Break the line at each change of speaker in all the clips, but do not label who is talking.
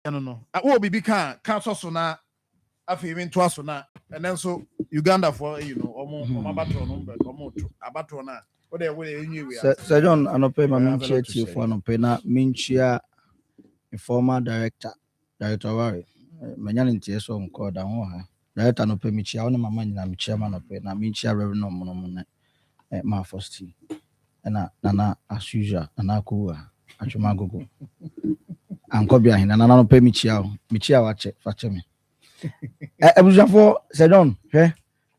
no. Wo bibi kan so na afi mi to aso na and then so Uganda for omo abato no mbe omo abato na wo dey enyi we
Sir John anope ma minchia chief anope na minchia former director wari manyane ntie so nko da ho ha director anope michia wona mama nyina michia ma anope na minchia reverend no mo na Marfo sti na as usual na kuwa atwuma gogo ankobia hina na anope michia wache me ebujafo Sir John hwe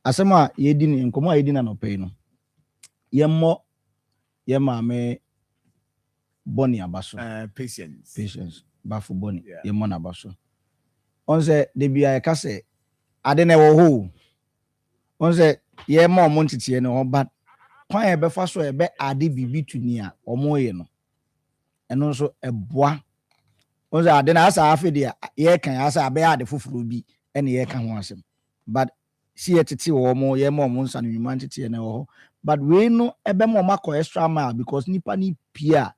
asema yedi ni nkomo yedi na anope no yemmo ye maame boni abaso patience bafu boni ye mo na abaso on se de bia e ka se ade na wo ho on se ye ma omo ntete ne ho ba kwan e be fa so e be ade bibi tuni a omo ye no eno so eboa on se ade na asa afi de ye kan asa be ade foforo bi ene ye kan ho asem but si ye tete wo mo ye ma omo nsa no nyuma ntete ne wo ho but we no ebe mo makọ extra mile because nipa ni pia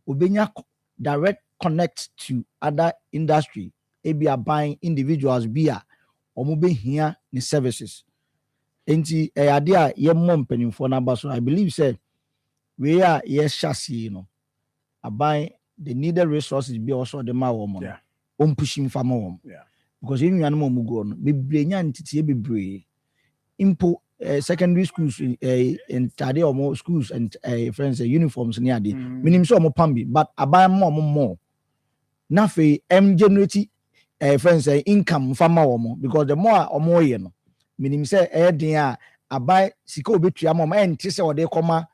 obenya direct connect to other industry ebi are buying individuals bia omo be hia ni services enti ade a ye mom penimfo na ba so I believe say we are ye shasi no aban the needed resources be also the ma wo mo on pushing farmer wo because you know mo mugo no bebre nya ntiti e bebre impo secondary schools in tade or schools and friends uniforms near the minim so mo pambi but aban more na fe generate friends income farmer wo because the more omo ye no minim say den a aban sika obetua mo enti se ode koma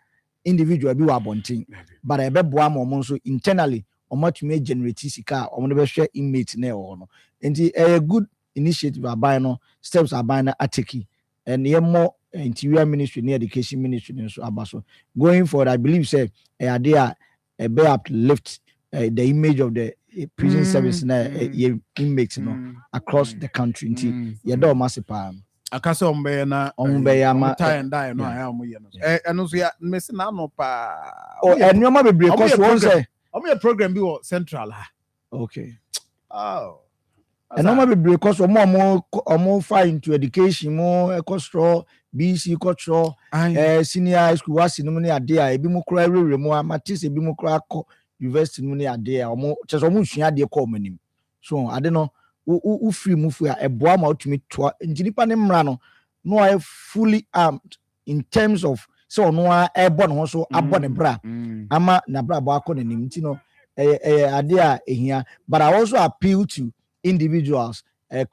individual bi wa bontin but e beboa mo so internally omo tumi generate sika omo be hwe inmate na e ho no enti a good initiative aban no steps aban na ateki and ye more interior ministry near education ministry so abaso going forward I believe say they are be uplift the image of the prison service na inmates across the country nti ye do masipa
akase ombe na tie and die no aya omo ye no eno so ya mesi na no pa
enoma bebre cause one say
omo program bi wo central ha
okay enoma bebre cause omo fa into education mo cause BC culture senior high school wasi no ne ade a ebi mu kura rere mu amatis ebi mu kura akọ university no ne ade a omo cheso omo hua ade kọ omanim so ade no u free mu fu a eboa ma otumi toa njinipa ne mra no no are fully armed in terms of so ono a ebo no so abo ne bra ama na bra bo akọ nanim nti no ade a ehia but I also appeal to individuals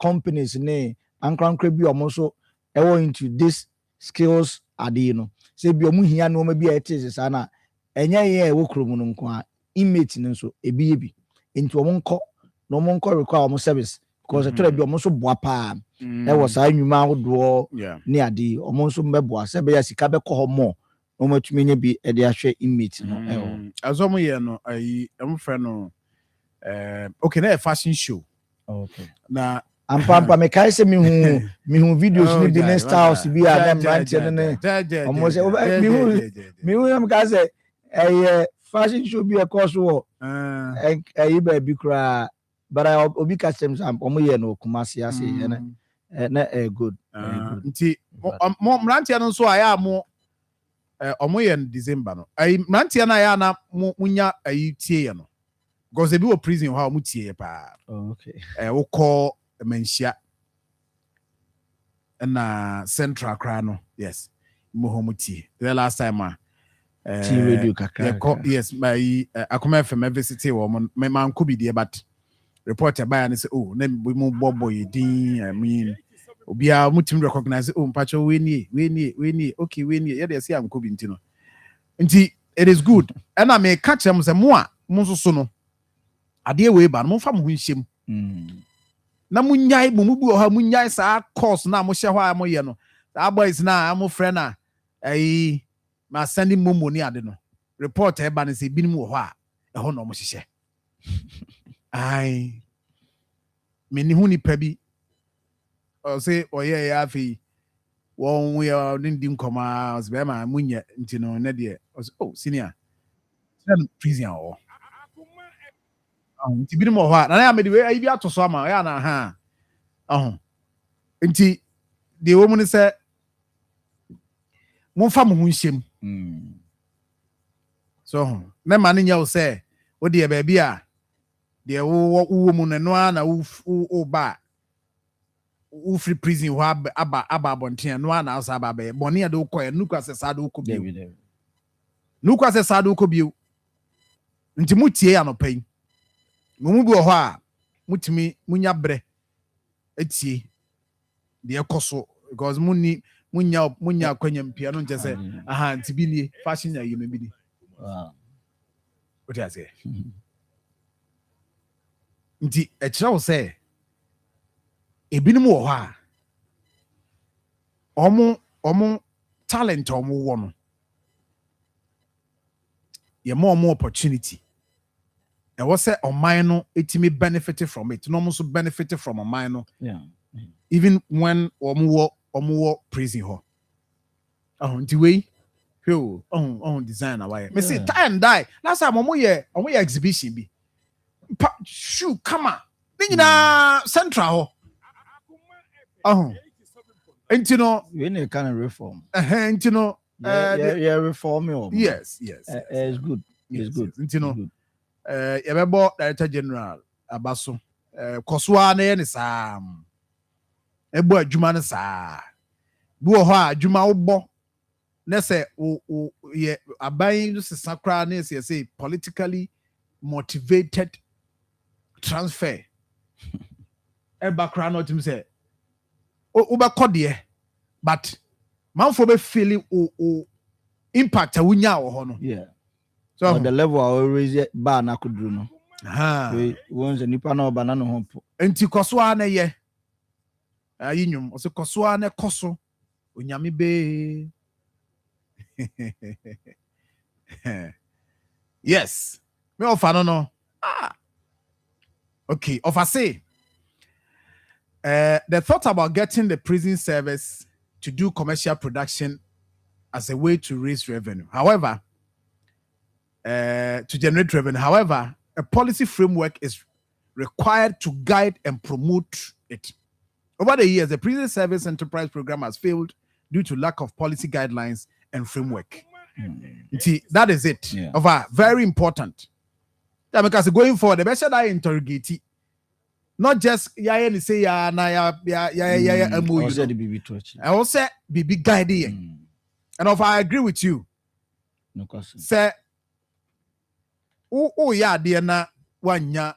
companies ne ankrankra bi omo so into this skills ade no say bi omu hia no ma bi a etis sa na enya ye wo kromu no nko a inmate no so ebi ebi into omo nko require omo service because to bi omo so boa pa e wo sa nwuma ahodo ne ade omo so mbeboa se be ya sika be ko mo omo tumi nya bi e de ahwe inmate no
azomo ye no ayi em frɛ no okay na fashion show
okay
na
ampa me kai se mi hu videos ni business styles bi a dem rant ne omo se mi hu am ka se fashion show bi e course wo ba bi kra but obi ka sem sam omo ye no kumasi ase na good
nti mo rant no so aya mo omo ye December no rant na ya na munya tie ye no because e bi wo prison ho mo tie pa
okay
wo call mensia na central cry no yes mo homuti the last time
radio kakra
yes my Akoma FM visit wo me man ko bi de but report by na say oh na mo bobo yedin I mean obia mutim recognize oh mpacho we ni okay we ni ye dey say am ko bi ntino nti it is good and I me catch am say mo a mo so no ade we ba no mo fa mo ho nhyem na munyai mu bu ha munyai sa course na mo hye ho a mo ye no sa boys na am friend na ma sending momo ni ade no report e ba ne se binim wo ho a e ho no mo hye ai meni hu ni pa bi o se oye ya afi won we ndi nkoma o be ma munya ntino ne de oh senior prison o nti binom wɔ hɔ a na ya mede ayi bi ato so ama ya na ha nti de wo mu ne sɛ momfa mo ho nhyɛm so na ma ne nyɛ wo sɛ wo deɛ baabi a deɛ wo mu no no na wo ba wo free prison hɔ aba abɔnten no na asa aba bɛyɛ bɔne a de wokɔɛ nukwa sɛ saa de wokɔ bio nukwa sɛ saa de wokɔ bio nti mutie anɔpa yi mu bi wɔ hɔ a mutumi munya brɛ etie deɛ kɔ so because munya akwanya mpia no nkyɛ sɛ nti bi nie fashion ya yɛ bi ni what I say nti ɛkyerɛ wo sɛ ebinom wɔ hɔ a ɔmo talent ɔmo wɔ no yɛ ma ɔmo opportunity ɛwɔ sɛ ɔman no etimi benefit from it no ɔmo nso benefit from ɔman no even when ɔmo wɔ prison hɔ nti wei hwɛ design na wayɛ me say tie and die last time ɔmo yɛ exhibition bi shoe kama ne nyinaa central hɔ nti no
we need kind of reform
nti no
reform
yes
it's good
nti no yɛbɛbɔ director general aba so kɔsoa na yɛ ne saa ɛbɔ adwuma no saa bi wɔ hɔ a adwuma wobɔ na sɛ yɛ aban no sesa koraa na yɛ sɛ politically motivated transfer ɛba koraa na ɔtumi sɛ wobɛkɔ deɛ but manfo bɛfili o impact a wonya wɔ hɔ no
so the level I always ba na koduru no won se nipa na oba na no ho po
enti kɔsoa na yɛ ayi nwum ɔse kɔsoa na kɔso onyame be yes me ofa no okay ofa say the thought about getting the prison service to do commercial production as a way to raise revenue. However, to generate revenue. However, a policy framework is required to guide and promote it. Over the years, the prison service enterprise program has failed due to lack of policy guidelines and framework. See, that is it. Very important. Because going forward, the best that I interrogate not just and say I also be guiding. And if I agree with you, say dear na one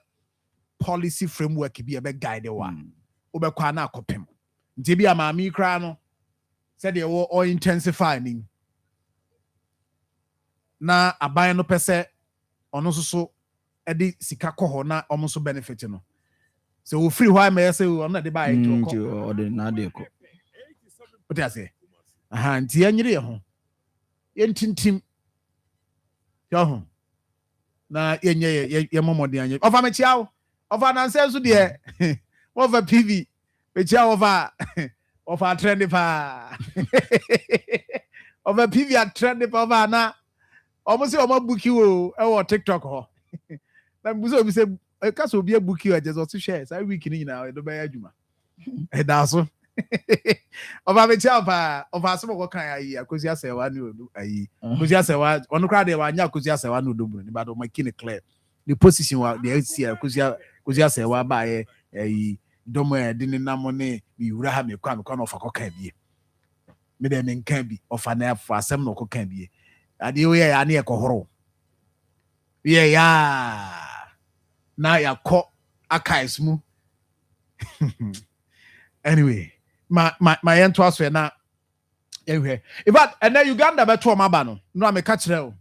policy framework be a guide one. Obekwana kopem. Nti bi amami kra no said they were all intensifying. Na aban no pese ono so edi sika kɔ na almost benefit no. So we free why may say we not the buy to
or the na de ko.
What I say? Nti anyire ho. Yentintim. Yo ho. Na yenye ye momode anye. Ofa me chia wo. Ofa na nse so de over PV. Me chia over trend pa. Over PV at trend pa over na. Almost omo book you e TikTok ho. Na mbuzo bi say kaso obi book you just to share. Say week ni na e do be adwuma. E da so. Over me chia pa over so ko kan ayi akosi asewa ni odu ayi. Akosi asewa onu kra de wa nya akosi asewa ni odu bro ni ba do make it clear. The position wa the see akosi asewa ba ye ayi domo e de ni namone mi wura ha me kwa no fa ko kan bie. Me de me nkan bi ofa na afo asem no ko kan bie. Ade we ya na e ko horo. Ye ya na ya ko archives mu. Anyway, my ento aso na ehwe. In fact, and then Uganda beto ma ba no. No am ka kire o.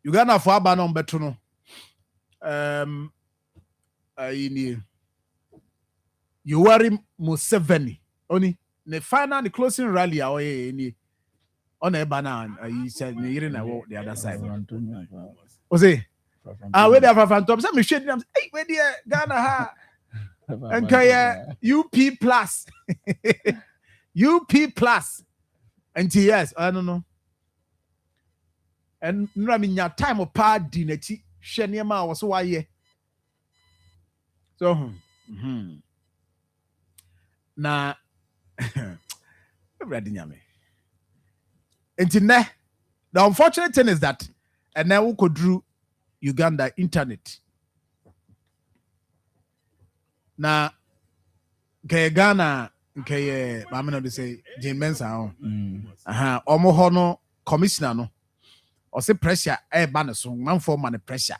Uganda for aba no beto no. Ayini Yoweri Museveni oni the final the closing rally away ni on e bana he said ne yire na the other side. Was it? We there from top. Say me shade them. Hey, we there Ghana ha. And UP plus. UP plus. And yes, I don't know. And no, I mean your time of party nechi. Sheniema was why ye. So na the unfortunate thing is that and now we could drew Uganda internet. Na Ghana I'm not to say Jane Mensa omo ho no commissioner no or say pressure ban so man for man pressure.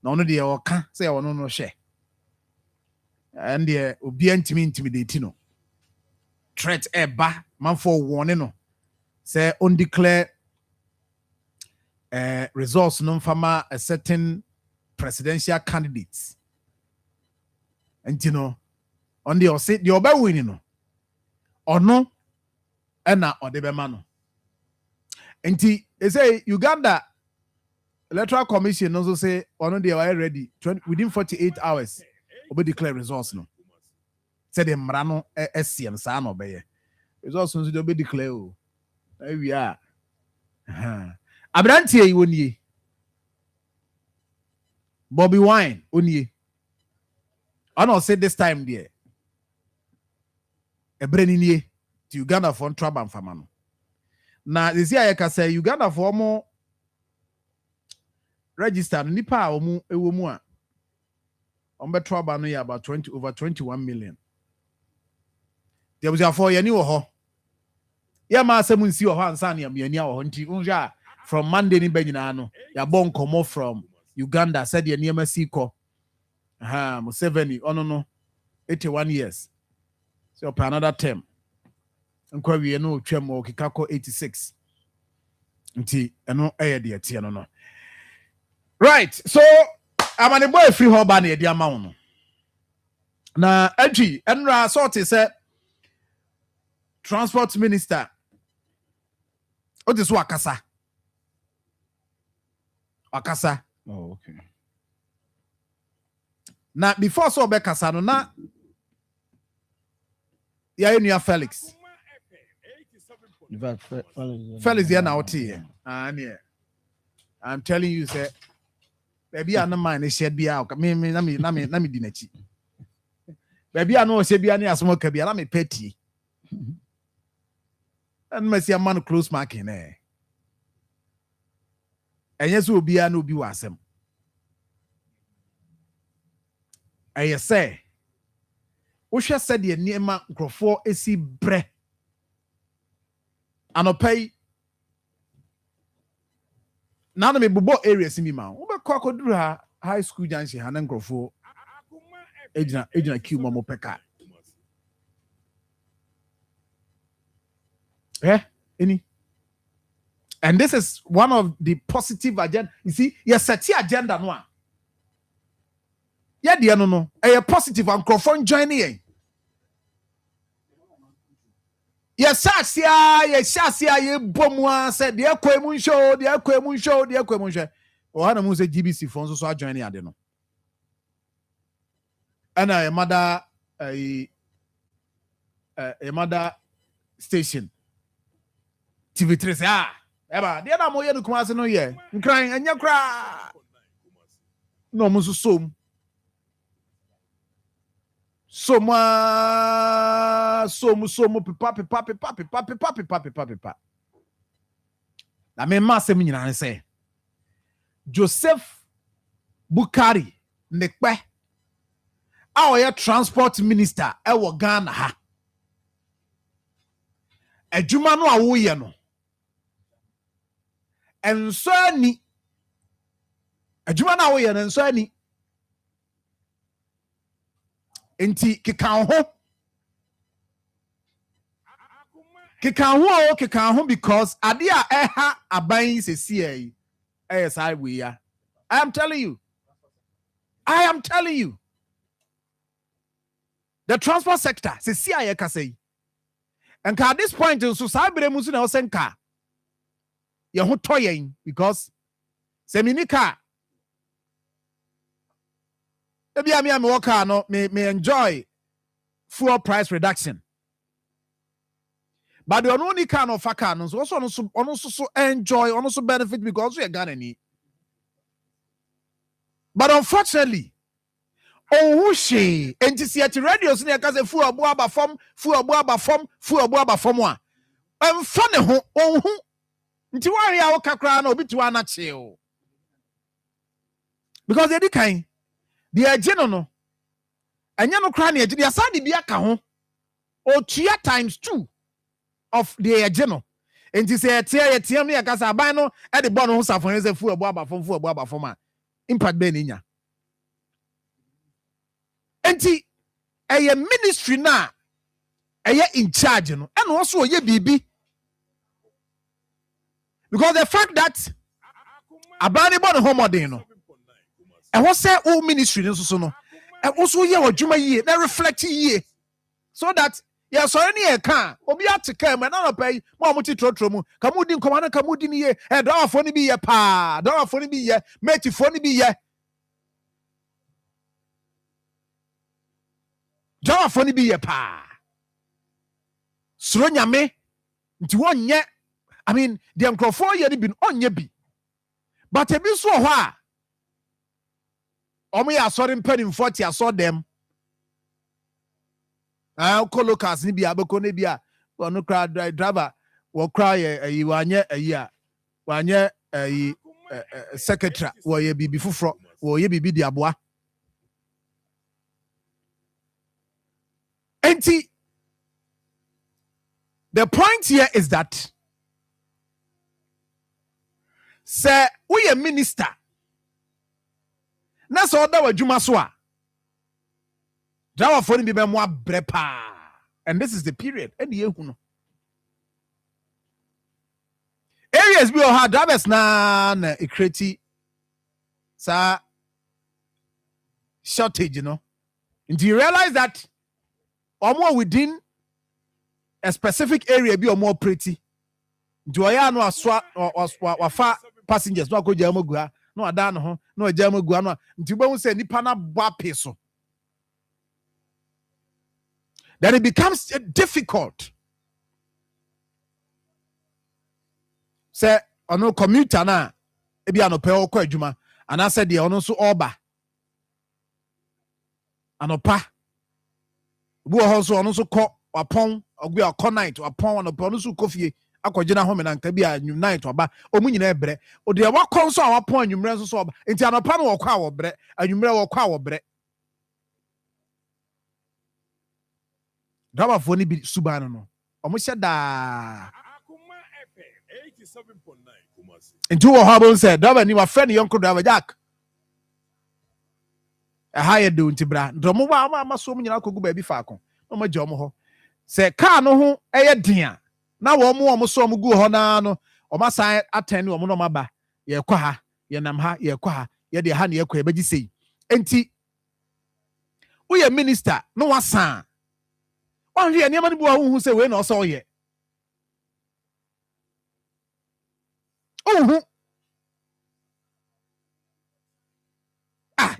No no dey o ka say ono no share. And the obi antimi intimidate no. Threat ba man for warning no. Say undeclare results no from a certain presidential candidates. And you know, on the say the oba winning no. Or no, and na or the bemano. And they say Uganda Electoral Commission also say on they are ready within 48 hours. Obe declare results no. Say the mrano SCM sa no be. Results no dey declare o. We are. Abrantie woni. Bobby Wine onye. I know say this time there. Ebreni to Uganda for trouble and famano. Na this year I can say Uganda for more register nipa omu ewo mu a ombe trouble no about 20 over 21 million. There was for yani wo ho. Ya ma asem nsi wo ho ansa na yani wo ho nti unja from Monday ni banyina no ya bon komo from Uganda said the niema siko. Museveni ono no 81 years. So for another term. Nkwa wie no twam o kikako 86. Nti eno de tie no. Right. So I'm an boy free hoba na e dia ma no. Na agi enra sort say transport minister Otiso akasa. Akasa.
Oh, okay.
Now, before so be kasa no na ya enua Felix. Felix ya na oti. I'm telling you say baby ana man e shed bia me na me di nachi. Baby ana o shed bia na asomo ka bia na me peti. And me see a man close marking eh. And yes will be an obi wasem. I say Usha said the nema grofo esi bre. Anopay now me bubo areas in me ma. Ube kwa kodura high school junction hanan grofo ejina Q momo peka. Any. And this is one of the positive agenda. You see, yes, set agenda no. Yeah, dear no. A positive and crowdfunding joining. Yes, ye bomwa said the Akoma show, the Akoma show. Or Hannah Muse GBC phones so joining I don't know. And a mother station. TV3 say eba de na mo ye no Kumasi no ye nkran anya kra no mo so som pipa na me ma sem nyina say Joseph Bukari nekpe a oye transport minister e wo Ghana ha adwuma no a wo ye no enso ani adwuma na wo ye no enso ani enti kekan ho because ade a eha aban sesi ai side we ya I am telling you the transport sector sesi ai ka say and at this point in society musu na osenka ye ho toyen because seminika ebi ami work no me enjoy fuel price reduction but the only kind of car no so enjoy also benefit because we are Ghana ni but unfortunately Oh, she. And you see at the radio, so you can say, Fu Abuaba form, Fu Abuaba form, Fu Abuaba form one. I'm funny, oh, until I our cacran or bit to an chill. Because they kind, they are general. And you know, cranny, they are sandy be a cajon or chia times 2 of the general. And you say, tell me, I can say, Bino at the bottom of Safon is a Fu Abuaba form, impact Beninia. Enti a ministry na in charge no and also ye bibi because the fact that abani born homodin no and what say all ministry no so no and also ye adwuma ye na reflect ye so that ya so any e kan obi ateka ma na pay mo mo titrotro mu kamudi nkoma na kamudi ni ye e do afo ni bi ye pa do afo ni bi ye meti fo ni bi ye Jawa foni bi ye pa. Suro nyame nti wonye I mean the nkrofo ye ni bi onye bi. But ebi so ho a omo ya asori mpani 40 aso dem. Colocass ni bi abeko ne bi a ono kra driver wo kra ye wanye a wanye secretary wo ye bibi fufro wo ye bibi di aboa. Enti the point here is that say we a minister na so da wadwuma so a dawa fo ni bi be mo abre pa and this is the period and ye hu no areas bi o ha drivers na ekreti sa shortage you know and you realize that omo within a specific area be more pretty. Do I know aswa wafa passengers no go jamogua no ada no ho no jamogua no nti bo say nipa na bwa peso. Then it becomes difficult. Say ono commuter na e bia no pe okọ adwuma and I said the ono so oba anopa bu ho so ono so kọ wapon ogbe akọ night wapon ono ono so kofie akọgina home na nka bia new night oba omunyina ebre o de wakọ so wapon anwumre so so oba enti anopa no wọkọ awobre anwumre wọkọ awobre daba fo ni bi suban no omo hye da Akoma FM 87.9 Kumasi enti wo ha bon say daba ni wa friend yonko daba jack higher do ntibra ndomo ba ama so munyina kogu ba bi faako no ma je omo ho se car no ho eye dia na wo so omo gu ho na no omo san attend omo no maba ye kwa ha ye nam ha ye kwa ha ye de ha na ye kwa beji sei enti wo ye minister no wasan wan hwe eniam no bu hu se we na so ye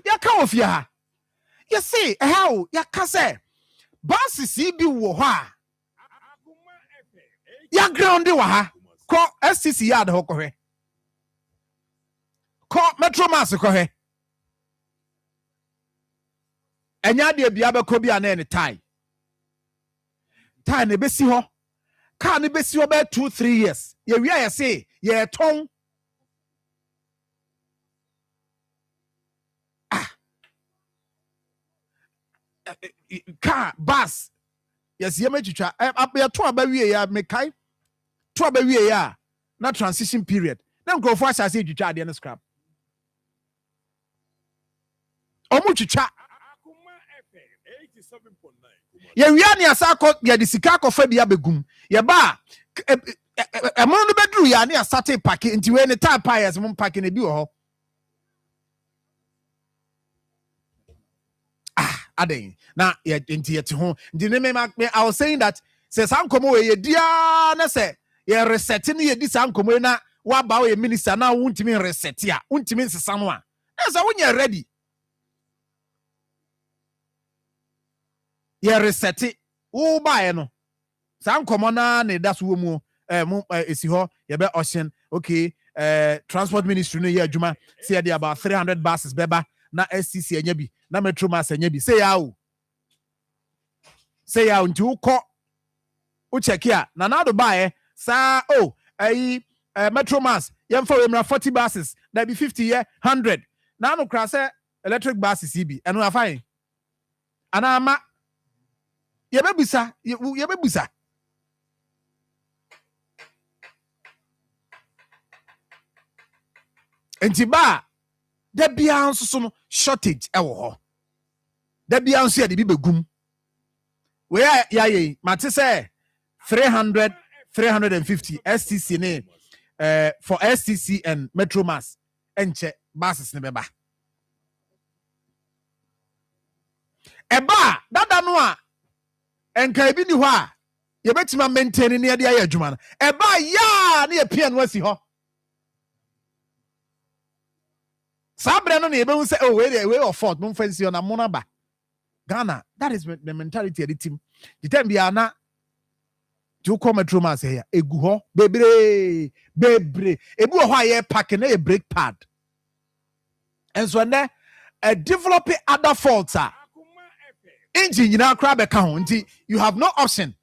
ya ka ofia ha you see how ya ka say bosses bi wo ho a ya ground wa ha ko SCC yard ho ko hwe ko metro mass ko hwe enya de bia be ko bia na ne tie ne be si ho car ne be si ho be 2-3 years ye wi ya say ye ton car bus yes ye metwitwa ya to abawie ya mekai to abawie ya na transition period na nkrofo asase twitwa ade no scrap omu twitwa ye wia ne asako ye de sika kofa bia begum ye ba emono no bedru ya ne asate pack nti we ne tire pies mum pack ne bi wo ho aden na ye nti ye te ho nti ne me I was saying that say sankomo we ye dia na say ye reset ne ye di sankomo na wa ba we minister na wuntimi reset a wuntimi nsesa no a na say wonye ready ye reset wo ba ye no sankomo na ne da so mu esi ho ye be ocean okay transport ministry no ye adwuma say there about 300 buses beba na STC enya bi na Metro Mass enya bi say ya nti ukọ u check ya na do buy sa Metro Mass yemfa we mra 40 buses that be 50 yeah 100 na no kra say electric buses bi eno afan ana ama yebebusa enti ba da bia nso so no shortage ewo ho da bia nso ya de bi begum we ya mate say 350 STC ne for STC and Metro Mass enche buses ne beba eba dada no a enka bi ni ho a yebetima maintain ne de aye adwuma no eba ya ne epia no asi ho sabre no ne ebe hu say we of fort no fancy on amona ba Ghana, that is the mentality of the team. The time biana to come Metro Mass here egu ho bebre ebu ho aye pack na a brake pad and so na develop other faults engine na kra be ka ho nti you have no option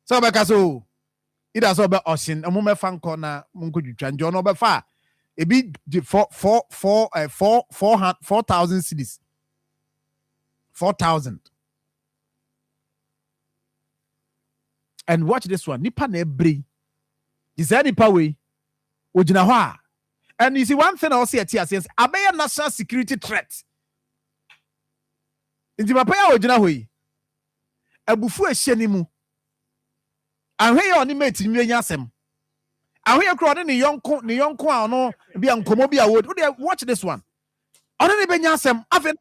so be ka so it has all be option omo me fa nko na munko twitwa njo no be fa ebi 4,000 cities 4,000. And watch this one. Nipa na ebri. Is there nipa way? Ojina ho. And you see one thing I will say at here says abaya national security threat. Inti papa ya ojina ho yi. Abufu ehye ni mu. Ahwe ya oni mate nwe nyasem. Ahwe ya kro ne yonko a ono bia nkomo bia wo. Watch this one. Ono ne be nyasem afi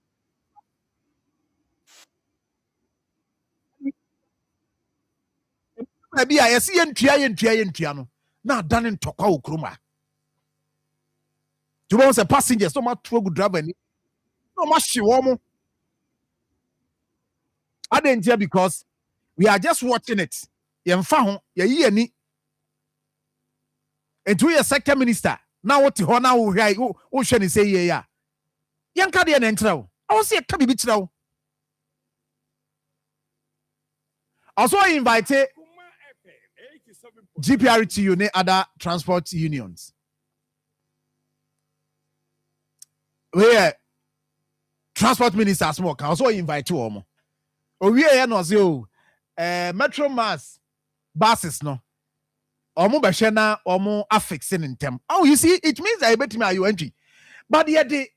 bi a yesi yentua no na adane ntokwa okroma to be say passengers no ma to good driver ni no ma hye wo mo adentia because we are just watching it yemfa ho ye ani entu ye second minister na what ho na wo hwai wo hwe ni say ye ya yenka de na nkyerɛw I was say ka bibi kyerɛw also invited GPRTU ne other transport unions. Where transport ministers more can also invite to them. We here no say Metro Mass buses no. Omo behwe na omo affixing in them. Oh, you see, it means I bet me are you entry. But yet the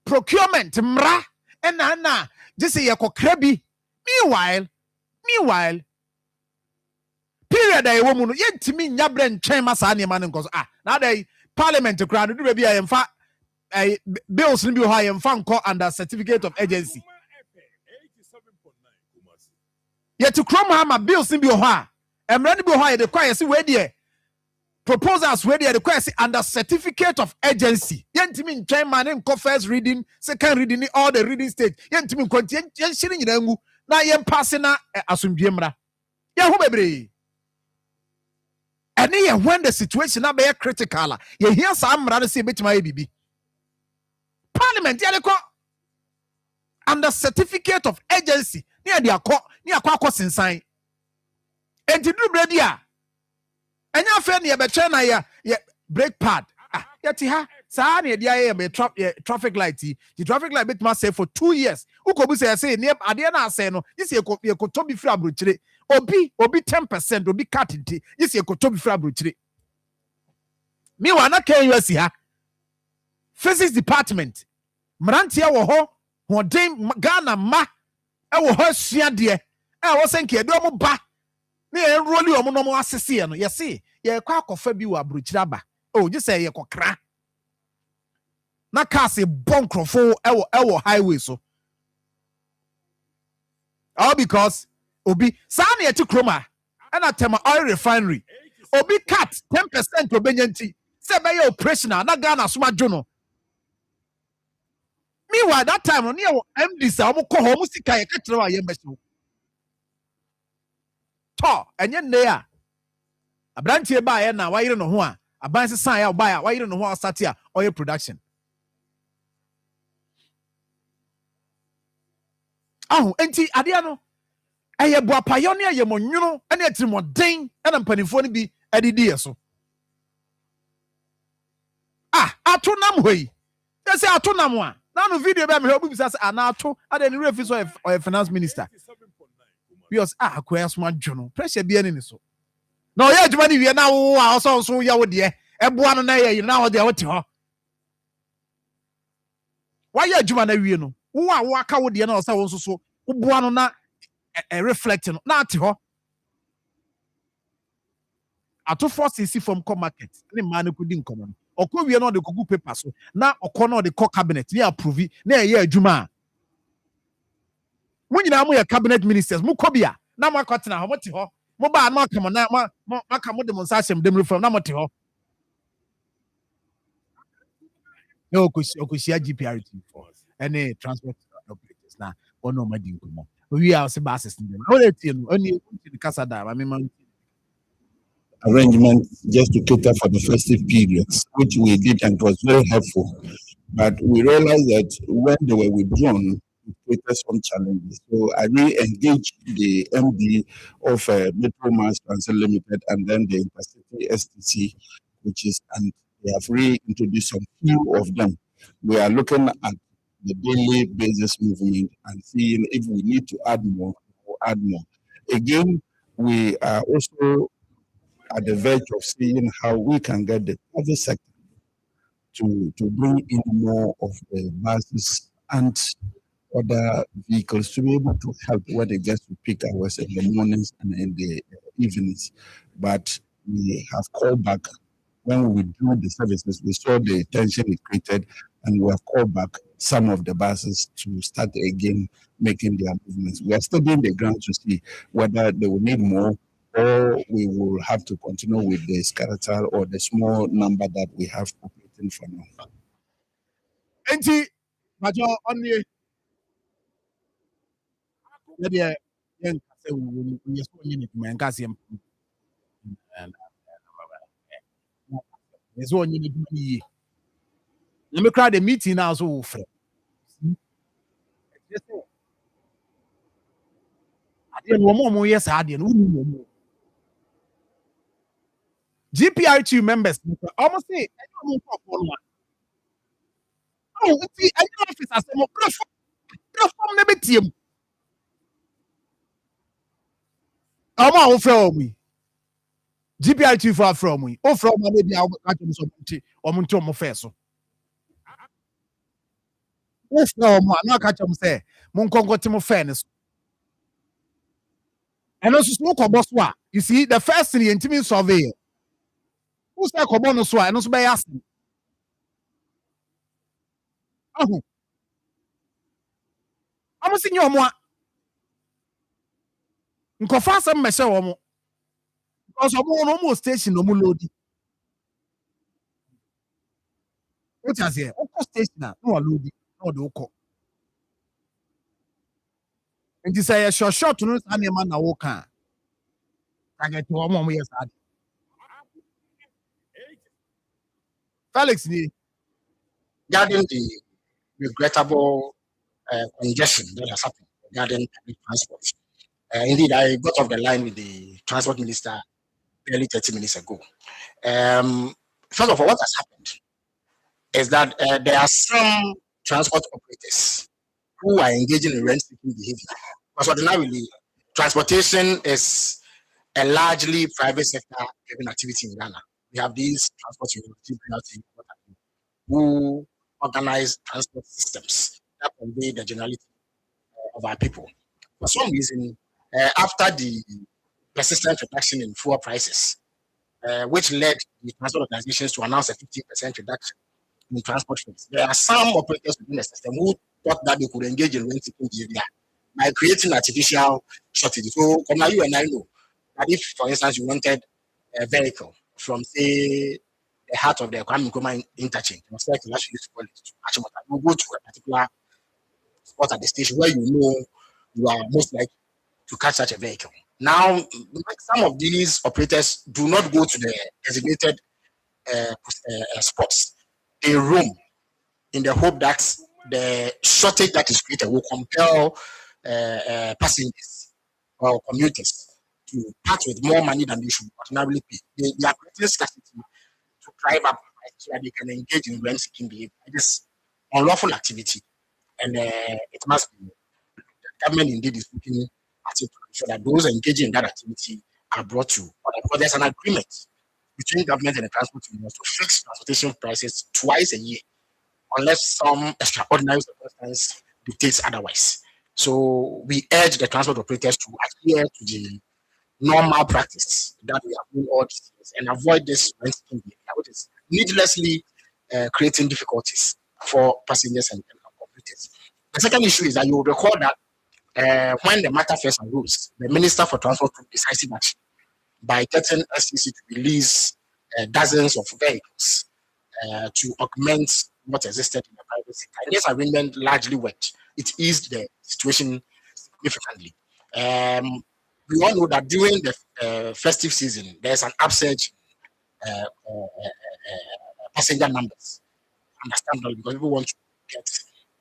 procurement mra na just say yakokra bi. Meanwhile period a woman yentimi nyabre ntwen masa ne ma ne nkoso na dey parliament kra do be a yemfa bills ni bi ho yemfa nko under certificate of agency yet to chrome ha bills ni bi ho emra ni bi ho de kwa yesi we de proposals we de kwa yesi under certificate of agency yentimi ntwen ma ne nko first reading second reading all the reading stage yentimi nko yen hiri nyina ngu na yem pass na asomdwe mra ye ho bebre. And then when the situation na be critical, you hear some rather say bit my baby. Parliament under certificate of agency near the akwa sinsan. And to do bredia. And your friend ya betre na ya brake pad. Yeti ha sa na dia be traffic light. The traffic light bit must say for 2 years. Uko bu say near ade na say no. This ye ko to bi free abrochire. Obi 10%, obi cut it. Yes, you could be free. Me wana can you see ha? Physics department. Mrantia wo ho den Ghana ma e wo ho sua de e wo senke do mo ba na e roli o mo no mo asese no ye see ye kwa akofa bi wo abrochira ba oh you say ye kokra na cars bonkrofo e wo highway so all because Obi Sani eti kroma and a tema oil refinery. Obi cut 10% obenyanti. Se be operational na Ghana suma jono. Meanwhile that time on your MD sa omo ko ho musika ye ka kire wa ye mbeso. To enye nne ya. Abrantie ba ye na wa yire no ho a aban se san ya ba ya wa yire no ho start ya oil production. enti adeɛ no ɛyɛ boapayɔ ne ɛyɛ mɔnwono ɛne atirimɔden ɛna mpanimfoɔ no bi ɛdediɛ so ato nam hɔ yi sɛ ato nam a na no video bɛ mehɛ obi bisa sɛ ana ato ade ne refi so ɔyɛ finance minister because akoya soma dwono pressure bi ani ne so na ɔyɛ adwuma ne wie na wo a ɔsɔ nso yɛ wo deɛ ɛboa no na yɛ na wo deɛ wote hɔ wayɛ adwuma na wie no wo a wo aka wo deɛ na ɔsɛ wo nso so wo boa no na reflect no na ate hɔ atofo sisi from co market ne ma no kudi nkɔmɔ no ɔkɔ wie na ɔde kogu paper so na ɔkɔ na ɔde kɔ cabinet ne approve na ɛyɛ adwuma a mo nyinaa mo yɛ cabinet ministers mo kɔ bia na mo akɔtena hɔ mo te hɔ mo ba na aka mo na aka mo de mo nsa ahyɛm dem reform na mo te hɔ na okosia GPRT for any transport operators na ɔno ma di nkɔmɔ we are se basis dem how dey tie no oni kasa da ma me ma
arrangement just to cater for the festive periods, which we did and it was very helpful. But we realized that when they were withdrawn, it created some challenges. So I re-engaged the MD of Metro Mass Transit Limited and then the Intercity STC, and they have reintroduced some few of them. We are looking at the daily basis movement and seeing if we need to add more or add more. Again, we are also at the verge of seeing how we can get the private sector to bring in more of the buses and other vehicles to be able to help when it gets to peak hours in the mornings and in the evenings. But we have called back when we do the services. We saw the tension it created, and we have called back some of the buses to start again making their movements. We are studying the ground to see whether they will need more, or we will have to continue with the skeletal or the small number that we have operating for now.
Enti, Major, only yen kase we yes only ni man kase yem yes only ni bi na me crowd the meeting now so wo frɛ ade no mo yes ade no unu mo GPR2 members almost say anyone mo for one see any office as mo platform na betiem ọmọ àwọn fẹ́ ọmọ yìí GPR2 fẹ́ afẹ́ ọmọ yìí ó fẹ́ ọmọ ẹbí àwọn kájọ sọ ọmọ ntí ọmọ fẹ́ so ó fẹ́ ọmọ àná kájọ sẹ mo nkọ́nkọ́ tí mo fẹ́ ni so ẹnu soso ó kọ̀ bọ́ so a you see the first thing yẹn ti mi survey yẹ ó sẹ kọ̀ bọ́ no so a ẹnu so bẹ́ yẹ ase ọmọ sì nyẹ ọmọ a nkɔfa asɛm mmɛhyɛ wɔ mo because ɔmo no ɔmo station na ɔmo loadi wotu aseɛ ɔkɔ station a na ɔloadi na ɔde wokɔ nti sɛ yɛ short no saa nneɛma na woka a target ɔmo yɛ saa de Felix ni
regarding the regrettable congestion that has happened regarding public transport. Indeed, I got off the line with the transport minister barely 30 minutes ago. First of all, what has happened is that there are some transport operators who are engaging in rent-seeking behavior. Because ordinarily, transportation is a largely private sector-driven activity in Ghana. We have these transport units who organize transport systems that convey the generality of our people. For some reason, after the persistent reduction in fuel prices, which led the transport organizations to announce a 15% reduction in transport fees, there are some operators within the system who thought that they could engage in rent-seeking behavior by creating artificial shortages. So, come you and I know that if, for instance, you wanted a vehicle from, say, the heart of the Akoma interchange, you used to call it Achimota, you go to a particular spot at the station where you know you are most likely to catch such a vehicle. Now, some of these operators do not go to the designated spots. They roam in the hope that the shortage that is created will compel passengers or commuters to part with more money than they should ordinarily pay. They are creating scarcity to drive up prices so that they can engage in rent-seeking behavior. It is unlawful activity, and it must be. The government indeed is looking at it to ensure that those engaging in that activity are brought to order, because there's an agreement between government and the transport unions to fix transportation prices twice a year, unless some extraordinary circumstance dictates otherwise. So we urge the transport operators to adhere to the normal practice that we have doing all these years and avoid this rent-seeking behavior, which is needlessly creating difficulties for passengers and commuters. The second issue is that you will recall that when the matter first arose, the Minister for Transport took decisive action by getting SCC to release dozens of vehicles to augment what existed in the private sector. And this arrangement largely worked. It eased the situation significantly. We all know that during the festive season, there's an upsurge in passenger numbers. Understandable, because people want to get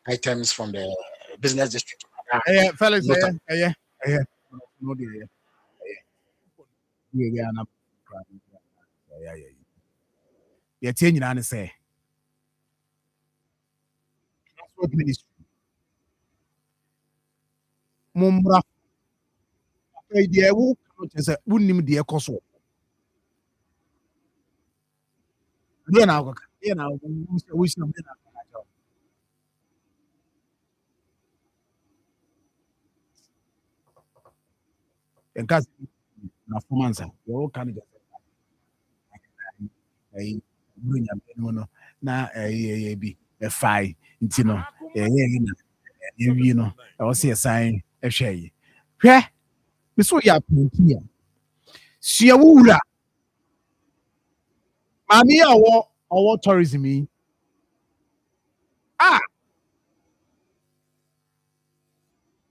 items from the business district.
Fellas, yɛtie nyinaa ne sɛ transport ministry mommra deɛ wo kyɛ sɛ wonnim deɛ ɛkɔ so deɛ na wokɔka deɛ na wohyia deɛ na yɛnka sɛ na fomansa yɛwoka no gyɛ buru nyame no na ɛyɛ bi ɛfae nti no ɛyɛ na ɛwie no ɛwɔ sɛ yɛsan ɛhwɛ yi hwɛ me so yɛ apɔnti a sua wo wura maame yi a ɔwɔ tourism yi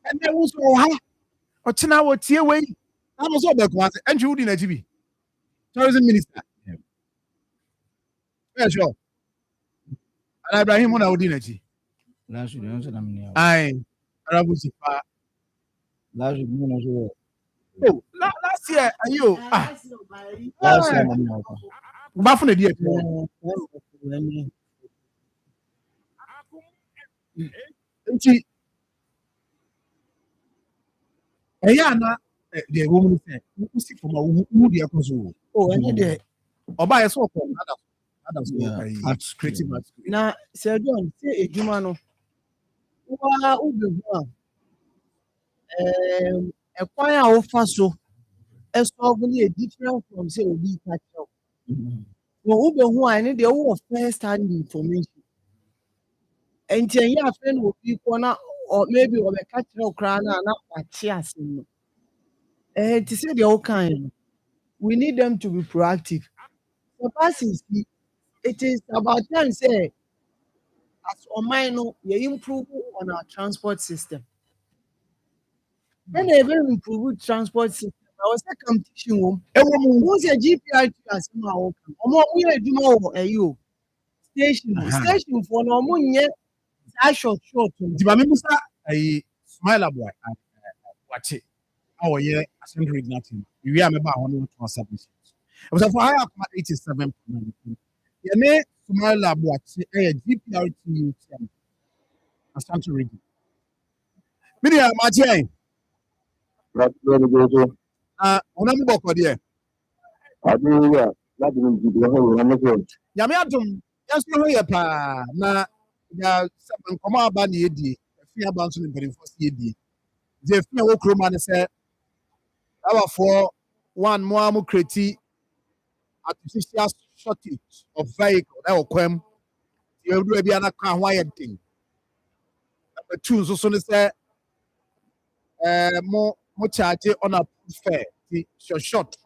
ɛnɛ wo so wɔ ha ɔkyena wɔtie wei na mo so ɔbɛko ase ɛntwe wodi n'akyi bi tourism minister sure. And Ibrahim won our dinner. Aye, Arabusifa.
Last
year, are you?
Last year,
Buffalo, dear. The woman said, "Who see from who dear Koso? Oh, and there. Or buy a soap. Creative.
Now, Sir John, say a human. A choir offer so as probably different from say we catch up. Who I need the whole first hand information. And your friend will be corner or maybe or a catch no crown and not a cheers. To say the whole kind, we need them to be proactive. The passing it is about time say as on mine you improve on our transport system. Then they will improve transport system. I was a competition room. Who's a GPI as my we are doing you station for no money. I short.
The I smile boy watch it. Oh yeah, I sent read nothing. We are about 127. It was for higher 87. Yene smile boy GPRT Asante region. Media Martin. Onamu boko there. Yame atom yaso ho ye pa na ya seven koma aba na edi afia ba nso ne mpanyimfo si edi je afia wo kroma ne se abafo one mo am create artificial shortage of vehicle that will come you do bia na kan ho ayedin number 2 so ne se mo charge on a fare the short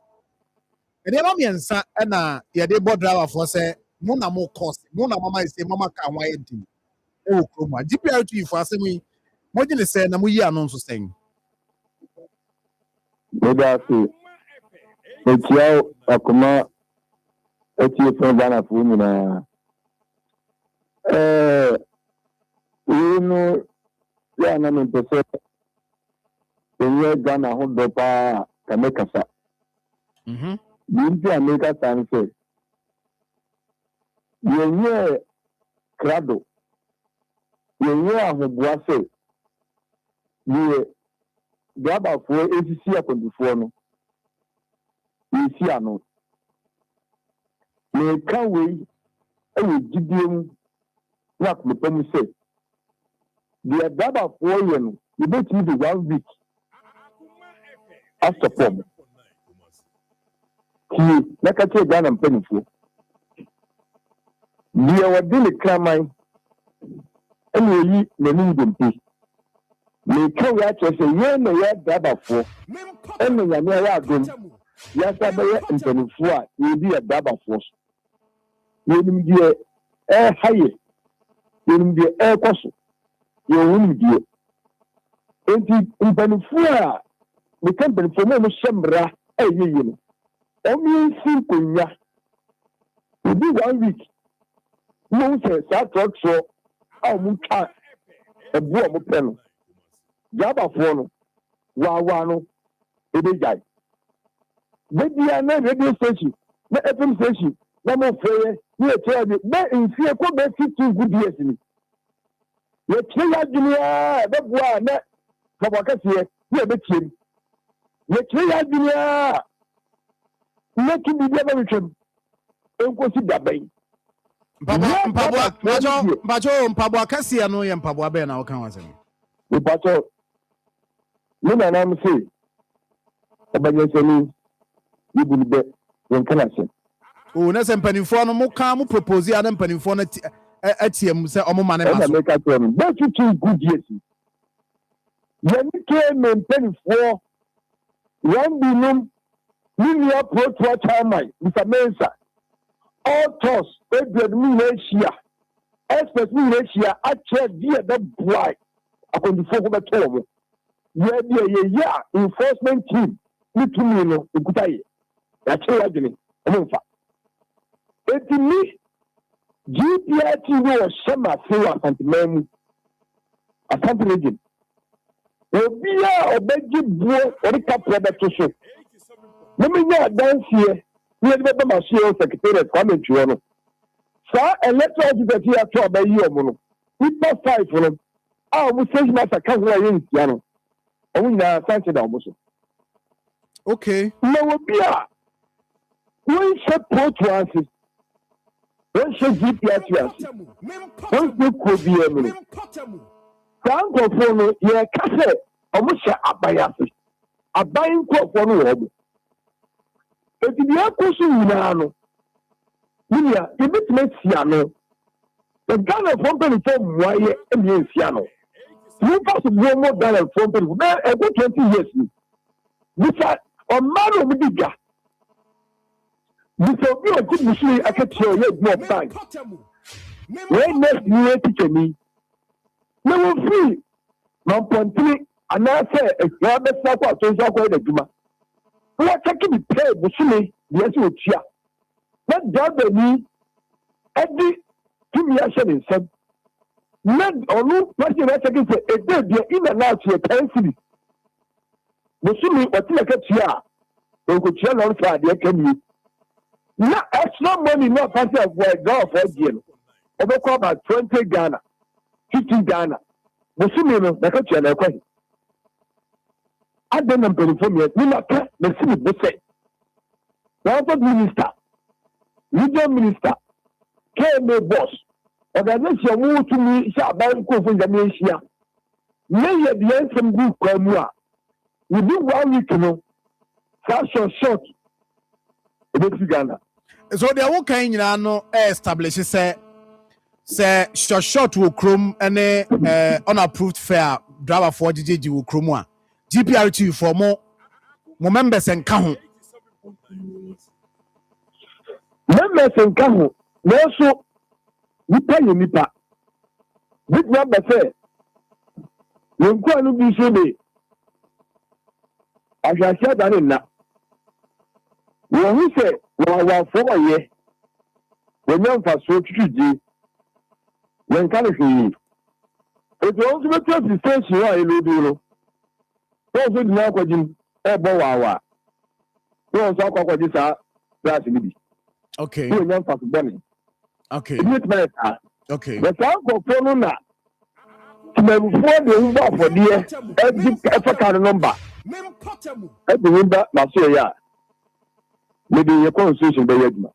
and then miensa na ye dey board driver for say mo na mo cost mo na mama say mama kan ho ayedin o kroma GPR2 for asemi mo gine say na mo yi anon so sen
Medasi Etia Akoma Etia from Ghana for nyina we know ya na me pese ɛnyɛ Ghana ho dɔ paa kame kasa. Binti America san sɛ yɛnyɛ krado yɛnyɛ ahoboa sɛ yɛ gabafoɔ esisi akɔntufoɔ no yɛsi ano na ɛka wei ɛwɔ gyidie mu na akɔmpa mu sɛ deɛ gabafoɔ yɛ no yɛbɛtumi de 1 week after form tie na ka kyerɛ Ghana mpanimfoɔ deɛ wɔde ne kraman ɛna ɛyi n'anim dompe na ɛka wei akyerɛ sɛ yɛn na yɛ dabafoɔ ɛna nyame ayɛ adom yɛasa bɛyɛ mpanimfoɔ a yɛdi yɛ dabafoɔ so yɛnim deɛ ɛha yɛ yɛnim deɛ ɛrekɔ so yɛwɔ nimdeɛ enti mpanimfoɔ a meka mpanimfoɔ ma ɔmo hyɛ mmara ɛyɛ yie no ɔmyɛnsi nkonnwa ebi 1 week mo sɛ saa trɔtrɔ a ɔmo twa ɛbo a ɔmo pɛ no gabafoɔ no waawaa no ebegyae bebia na radio station na FM station na mo fɛyɛ ne yɛkyerɛ de bɛ nsie kɔ bɛ 15 good years ni yɛkyerɛ yɛ adwene a ɛbɛboa a na kabakɛseɛ ne yɛbɛtie mu yɛkyerɛ yɛ adwene a make me be able to enkosi dabai
mpaboa kɛseɛ no yɛ mpaboa bɛɛ na woka wasɛm
mpaboa me na nam say ɔbɛnyɛsɛni yibuni bɛ yɛnka asɛm
o na sɛ mpanimfoɔ no moka mo propose a na mpanimfoɔ no atiam sɛ ɔmo ma ne ma so
make atɛm bɛ 2 good years yɛne ke me mpanimfoɔ wɔn binom Linear Pro Tour Chairman, Mr. Mensa, all toss, Edward Minasia, Express Minasia, I chair dear the boy upon the four of the tour. Yeah, enforcement team, Nitumino, the Gutai, that's all I did. It's me, GPIT was Shema Fua Santiman, a Santi Region. Obia or Benji Boy or the Cap to show. Let me know dance here. We have never my CEO secretary coming to you. Sir, electoral deputy at 12 by you. We pass 5 for them. I will say, Master, can't wear in piano. Only now, fancy almost.
Okay.
No, we are. We should put to us. When should GPS us? When you could be a minute. Thank you for me. Yeah, cassette. Almost a bias. A buying crop for no. If you are pushing Milano, Milia, if it makes Siano, the Ghana company from Wire and Siano. You pass no more Ghana company, there a good 20 years. This is a man of Midiga. This is a good machine. I can tell you more time. When next year, teacher me, no free. No point, and I say, if you have a support to the Juma. What can be paid? The city, yes, with ya. Let the me every 2 years in some. Let or no person I can say a day be in and out here 10 cities. The city, what you get here, you could share on Friday, can you? Not extra money, not passing of where golf for Jim. Over about 20 Ghana, 15 Ghana. The city, the country, I don't know for me. We not the city. They say, Transport Minister, Regional Minister, KMA boss, organization who to me shall buy from the nation. May the answer group come here. We do 1 week, you know, short. Ghana.
So the whole kind no establishes say short will chrome and unapproved fare driver for GJG will chrome. GPRT for more members and count.
Members and count. Also, we pay you nipa. Big number say, you go and be so big. As I said, I didn't know. When we say, well, for a year, when young for so to when can you? It was also the station I do. so did not go in Ebowa. No, so I this that's in
Okay.
you young for money.
Okay. Okay.
The sound of Fonuna. Before the Uber for the every kind number. At the window, Masoya. Maybe your constitution by Edma.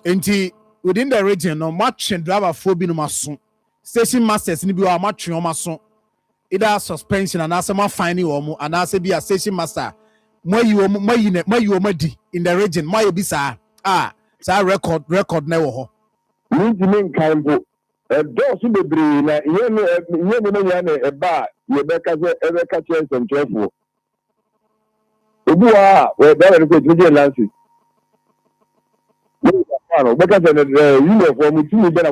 Enti within the region, no match and driver phobia no mason. Station masters ni bi wa match no mason. Either suspension and asema fine or and as be a station master. Mo you di in the region. Mo be sa sa record na wo ho.
Mean kind of those who be na ye a bar ye beka ever catch some careful. Ubua we better go to Lancy. Because the uniform to me better.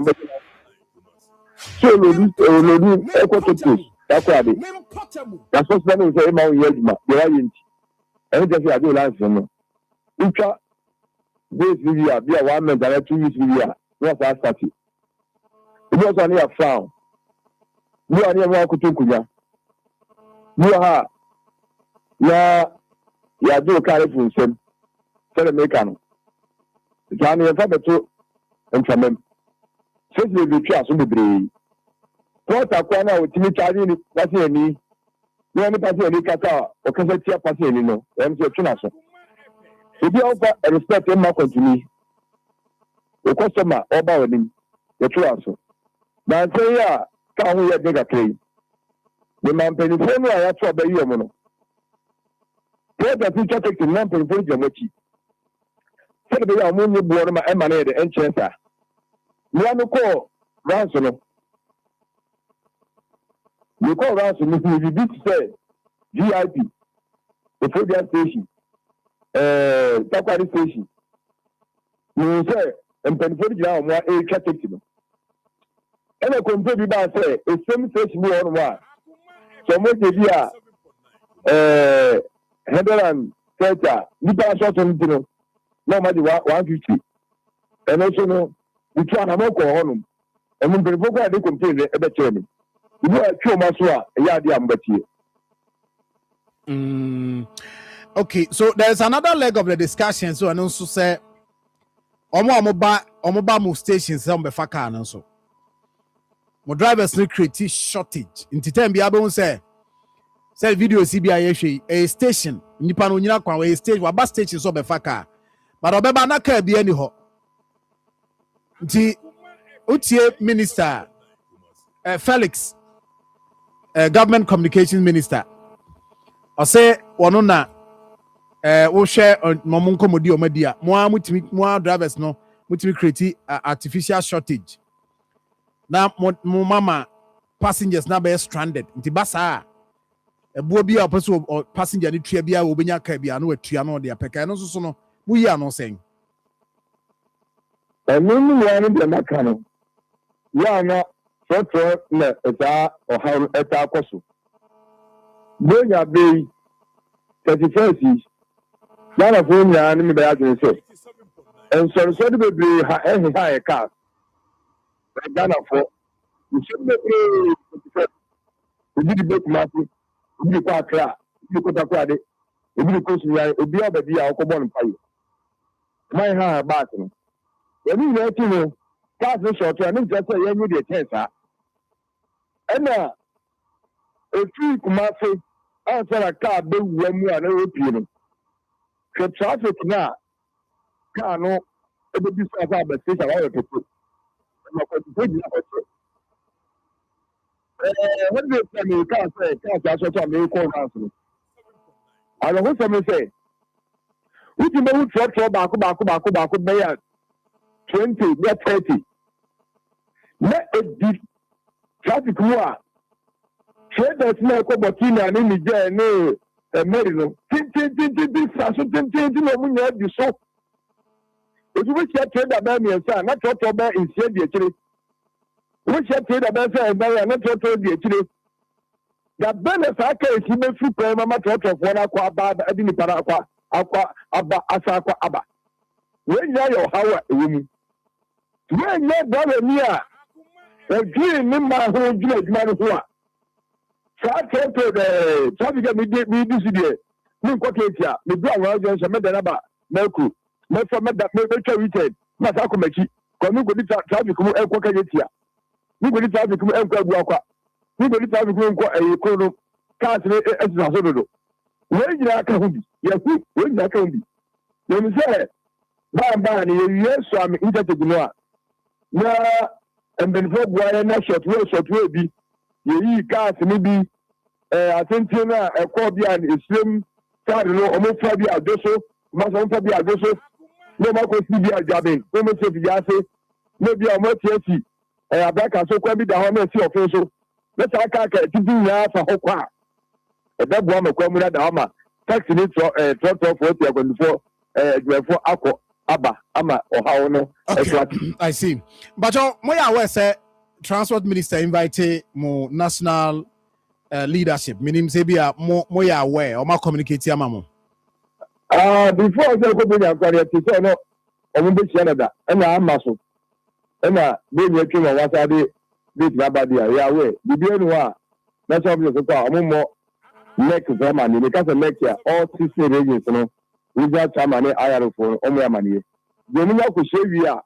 So no equal to that's why that's what's better say about Yedma. The right and just I do last one. Ultra this video be a 1 month and 2 weeks video. What's that started? It was only a frown. You are near Wakutukuya. You are ya do carry from some Senecan. The Johnny and Father to and from them. Since we be trust will be brave. What a corner with me charging passing no any passing any kata or cassette passing no. I'm so tunaso. If you offer a respect in my continue, the customer or bowing the trust. Now say ya can't we make a claim. The man penny phone I have to obey you mono. What the future takes in non penny phone mochi. Say the ammonia born my emanate and chancellor. You want to call ransom. You call ransom if you did say VIP, the Phobia station, Takwari station. You say, and Penfold now, more a traffic. And I compare you by say, a same station more on one. So much idea, 130, Nipa short on dinner, no matter 150. And also, no, we try to make a home. And when the book I do complain about training. You are true, Masua, a yard
Okay, so there's another leg of the discussion. So I also say, Omoba stations on the Fakan and so. My drivers no create shortage. In time, be able to say video CBI a station. Nipa no nyina kwa a station, wa bus station so be Faka. But obeba na ka bi ani ho. Nti utie minister Felix government communications minister. I say wono na wo share momo nkomodi omadia. Mo drivers no mutimi create artificial shortage. Na mo mama passengers na be stranded. Nti basa ebuo bi a person passenger ni tua bi a obenya ka bi ano atua no de apeka no so no mu yi ano sen.
Enu ya ni de makano. Ya na so na eta o ha eta akoso. Bonya be 31st. Ya na fo nya ni me be adwen se. En so de be ha e car. Ghana for we should be we did the market we kwa kra we ko ta kwa de we ko su ya obi obedi a okobon mpaye mai ha back no we ni na ti no gas no short and just say you dey chance ah na e fi kuma fe answer car be wu mu ana o pie no ke traffic na car no e be bi sa ba station wa to what do you tell me? Can't say, can't me call answer. I don't want to say. We can move truck back, be 20, be 30. Let it be traffic more. Trade that's not a botina and in the jail, no, a merino. Tin, so. If you wish to trade about me and son, not talk about in Sadia. Which I trade about and not talk to the actually. The benefit I can see me through Mama talk of one aqua bad, I didn't para aqua abba asaqua abba. When you're your how woman. When you're brother near a dream in my whole village man who are traffic me this day. Me kwaketia, me do awon ajo so me da na ba meku. Me for me da me twa weekend. Ma sa ko machi. Ko me go di traffic mu e kwaka yetia. Me go di traffic mu e kwa abu akwa. Me go di traffic mu ko e ko no cars ne extra so do. We nyina aka hu bi. Ya hu, we nyina aka hu bi. No me say ba ni yesu am interchange no a. Na embenfo bua na short way bi. Ye cars ni bi attention na e ko bi an islam card no omo fa bi adoso ma so fa bi adoso no ma ko si bi ajabin no mo se bi ase no bi omo tiesi abaka so kwa bi da ho na si ofin so na ta ka tibi ya fa ho kwa e da bua ma kwa mu da ma taxi ni for 24 adwefo akọ aba ama ohawo no
I see but mo ya we say transport minister invite mo national leadership meaning say be more aware or more communicate amamo
before I go be am carry to say no o mo be Canada e na amaso e na be ni twa wa wasa de na ba dia ya we bibi enu a na so be so kwa o mo next drama ni because next year all 6 regions no we got chairman ayaro for o mo amanie de mu na ko shewi a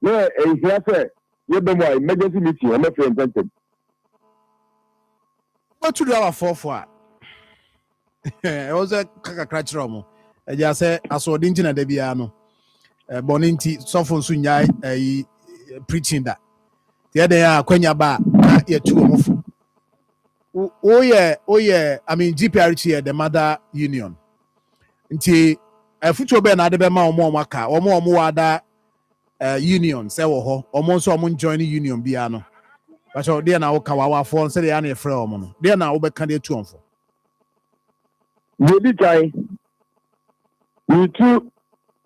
na e hia say ye be mo emergency meeting o me friend intention.
What to do our 4 it was a kakakra I just say I saw the internet de biano boninti sofon sunya preaching that the other ya kwenya ba ya tu omofo oh yeah I mean GPRT the mother union nti futu be na de be ma omo maka omo wada union say wo ho omo so omo join union biano. But so there now kawawa for say they are na frɛ omo no there now we can dey tu onfo
Baby tai we tu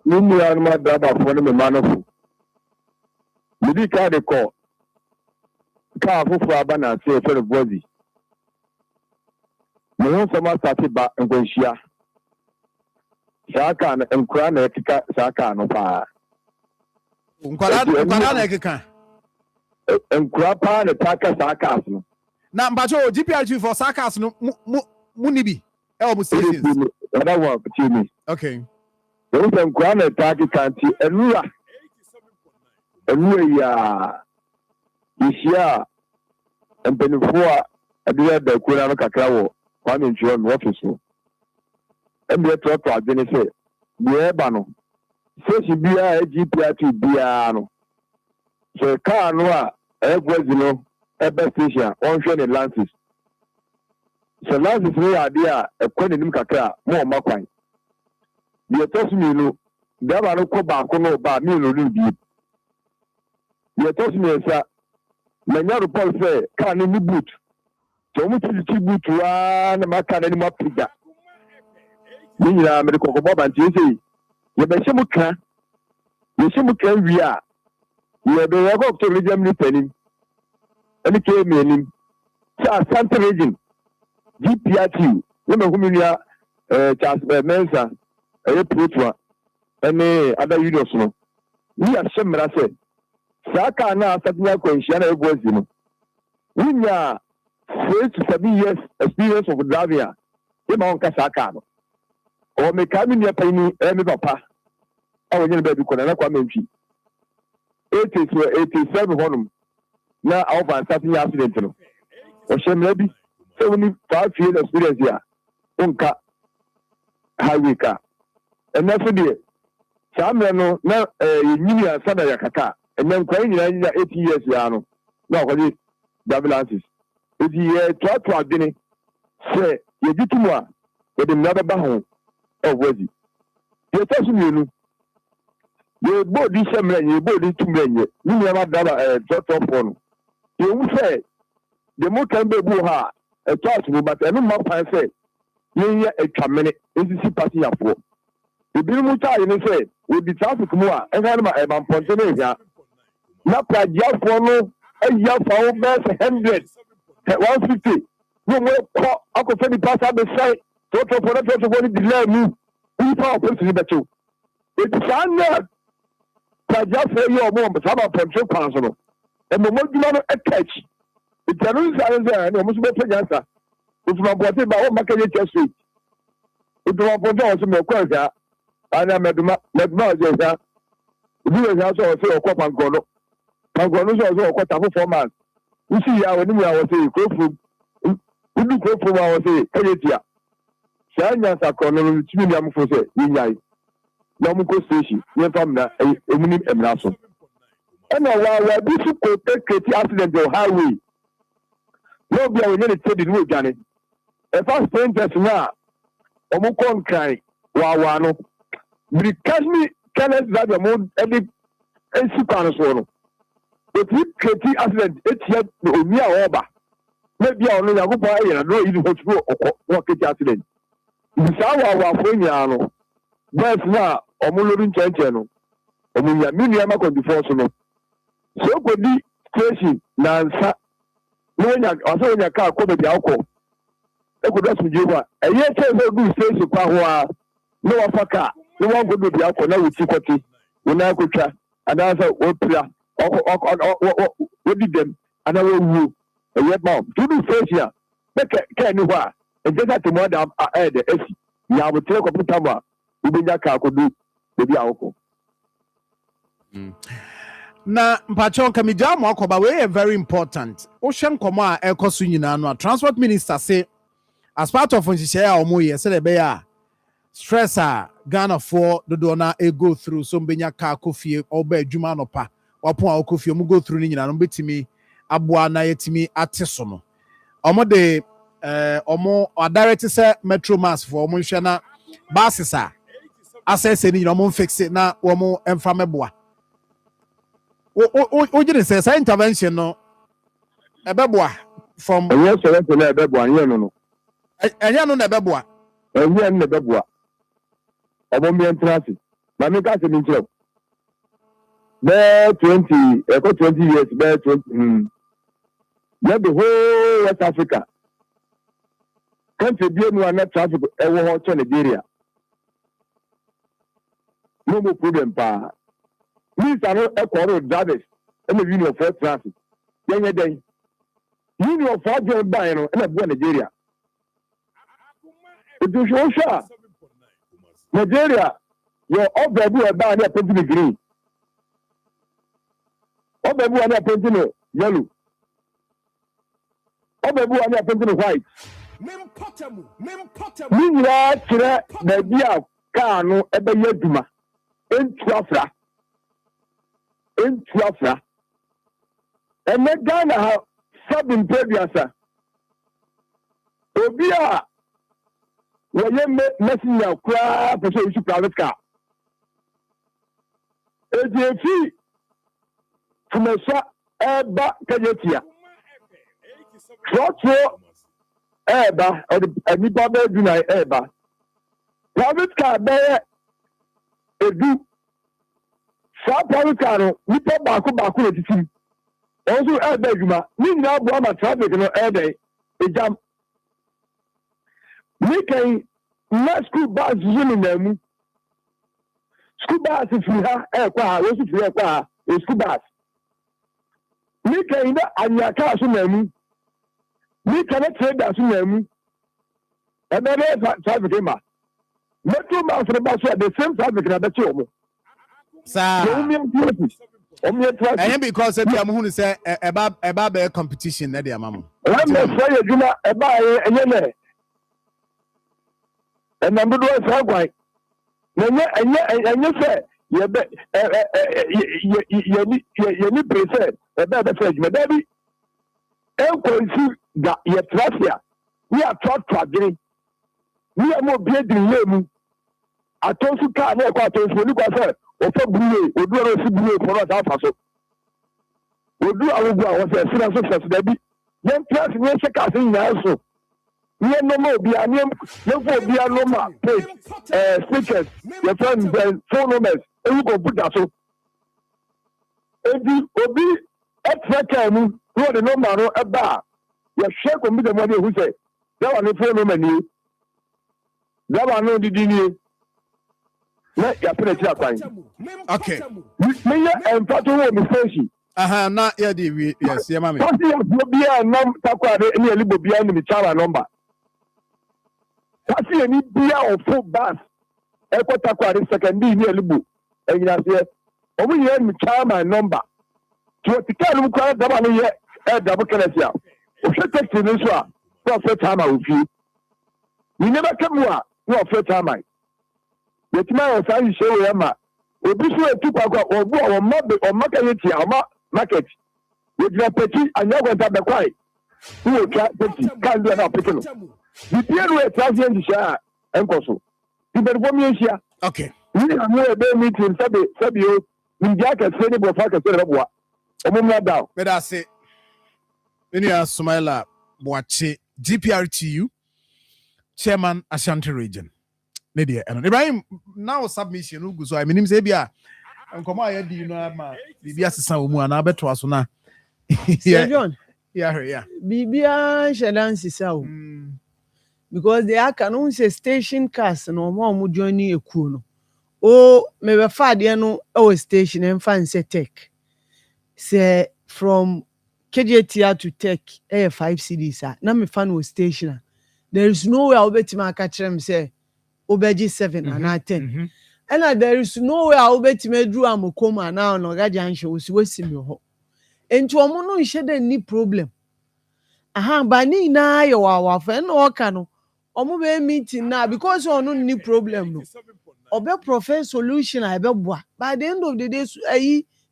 ni mu ya ma da ba for me manofo Baby ka de call ka fufu aba na say for the body mo ho sama start ba nkwanhia saka na nkura na ekika saka no pa
nkura na ekika
Enkrapa the Taka Sakas.
Now, but GPRG for Sakas no Munibi. Elmo stations.
Another one for me.
Okay.
There was a grand attack country and Lua. And we are this year and Benefua at the end of Kurana Cacao, one in John Watterson. And we are talking about Genesis. Bano. So she be a GPRG Biano. So car no Ebwezino, Ebe station, on the Lances. So Lances no idea a quenim kakra, more makwan. The toss me no, Dava no ko back no ba me no deep. The toss me sir, Manyaro Paul say, can any boot. So much is the boot to one macan any more pizza. Nina medical bob and Jay. You bet you we are. We have been working to region penny. And it came in Santa region. GPRT. Women whom you are Charles Mensa, a Putua, and other unions. We are Shemra said. Saka na Satina Quenchana was you. We are 6 to 7 years experience of Davia. Him on Casacano. Or me come in your penny, and papa. I was going to be Konaka 80 to 87 honum. Now over starting accident. O shame maybe 75 years experience here. Unka highway car. And that's the Samano now Union Sada Yakaka. And then crying 80 years yano. No, double answers. If you try to have been say you did to more with another bahon or was it? You're touching you. You bought this man, you bought this 2 men. You never done a drop off one. You will say the more can be buha a possible, but I don't know what I say. You a cabinet is the party of 4. The bill muta in the say will be traffic more and I'm a Pontonia. Not a year for no, a year for 100, 150. No more Uncle Fanny pass out the side, total for the delay me. We found person better. It's under. Just for your mom, but I'm a control council. And the more you know, a catch. It's a reason and almost better answer. utumapote ba o makanye chest utumapote o so me kwa ana meduma o ja ubi o ja so o se okwa pankono so okwa tafu format usi ya woni mu ya wo se kofu udu kofu ma wo se kayetia sanya sakono no timi ni amfo se yinyai na mu ko station ye fam na emuni emra so ena wa bi su ko take accident on highway no be we need to dey do jane e fast sprinters na omu kon kai wa no brikasmi kanet that mo edit esi kwano so no but we create accident etia omi a oba maybe ono yagopo aye no yi ho turo okọ create accident bisa wa fo nya no bus na omu lori nchenche no omu ya minu ya mako before so no so ko di station na nsa no nya aso nya ka ko be akọ e ko dasu jewa eye che so du station kwa ho a no wa faka no wa go be akọ na wuti kwoti wona akotwa adansa opira what did them and I will a bomb to do first year. Can you what? And just at the mother the S. You have a take of the camera. You bring that car could do the alcohol.
Na mpacho kamija mwako ba we very important. Ocean koma ekosu nyina no transport minister say as part of share omo ye say be ya stressor Ghana for dodo na e go through so mbenya car kofie oba adwuma no pa. Wapon a okofie mu go through ni nyina no betimi aboa na yetimi ateso no omo de omo direct say metro mass for omo hwe na buses a access ni nyina omo fix na omo emfa meboa o gire say intervention no ebeboa from
yes sir na ebeboa yen no
enya no na ebeboa
yen na ebeboa omo mi entrance na mi ka se mi nchiro Bear 20 years, bear 20. Let the whole West Africa. Country be no net traffic ever hot to Nigeria. No more problem, pa. These are not equal drivers and the union for traffic. Then day. Union for job by and a boy Nigeria. It is sure. Nigeria, you're all the boy by their green. Obebu ani apentino yellow. Obebu ani apentino white. Ni ya kire na bia car no ebe yaduma. Entu afra. Ene Ghana ha sabin previasa. Obi a woye messenger kwa person issue private car. Ejefi Tumesa eba kajetia. Trotro eba anipa be duna eba. Private car be edu. Sa private car no nipa baako na titi. Also eba adwuma. Ni nyina bo ama traffic no eba ejam. Ni kan na school bus yini na mu. School bus fi ha kwa ha, wo fi ha kwa ha, school bus. Ni kan ina anyaka so na mu. Ni kan trader so na mu. Ebe be traffic ma. Metro man for the same traffic na be omo.
Sa and because if I'm who say eba be competition na dia mamo.
When me say adwuma eba enye and I'm doing so quite. Enye say you need preset eba be say me dabi en ko ga ye trafia we are traffic we are more big than you atonsu car na ko atonsu ni ko say o fe buwe odu ro si buwe for us afa so odu awogu a wo say sira so say dabi yen traffic we se ka sin ya so yen no mo bi anem yen fo bi anoma page stickers your friend phone numbers e you go put that so obi extra time no the number no eba ya share ko mi de mo de hu say that one phone number ni that one no didi ni na ya pere ti akwan
Okay.
me ya empato wo mi fashi
Na ya di yes, ya mami.
so ya bia nam takwa ni elibo bia ni mi chara number Kasi any beer or full bus. Ekotakwari secondary ni elibu. Enyinase. Omu ye mi chama number. To tika no kwa daba no ye double kenesia. O hwe taxi no so a. No first time I will you never come wa. No first time I. Yet my say show we ma. Obi so etu kwa obu o maka yeti ama market. We dey peti anya kwanta be kwai. Who try peti can do na peti no. The peer we try and share enkoso. The better
okay.
We have no meeting Sabio in Jacket Senior Bofaka Serabua. Omuma down.
But I say, when you are Sumaila Boache, GPRTU, Chairman Ashanti Region. Media and Ibrahim now submission so I mean him say bia come on you know ma bibia sesa wo mu ana beto aso na
John
yeah
bibia shedan sesa wo because they are can say station cars no mo join eku no o me be fa de no e station en fan say tech say from KJTR to tech 5 cedis na me fan wo station there is no way I will bet my catch them say Obeji 7 and 10. And there is no way I will bet me drew am Akoma now no gajan show we me ho. Enti omo no nhye any problem. Aha ba ni na ye wa fa na o ka no. Omo be meeting na because ono ni problem no. Obe profile solution I be boa. By the end of the day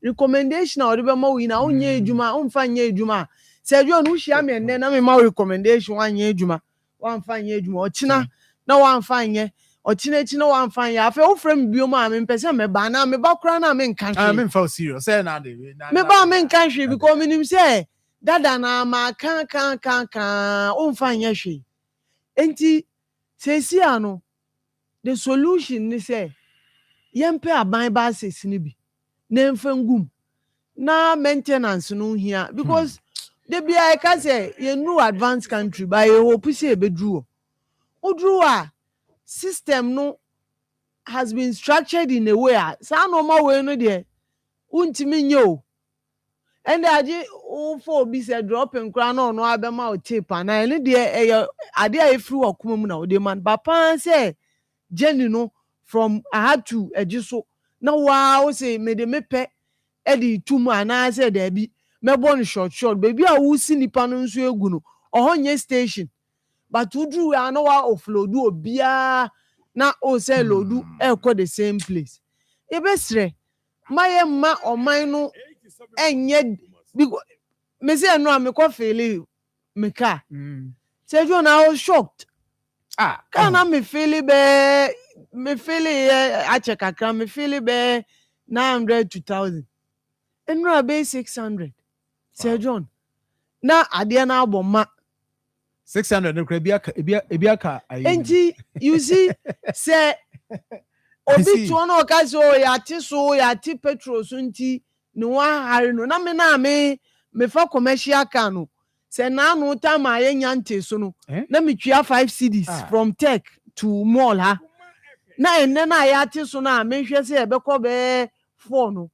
recommendation or be ma we na onye ejuma onfa nye ejuma. Se jo no hia me enne na me ma recommendation anye ejuma. Wan fa nye ejuma o china na wan fa nye Ochinechi no one fine ya. Afe o frame bioma me pese me ba na me ba kra na me nkan hwe.
Me mfa serious. Say na de.
Me ba me nkan hwe because me nim say dada na ma kan o mfa nya hwe. Enti sesi ano the solution ni say yempe aban ba sesi ni bi. Na mfa ngum. Na maintenance no hia because the bia I can say you know advanced country by you hope say e bedru. Odru a system no has been structured in a way sa normal way no there untimi nye o and aje o for be say drop in kra no abema o tape and any there ade a free okuma mu na o de man papa say journey no from I had to ejiso na wa o say me de mepe e di tumu ana say there be me born short baby a wo si nipa no nso egu no ohonye station but udru we ana wa offload obia na o say loadu e the same place e be sre maye ma oman no enye me say no am ko feel me car say you na I was shocked kana me feel a check akra me feel be 900 to 1000 enra be 600 say John na ade na aboma
600 no ebiaka
enti you see say obi to no ka so ya ti petrol so nti ni wa hare no na me fa commercial car no say na no time ayenya nte so no na me twia 5 cedis from tech to mall ha na enne na ya ti so na me hwe say e be ko be 4 no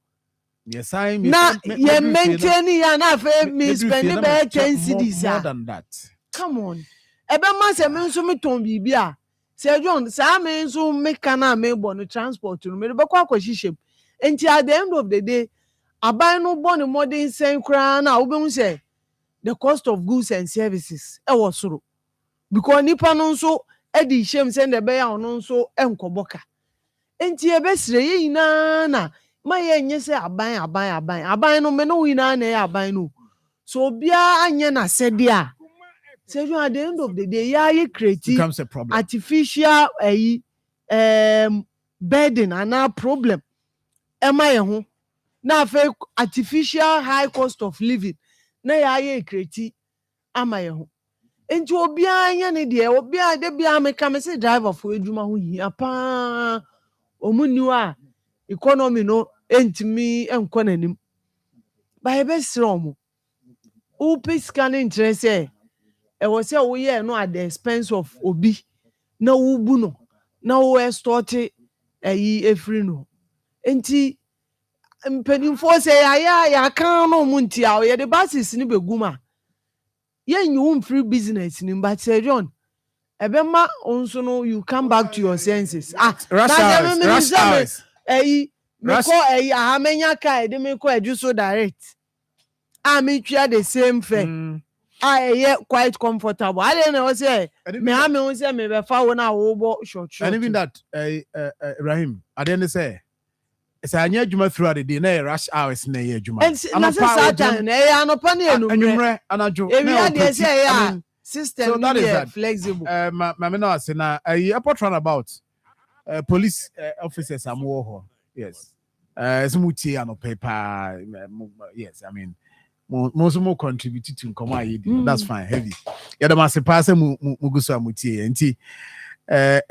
yes I
na ye maintain ya na fe me spend be 10 cedis
more than that.
Come on. Ebe ma se me nso me ton bibi a. Se John, sa me nso me kana me bo no transport no me be kwa kwahihye. Enti at the end of the day, aban no bo no modern sen kra na wo be hu say the cost of goods and services e wo soro. Because nipa no nso e di hye se na be ya ono nso enkoboka. Enti e be sire yi na ma ye nye se aban no me no wi na e aban no. So bia anye na sede a say you at the end of the day ya create
becomes a problem.
Artificial burden and a problem ema ye ho na fe artificial high cost of living na ya create ama ye ho enti obi anya ne de obi ade bia me ka me say driver for edwuma ho hia pa omuniwa economy no entimi enko nanim ba be srom o scan interest e was say we here no at the expense of obi na wo bu no na wo extort efri no enti mpenimfo say ya kan no munti a ye the basis ni beguma ye nyu free business ni but say John Ebema also no you come back to your senses.
Rush hours.
Me call how many car they me call you so direct. Me share the same fare. I quite comfortable. I don't know say me say me be fa wona wo short.
And even that Rahim, I didn't say it's a new juma throughout the day na rush hours na ye juma.
And na say time na anopa na enumre
anajo.
Ebi say ya system
so that is that.
Flexible.
My no say na airport runabout police officers are more. Yes. Smuti anopa pa yes, I mean most more contributed to come that's fine heavy. Yeah, the master pass mugusa muti enti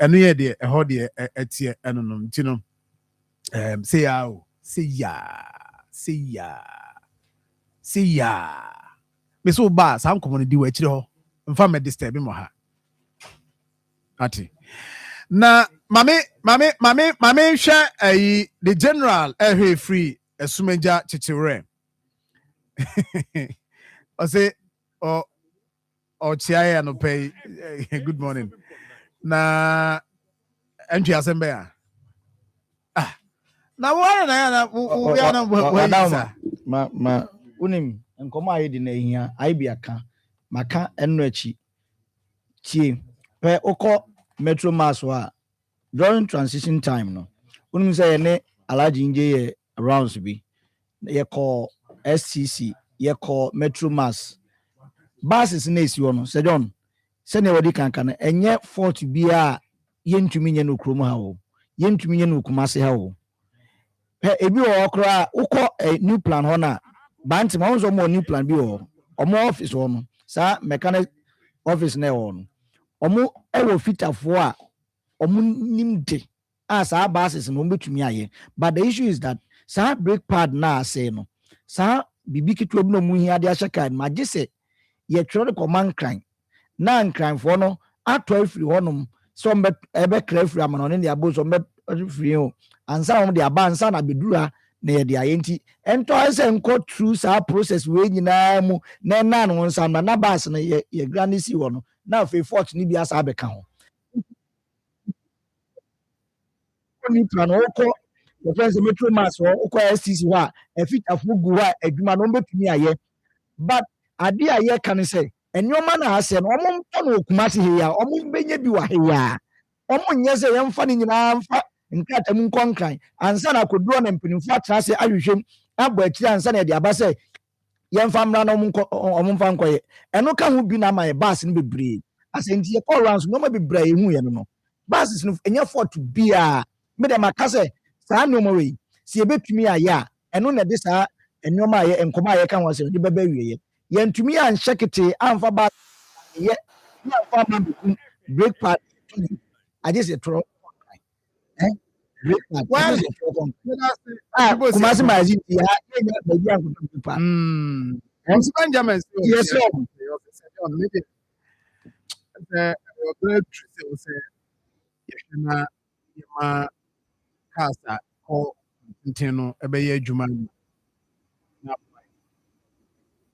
eno ye de ho de etie enonom ti no say ya me so ba sam komo di wa chire ho mfa me disturb mo ha ati na mame hwe the general free esumeja chichire I say or chia no pay good morning na entry assembly na wara na
ma unim nkoma ayi di na ehia ayi bi aka maka enu achi tie pe okọ metro mass wa during transition time no unim say ne alaji nje ye rounds bi ye call SCC ye call metro mass buses na esi wono se John se ne wadi kanka na enye fort bia yentumi nye no krom ha wo yentumi nye no kumase ha wo ebi wo okra ukọ new plan ho na banti ma unzo mo new plan bi wo omo office wo no sa mechanic office na wo no omo ewo fitafo a omo nimde sa buses no betumi aye but the issue is that sa brake pad na say no sa bibi kitwa bi no mu hia de ahye kan ma gise ye twere command crime na crime for no atwa free honum so mbe ebe kra free amano ne dia bo so mbe free o ansa mo dia ba ansa na bedura na ye dia yenti ento ase enko through sa process we nyina mu na na no nsa na bas na ye grande si wo no na fe fort ni bia sa abeka ho ni plan oko the first metro mass oko STC wa e fit afugu wa adwuma no betumi aye but ade aye kan say enyoma na ase no omo mpo no okumase he ya omo benye bi wa he ya omo nye se yemfa ni nyina mfa nkata mu nkonkran ansa na koduro na mpinimfo atra se ahwehwem abo akiri ansa na de aba se yemfa mra na omo mfa nkoye eno ka hu bi na my bus no bebre asenti ye call rounds no ma bebre ehu ye no buses no enye fort bia me dem aka se saa no mo we si ebetumi aya eno na de saa enyoma aye enkoma aye ka ho se de beba wiye yentumi anhye kete amfa ba ye na amfa ma beku break pad I just throw break pad
well
kumasi mazi ya baby an ko pa
Benjamin
yes sir
na ma kasa ko ntino ebe ye adwuma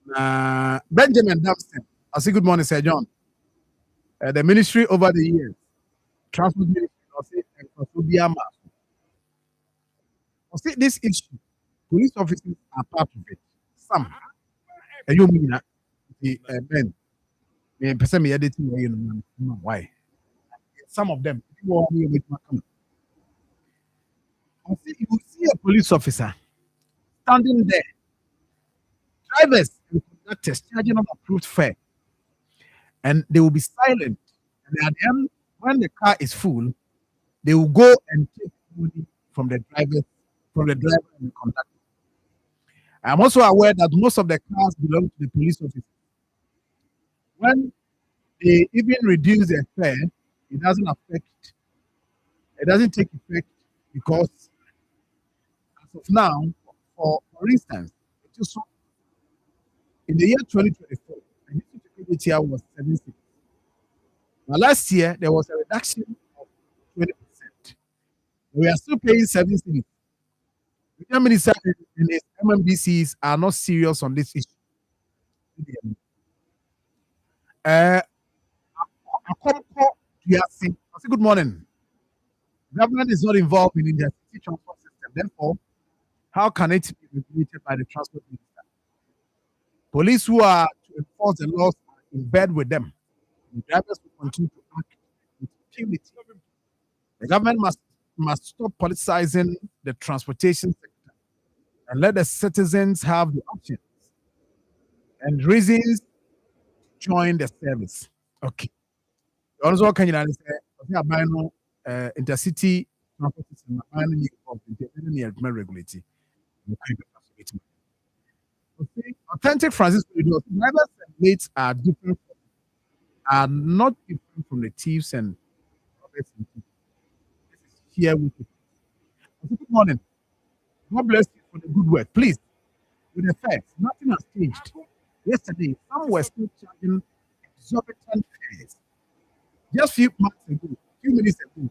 na Benjamin Dempsey. I say good morning, Sir John. The ministry over the years, transport ministry, I say this issue, police officers are part of it. Some, and you mean the men, me person me editing why? Some of them, I see you see a police officer standing there. Drivers and conductors charging unapproved fare, and they will be silent. And at the end, when the car is full, they will go and take money from the driver and the conductor. I'm also aware that most of the cars belong to the police officers. When they even reduce their fare, it doesn't take effect because as of now, for instance, it is so in the year 2024, the security was 76. Now, last year, there was a reduction of 20%. We are still paying 7 cities. The Prime Minister and his MMDCs are not serious on this issue. Akoma we are seeing. Good morning. Government is not involved in the city transport system. Therefore, how can it be regulated by the transport minister? Police who are to enforce the laws are in bed with them. The drivers will continue to act with impunity. The government must stop politicizing the transportation sector and let the citizens have the options and reasons to join the service. Okay. Also, can you understand? Intercity transport system regulate. Authentic Francisco drivers and mates are different, are not different from the thieves and robbers. This is here with you. Good morning. God bless you for the good work. Please, with the facts, nothing has changed. Yesterday, some were still charging exorbitant fares. Just few minutes ago,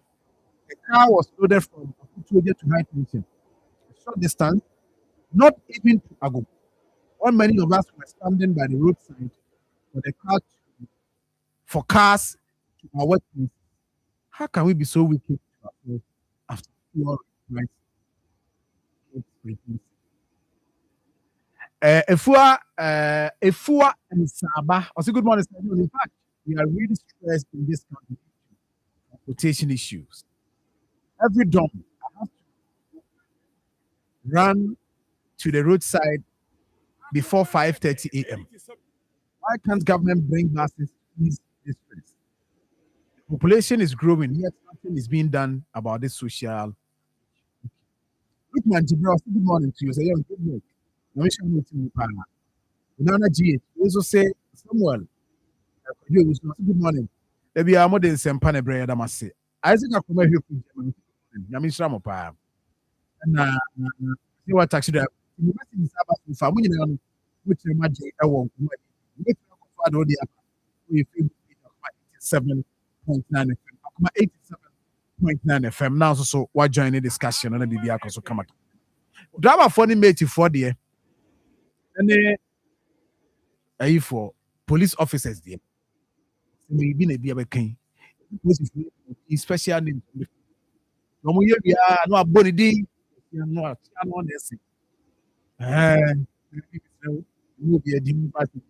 a car was loaded from Abuja to High Tension. A short distance, not even to Ago. All many of us were standing by the roadside for cars to our workplace. How can we be so wicked after pure rights? Efua and Saba. Also, good morning. In fact, we are really stressed in this country. Transportation issues. Every dawn, I have to run to the roadside before 5:30 a.m. Why can't government bring buses to ease this stress? The population is growing, yet nothing is being done about this social. Good morning to you. Say, good morning. Nana G, also say Samuel. Good morning. Maybe I'm more than some panebread. I must say. Isaac Akoma here. Yamin Shramopa. And you what taxi driver. University is about to family which imagine I won't. 87.9 FM. 87.9 FM. Now, so what join the discussion and be also come up. Drama funny mate for the and for police officers there. Maybe be a king. Special name. No year we are no body day. No, will be a dim party.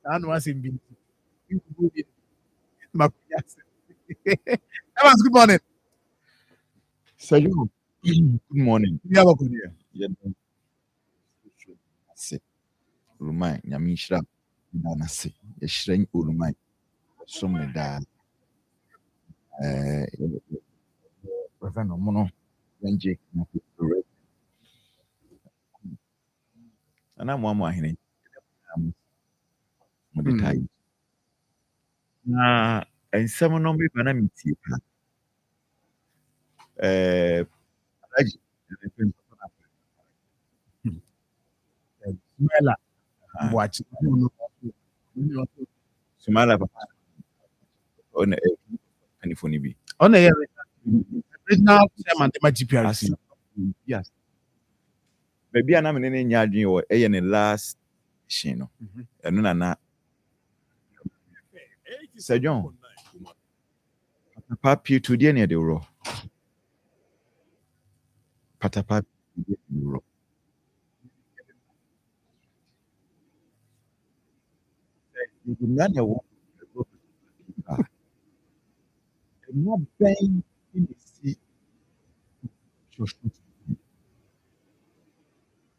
And was in being. Good morning.
So you, good morning.
We have a good year.
Rumai, Yamishra, Danasi, a shrink Urumai, some da. Mono, Jake, and I'm one more here. And someone on me when I'm
Watch.
Sumala on a penny be.
On a original chairman, the GPRC.
Yes. Maybe I'm in any yard or a in the last shino. And Nana Sir John Papi to the end of the row. Patapa row. Not bang in the sea.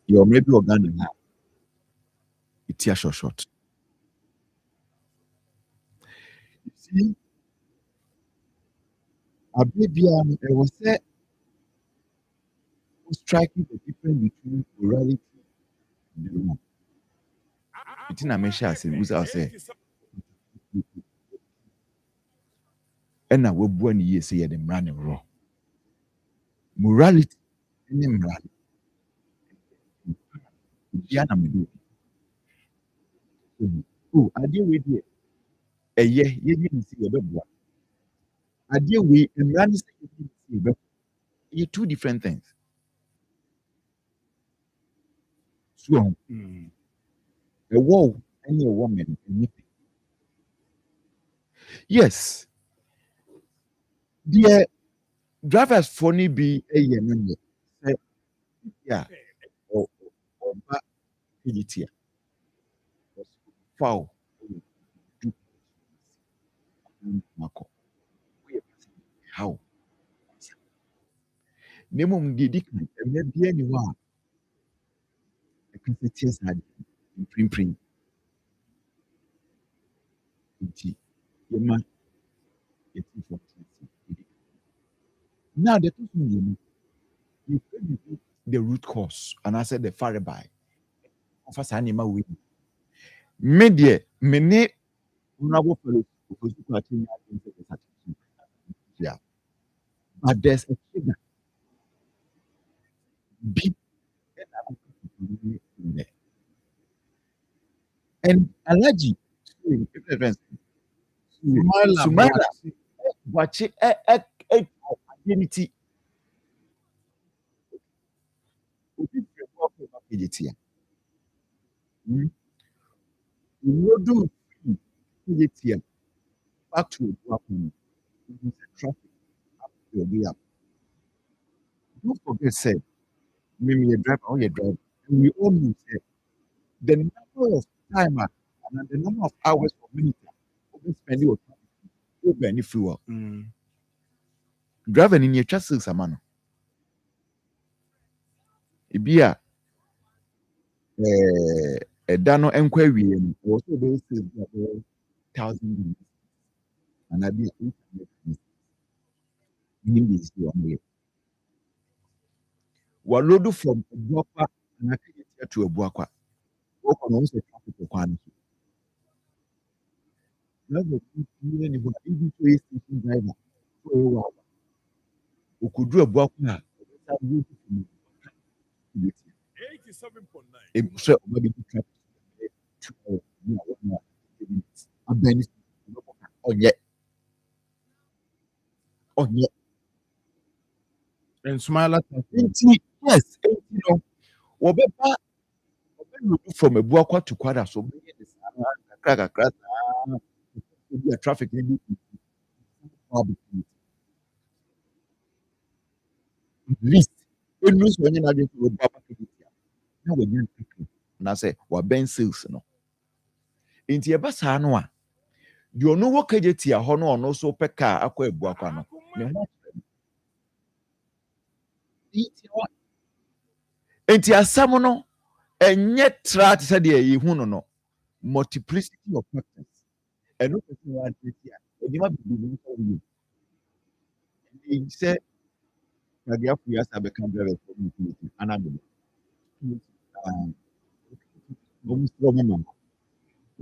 You're maybe organic. It's a short. You see, a baby, I was there striking the difference between morality and the law. It's in a measure as it was say. And I will go and ye say them running raw. Morality and immorality. Oh, I deal with you. A year, you didn't see a double. I deal with immorality. You two different things. So, a war
any woman. Yes. The drivers funny be a year. Yeah. Or back here. Foul. How? Nemum did maybe anyone. I can say tears had print. Now the two things you the root cause, and I said the far by. Of animal with media, many honorable fellows yeah, but there's a trigger big and allergy. Sumala, watch it identity. You do it back to traffic up. Don't forget, said, maybe you drive or you drive. And we all know that the number of time and the number of hours per minute we spend your time over any fuel. Driving in your chassis, a man. It be a dano enquiry and also those 1,000 and I be in this one. Walodu from a Buakwa and I get to a Buakwa. Walk on also traffic requirement. Even to a station driver for a while. We could do a Buakwa. So maybe traffic. Oh, yeah.
And Smiler.
Yes, you know, whatever from a Buakwa to Kwara, so a traffic least when you when you're to now when and I say, what Ben sales no. Into your basa no a you know what kajeti a hono or no so peka akwa Buakwa no. Into a samono and yet try to say the huno no multiplicity of factors. And no person want to see and you might be you. He said, Nadia Puyas have become very and I'm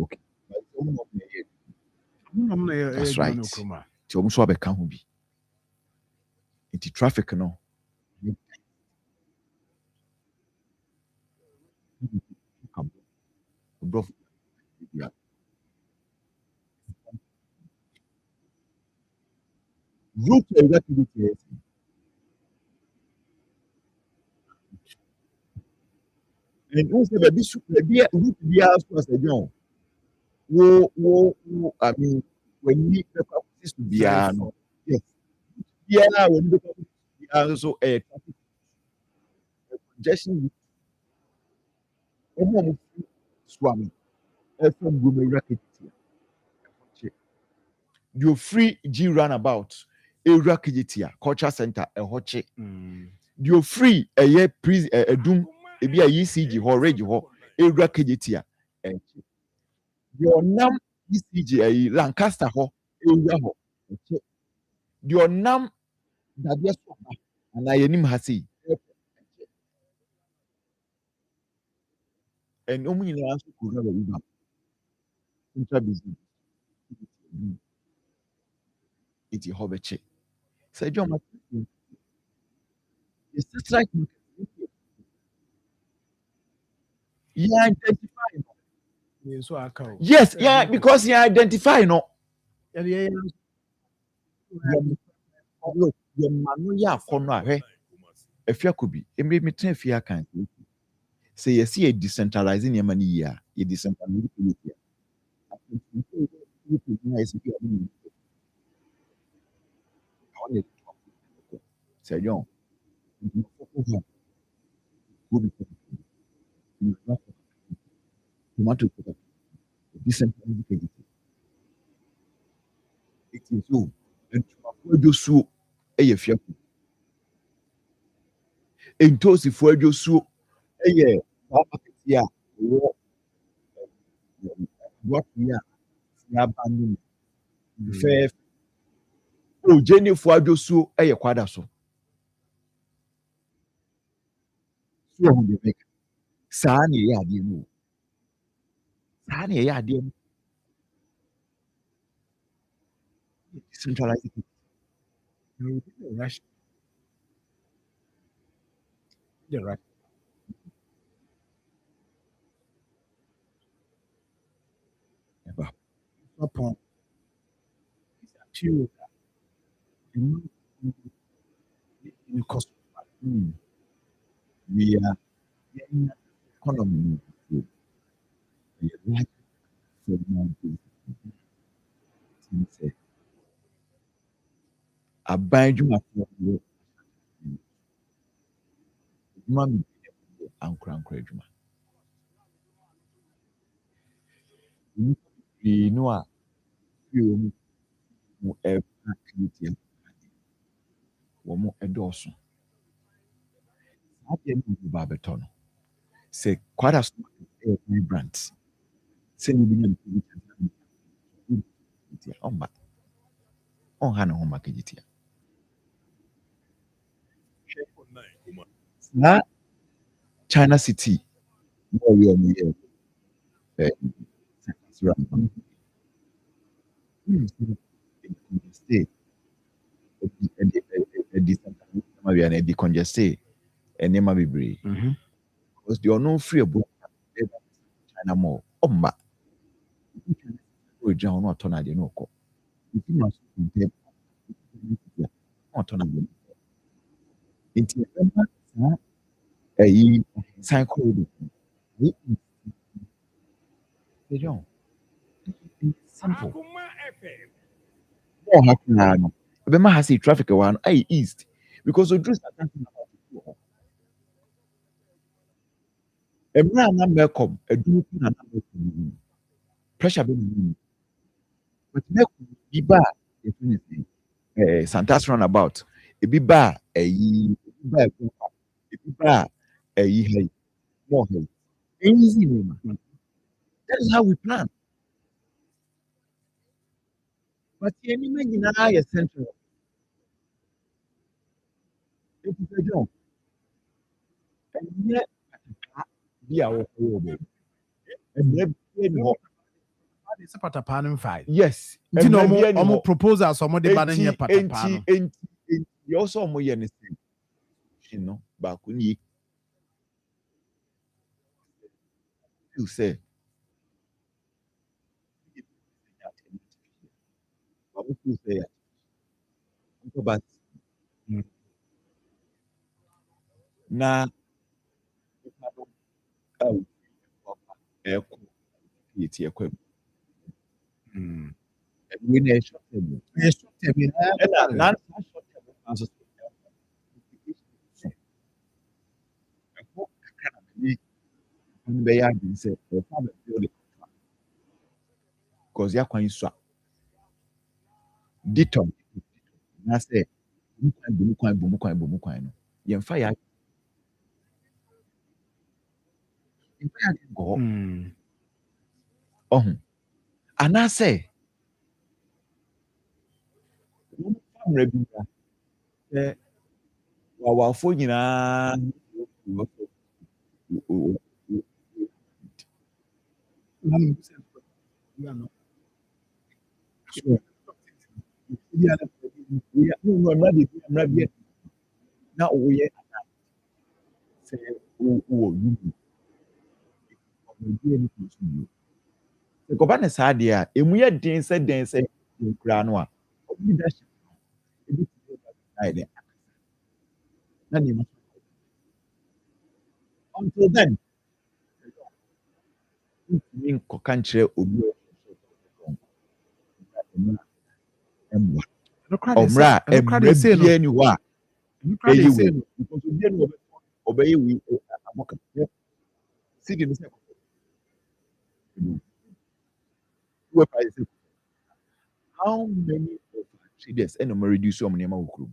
okay. That's right. So almost what can be into traffic no. Root activity. And also the be root be as a John. I mean when you practice to be no. Yes. Yeah, when you also a traffic congestion swamming. You free G runabout area Kijitia culture center a hoche. You free a year pre a doom a be a ECG or radio area Kijitia. Your num ECG a Lancaster ho area ho. Your num that yes and I am hasi. And only in the answer could have a intra-business. It's a hobby check. Say, John, it's just like yeah, identify. Yes, yeah, because you identify no. Look, your man, yeah, for now, if you could be, it made me 10 fear can't. Say you see a decentralizing your money here, you decentralize it here. Say John, tomato decentralized it is so and to so a fear. And toast if we're so a yeah, what we are abandoning fair. Oh, Jenny for so a quadra so. So they make Sani ya demo. Sani ya demo. Decentralized it.
Rush. The right.
Never.
Upon. Two. In cost.
We are in economy. We are like for say aban dwuma for mami ankra dwuma. We know a few mu activity wɔn ɛdɔɔso. Saa deɛ no ba abɛtɔ no sɛ kwada so ɛyɛ vibrant sɛ ne bi nya no ɔmba ɔnha ne ho ma kegitia. Saa China City na ɔyɛ ɔmo yɛ stay ɛdi congested nneɛma bebree because deɛ ɔno free ebo China mall ɔmba ɔgyina hɔ na ɔtɔ n'adeɛ na ɔkɔ ɔtɔ n'adeɛ nti ɛma saa ɛyi san corridor simple ɔha koraa no ɛbɛma ha sɛ traffic ɛwɔ ha no ayɛ east because oduru certain thing about it ɛmmerɛ a na mɛkɔm aduru na na mɛkɔm pressure bɛ mu but mɛkɔm bi ba a yɛfrɛ no sɛ Santas roundabout ebi ba a ɛyi ebi ba a ɛkɔfa ebi ba a ɛyi ha yi more ha yi easy no ma that is how we plan but yɛn nneɛma nyinaa yɛ central eti sɛ John ɛnyɛ bi a wɔkɔyɛ wɔ baabi ɛmmerɛ bi ni hɔ.
It's a patapa and five.
Yes.
You know, more proposals or more debate here patapa.
You also more anything. You know, back when you say but now we need short term. Not short term. Because you're quite swap. Dito. I say, Bumuquine. You fire. Go. Oh, and I say, while for you know, now we say, the governance idea, and we are dance, granoa. Until then, in country obi omra emra bia ni ho a eyi we because obi ni obey we amoka see the mistake how many of traders and no reduce your money ma okru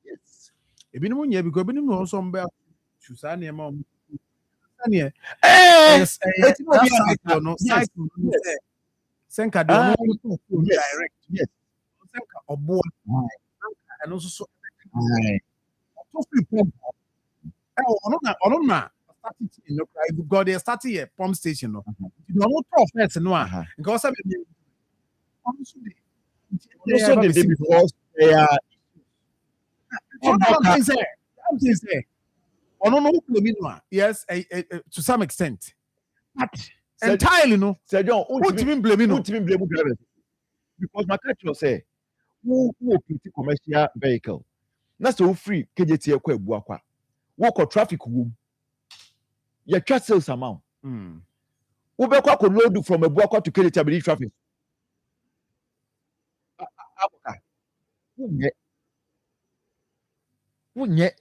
yes
ebinom nya because ebinom no so mba chusa na ma na
yes
it's no be cycle no cycle senka de no direct
yes
senka obo and also so to free pump ono na started in no cry because they started here pump station no you no talk first no because say be also
the because they are
I'm saying ono no blame no yes to some extent but entirely no
Sir John
what you blame no
blame drivers because my catcher say who pretty commercial vehicle na so free KJT ekwa ebu akwa wo ko traffic wo ya twa sales amount wo be kwa ko load from ebu akwa to KJT abedi traffic abuka wunye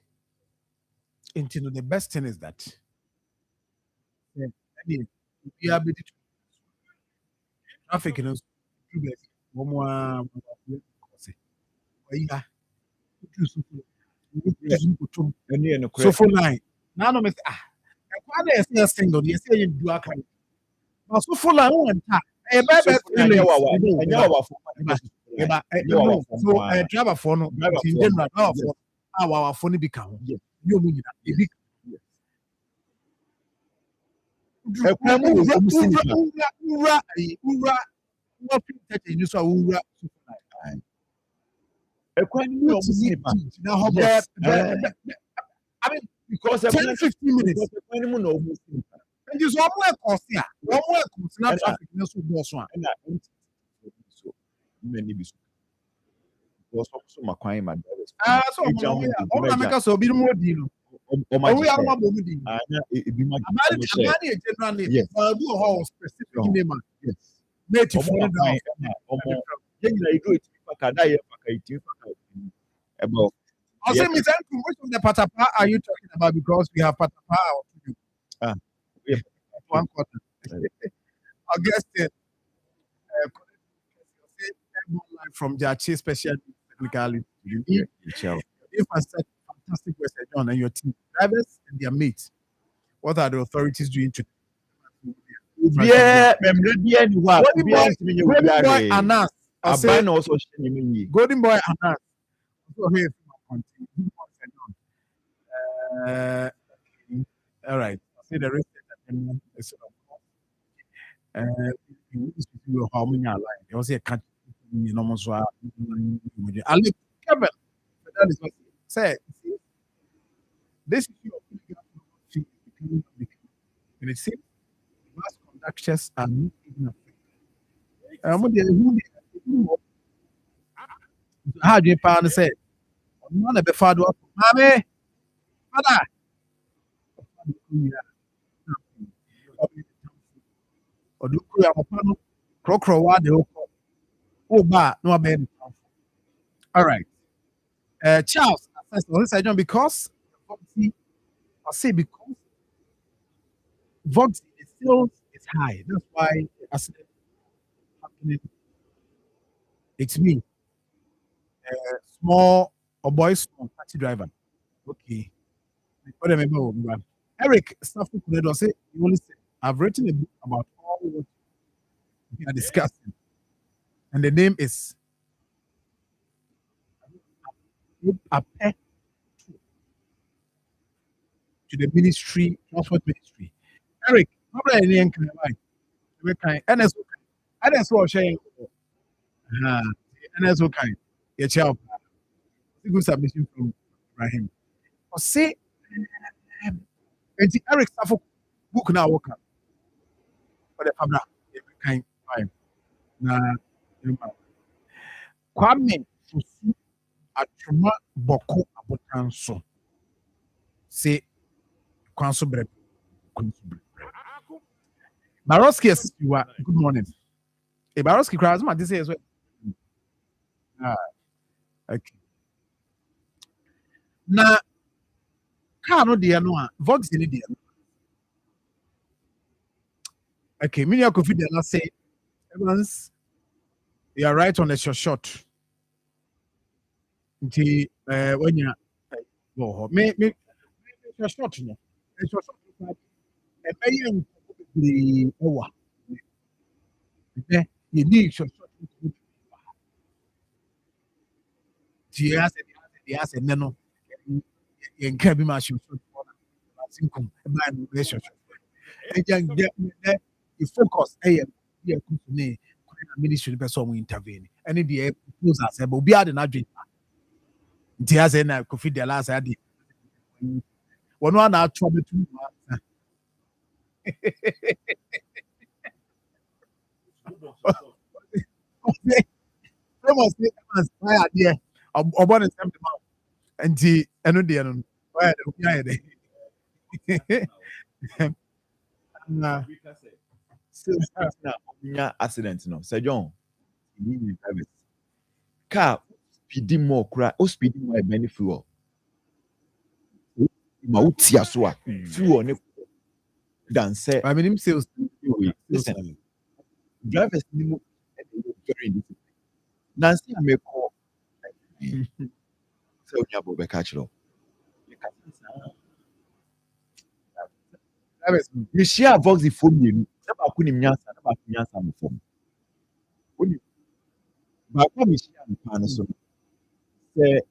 into the best thing is that we are busy traffic is so for line now no me say single you say you do account but so for line one time so driver for no in general for our phone be count you mean that I mean, because 10-15 minutes. And just one more cost here. One more cost. Not traffic. No so boss one.
So many be because so my crime my
so I'm make us so be more deal. We are more deal. Yes. Do a specific name. Yes. Native for
about
I say, Miss Andrew, which of the patapa are you talking about? Because we have patapa one quarter. I guess from Jachi special technically. If I said fantastic message on and your team drivers and their mates, what are the authorities doing to?
Yeah,
boy Anas. Golden boy Anas. All right. See the rest how many are lying. There was a cat, you know, I'll leave Kevin. That is what say. This is your and it seems mass conductors are not even how do you pound say? None of the father, Mammy, father. Or do you have a panel? Crocro, what the oh, no, baby. All right. Charles, I don't because I say because Vox sales is high. That's why accident happening. It's me, small or boy, small taxi driver. Okay. What am I? Eric, stuff to say you only say I've written a book about all what we are discussing, and the name is a pet to the ministry, transport ministry. Eric, how about any kind and that's what sharing. And that's okay. Yeah, child. Good submission from Ibrahim. Or say, Eric Stafford book now work out for the Fabra. Kind time. Na Kwame Fusu Atuma Boko Abotanso. Say Kwanso Bre. Baroski, you are good morning. A Baroski crowds, my this is okay. Now, car no dear no, Vox in India. Okay, me I could feel say, Evans, you are right on the short. Nti when you go me short no short e be yen the owa you need short the asset no yen can be my short sinkum e be short e get you focus you continue ministry person intervene any the proposals e be obi ade na dwen nti ase na kofi de last ade wono na atwa betu famous why there obo the same mouth nti eno de no why the obi aye na
accident no Sir John car speedy more cry o speedy more many fuel ma utia so a fuel ne dan say
I mean him sales
listen drivers ni mo very indisciplined Nancy ameko so nyabo be catch lo we share Vox the phone you na ba ku ni nyansa na ba ku nyansa mo phone oni ba ko mi share no pan so say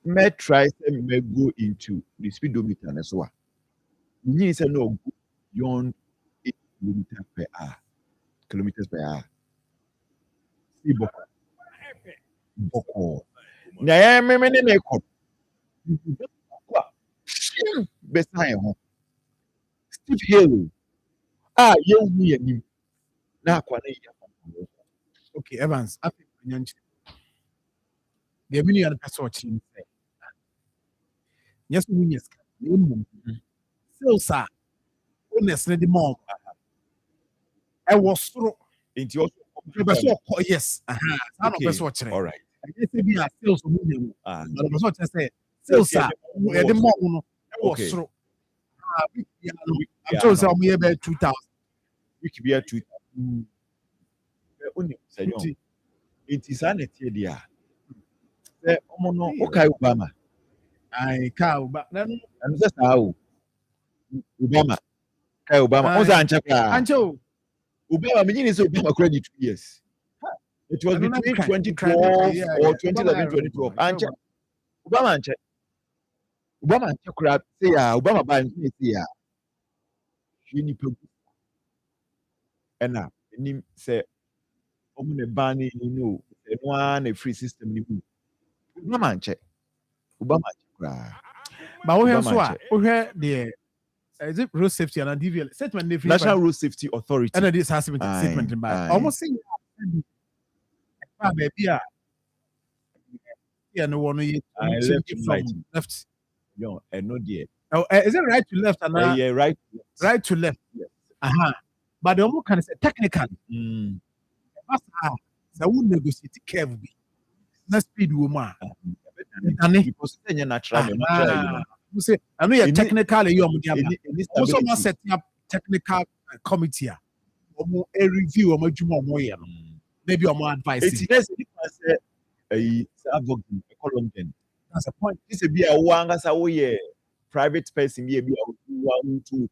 me try say me go into the speedometer na so a you say no go beyond 8 kilometers per hour see boko na ya me ne ko besan ho Steve Hill ye wu ye nim na akwa na ya
okay Evans I think nyanchi the mini and person watching say yes we yes sales are honest na the mom I was through
into your
yes I no person watching
all right
I say be a sales no name but person watching say sales are the mom no I was through I'm told say I'm here by 2000
we could be at 2000 only say no it is an etie dia say omo no okay Obama
I ka ba na
and say how Obama kai Obama on say anche kwa
ancho
Obama me say Obama credit 2 years it was between 2012 or 2011 2012 anche Obama anche crap say Obama ba say ya she ni pe ena ni say omo ne ban ni no eno na free system ni bu Obama anche crap
but we so a we the is it road safety and DVL statement they
National Road Safety Authority
and this statement by almost saying baby no one left
yo and no there
is it right to left and
yeah right
to left
yes
but the almost can say technically so we negotiate curve be na speed woman
because it's natural
you say I know you're technically you also must set up technical committee a review or maybe more advice
it's that's
a point
this be a wanga sa we private person be a two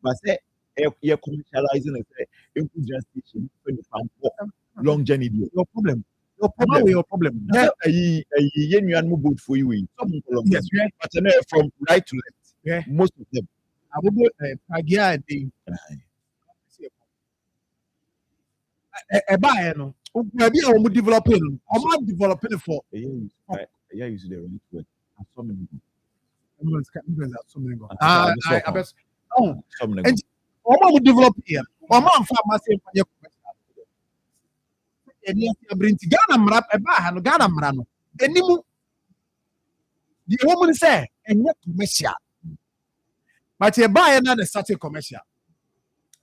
but say you commercializing it just long journey
your problem
yeah you boat for you
yes
but from right to left most of them
I will buy no maybe I will developing for
yeah use the right word so many
and will develop here Ghana mra no Ghana mra no enimu The woman say, and yet commercial. But you buy another started commercial.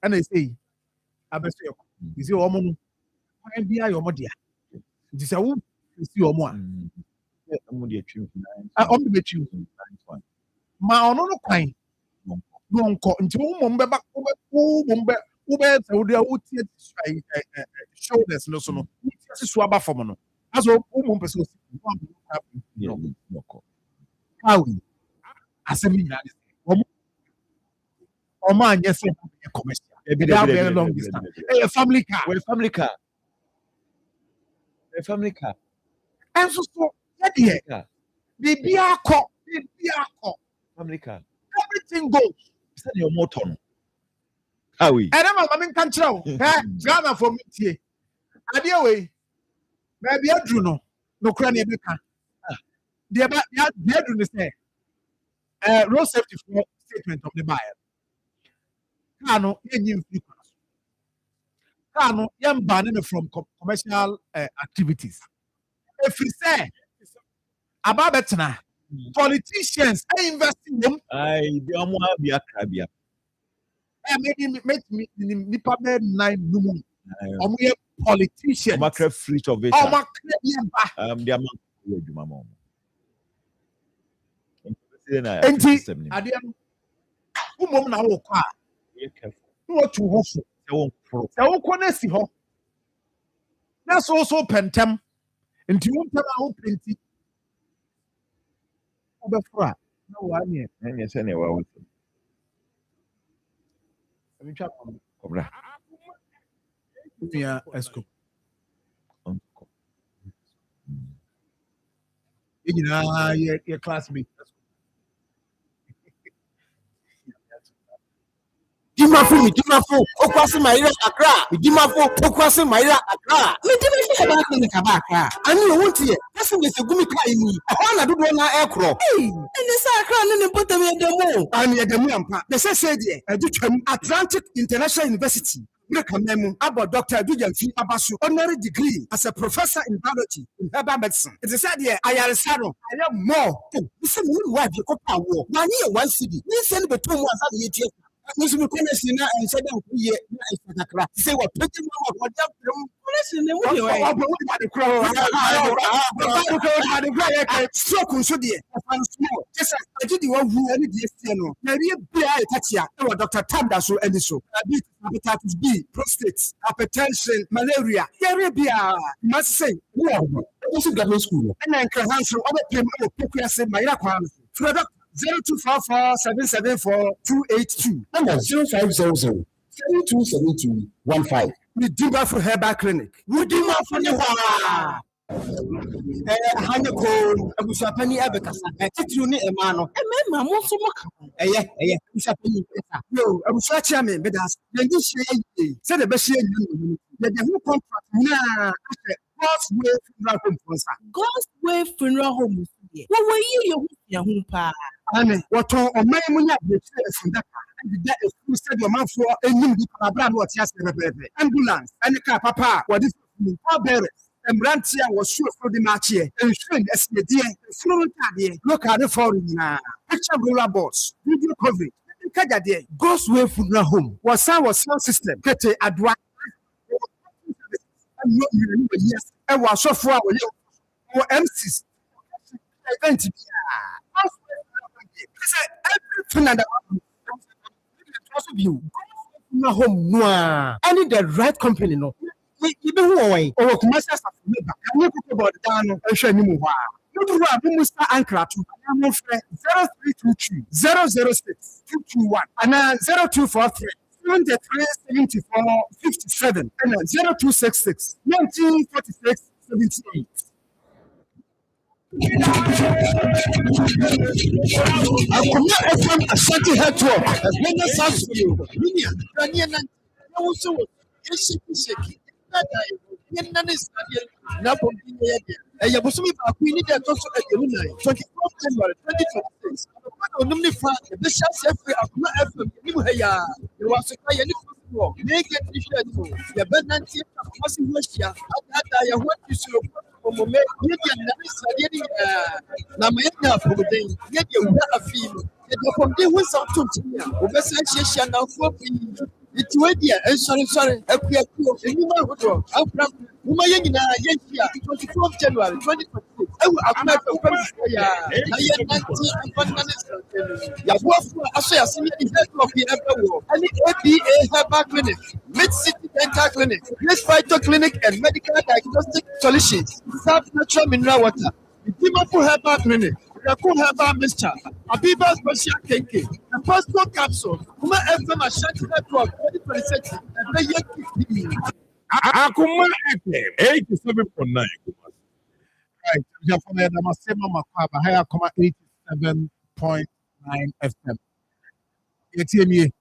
And they say, I bet you see, woman, why be your mother? This is a woman, you see, woman. I'm going to bet you. My own kind. No, into shoulders, no, so no. Swabba for mono. As a woman, how as a mean, or man, yes, a commercial. Very long distance. A family car.
Well, family car. A family car.
And so, yeah, the beer cup,
family car.
Everything goes.
Send your motor. Ah oui.
And I'm in control. Ghana for me. Adia way. Maybe I do no cranny. The bedroom is there. Road safety for statement of the buyer. Kano, Kano, young banning from commercial activities. If we say about betna, politicians are investing them.
I be a crabia.
Maybe make me nipa 9 million. Politicians.
Macro fleet of it. The amount of my mom.
Enti adiam umom na wo kwa no to ho so se wo kona si ho na so pentem enti wo pentem a wo penti obefra na wo anye
Anya se ne wa wo
amitwa
kobra
ya esco ejina ye classmate
Dimafo, Okwasi Maira Accra, Dimafo, Okwasi Maira Accra. Me Dimafo ba clinic aba Accra. Ani o wonti e, person dey segumi kai ni. Ho na dodo na ekro. Ene sa Accra ne potem edemo. Ani edemo ampa. They say there, edutwam Atlantic International University. About Dr. Dujanfi Abasu, honorary degree as a professor in biology in herbal medicine. It is said here, I am more. Listen, why you call power? 1 year, 1 city. We send between 1 year. Nso me kone sina ense da kuye na isakakra se wa pete mo wa dia kone sina wo ye wa ba de kro ba de kro ye ka so kun so de fan small just agidi wa hu ani de sie no na rie bia etachia e wa Dr. Tamda so ani so hepatitis B, prostate, hypertension, malaria rie bia must say wo so government school and then can hands other pay mo pokua se mayra kwa product 0244-774-282. Number 0500 727215. Redeemer for Herbal Clinic. Redeemer for Newa. Haneko, Abusapani Abekasa, Tituni Emano, Emma Monsomoka. Abusapani. No, Abusachaman, but that's the shade. Said the best the whole contract now. God's way funeral home. God's way funeral home. What were you home? Ane wato omai munya betre efundaka and that is who said your man for enyim di palabra no tia sebebe ambulance and car papa what this for bearers embrantia was sure for the match here and train SDD funeral card look at the foreign na picture roller boards video coverage kaja there God's way funeral home was sound system kete adwa and no yes and was so for our MCs event everything that also view no home no any the right company no even who or commercial staff labor can you talk about down and show me why you do have Mr. Ankara to 0322 006 221 and 0243 7374 57 and 0266 1946 78. Akoma FM Ashanti Network as many as you. Linia, Daniel, also shake. I was we need a also a 24th January 2026. The Bishop Sefri Akoma FM, you was a kind of make it. The Benanti, Russia, I want to
na me na problem ye de wu afi no ye de problem hu some to me o be sa hyehyɛ na fo fi it we dia sorry akuakuo enuma hodo afra uma ye nyina ye hia 24th January 2026 ewu akoma fa family ya na ye 19 abundance ya boafo aso ya simi di head of the everwo ani ABA herbal clinic mid city dental clinic Grace Phyto clinic and medical diagnostic solutions serve natural mineral water Dimapur herbal clinic Rako herbal mixture Abiba special cake the pastor capsule kuma FM Ashanti network 2026 and the year
Akoma FM 87.9.
Right. Jafone da masema makwaba haya koma 87.9 FM. Yetie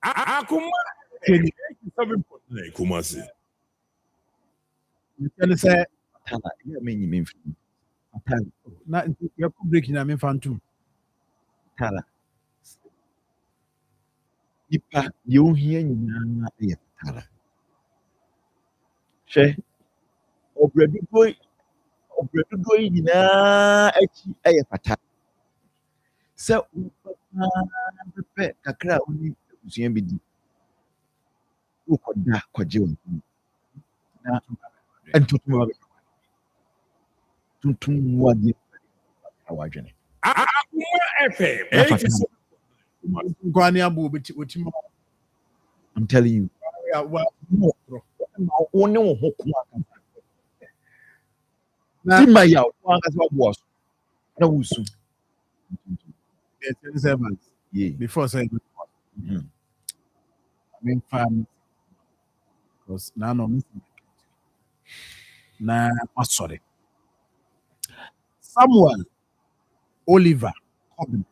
Akoma FM 87.9 Kumasi.
Yetie say
Tala, yeah, me Tala,
na you break na me fan too.
Tala. Ipa, you hear nyina ye Tala. She, obredu boy nyina achi eye fata. Se pepe kakra oni usua bi di. Ukoda kwaje on. Na entutu tuntum wadi awadwene.
Akoma FM 87.
Gwani abu beti
I'm telling you.
no.
One wo hokuma
Na
tima ya wanga so boss. Na wusu.
37
Yeah.
before saying
Mhm.
I mean fan because now no missing. Na sorry. Samuel Oliver Cobbin.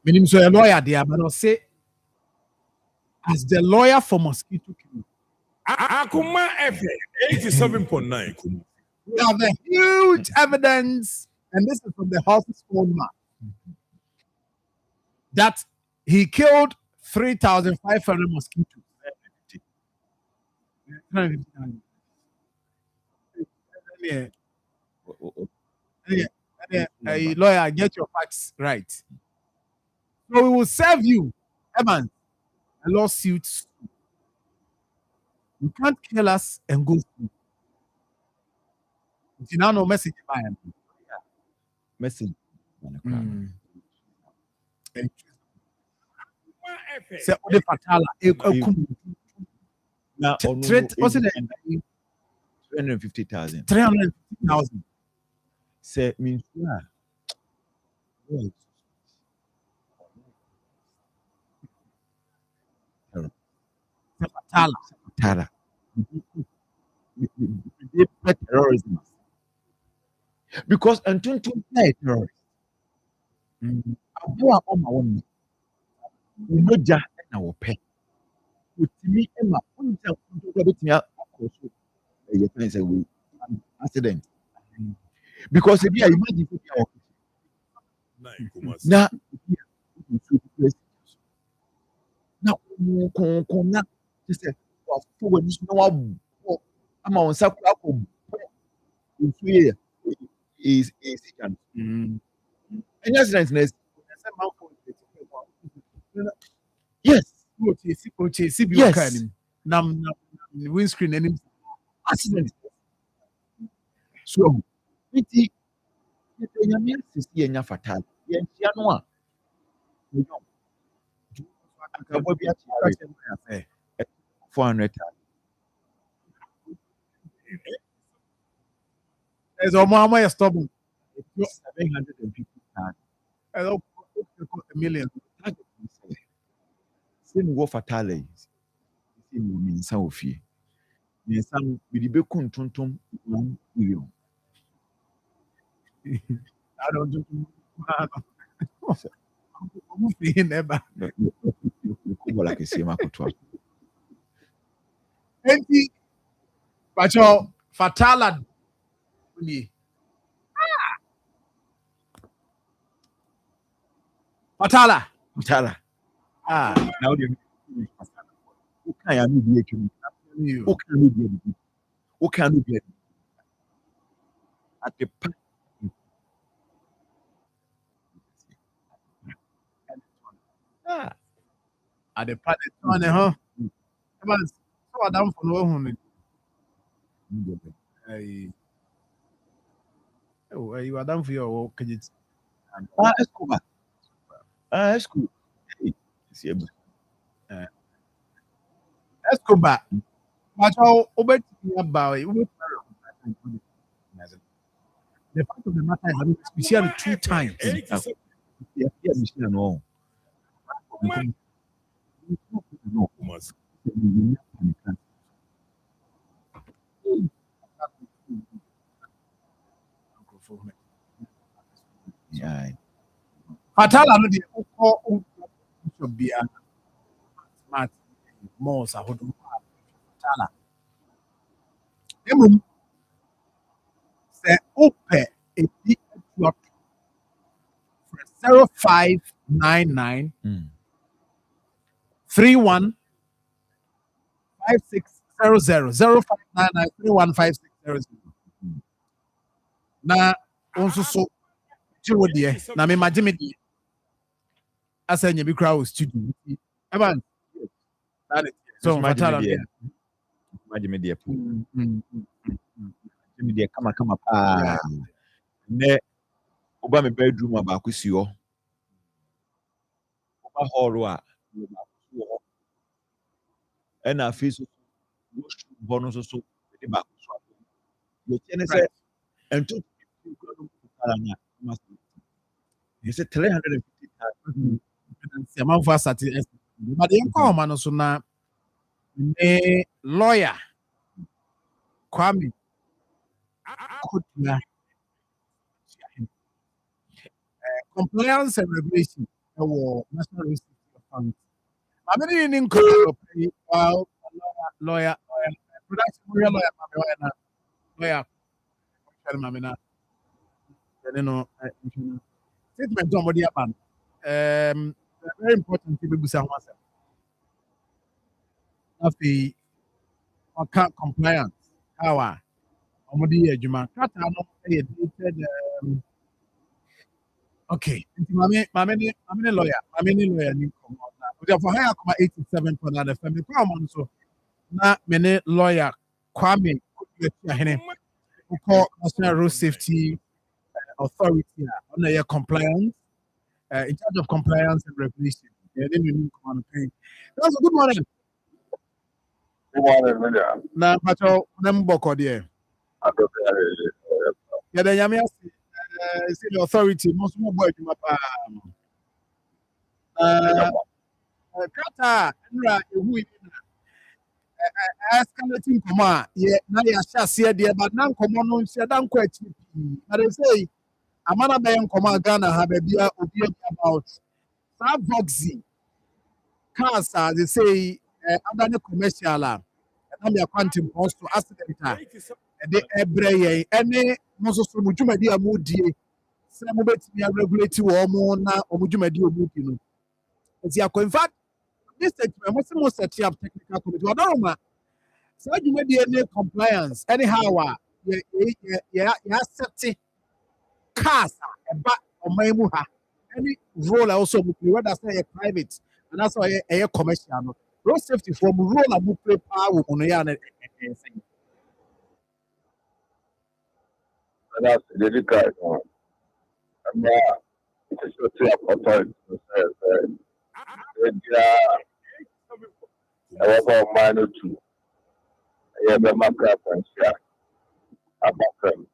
Meaning so a lawyer there, but I'll say as the lawyer for mosquito killing.
Akoma FM 87.9 Kumasi.
We have a huge evidence, and this is from the house's own man, that he killed 3,500 mosquitoes. A lawyer, get your facts right. So we will serve you, Evan, a lawsuit. You can't kill us and go free. You now know message.
Message.
Say the fatala.
Now,
What's it?
350,000.
350,000.
Say means
Fatala.
Terrorism. Because until tonight, terrorists. Abo on my own. We know ja na wo pe. Utimi ema unta kunto betimi akoso. You can say we accident. Because if you imagine na na just say for when you know ama on sa kwa ko is and accident yes yes
Nam windscreen and
accident so iti nyame sisi enya fatal ye ntia no a akabo bi ati 400
there's a mama stubborn
750
a million
sin wo fatale sin wo minsa ofie minsa bi be kuntuntum 1 million
I don't do never.
Kubola kesi makutwa
Enti bacho fatala ni fatala
tala
now the
I am the king. Who can be the who can be at the part
at the part on huh? Come on, so down for no one. Oh, you are down for your work.
Escobar. Escobar.
Escobar. But how about about it? The fact of the matter is that we see it 2 times.
Yeah, no. Yeah.
Fatala no de ukọ bia smart malls ahodo Fatala. Emum se ope edi plot for 0599 31 5600 0599 31 5600 na onso so chiwo de na me magime de asa nya bi kra o studio evan that is so Fatala
Imagine me there kama pa ne oba me bedroom abaako si ho oba hall a and a face bonus so de baako so you can say and to you say 350,000
se man for sati but the come no so na ne lawyer Kwame Kotua compliance and regulation for national research fund. I mean in lawyer production lawyer mamina no statement on body ban very important to be busa ho asem afi account compliance how omodi adwuma kata no e dated okay mame lawyer ni come out now we for hire Akoma 87 for na the family come on so na me ne lawyer Kwame Kotua hene ko National Road Safety Authority on the compliance in charge of compliance and regulation. That's a good morning.
Good morning, Media.
Na pacho nem boko there. Yeah, the Yamia say the authority most more boy to my Kata Nra who escalating command. Yeah, now you shall see there, but now common no share down quite. But they say Amana Bayan command Ghana have a beer about that boxing cars they say under commercial and I'm quantum post to accident de ebreye ene mo so so mudwumadi amudie se mo betimi regulate wo mo na omudwumadi omudi no enti akọ in fact this statement mo set up technical committee wadoroma so adwumadi ene compliance anyhow ya set cars eba omaimu ha any role also whether say private and that's why a commercial no road safety from role abu play power no ya na
That's the difficult one. And it's a authority to say, I was on minor two. I have a macro and share about them.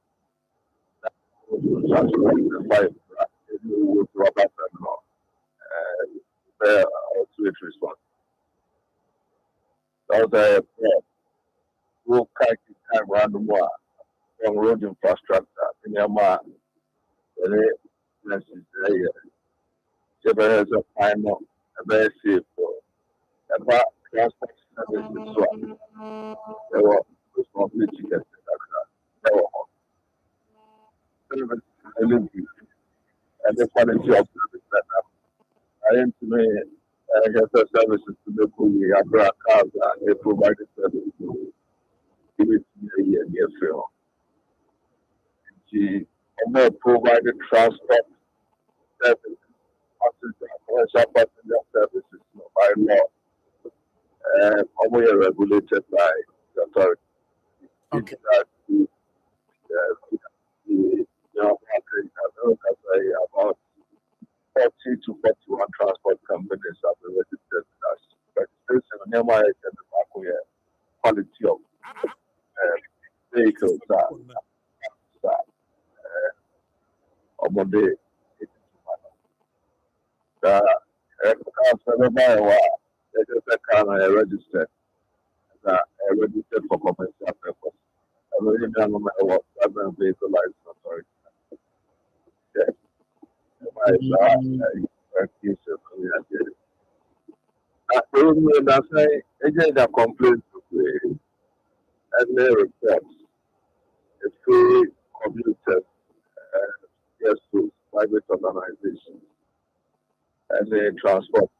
Swift response. That was a we'll kind of random one on road infrastructure in Yama. Never has a final, a very safe about transport services. There were responsibility that there were and the quality of service that I am to me health services to the Kuli, Abra Kaza, they provided services to give it a year near film. She provided transport services, commercial passenger services by law. We are regulated by the authority.
Okay.
About 40 to 41 transport companies have been registered with us. Registration in Myanmar is the quality of vehicles on the registered for commercial purpose. Vehicle license authority. Yes. That's why agent that complains and they report a free commuters yes to private organizations and they transport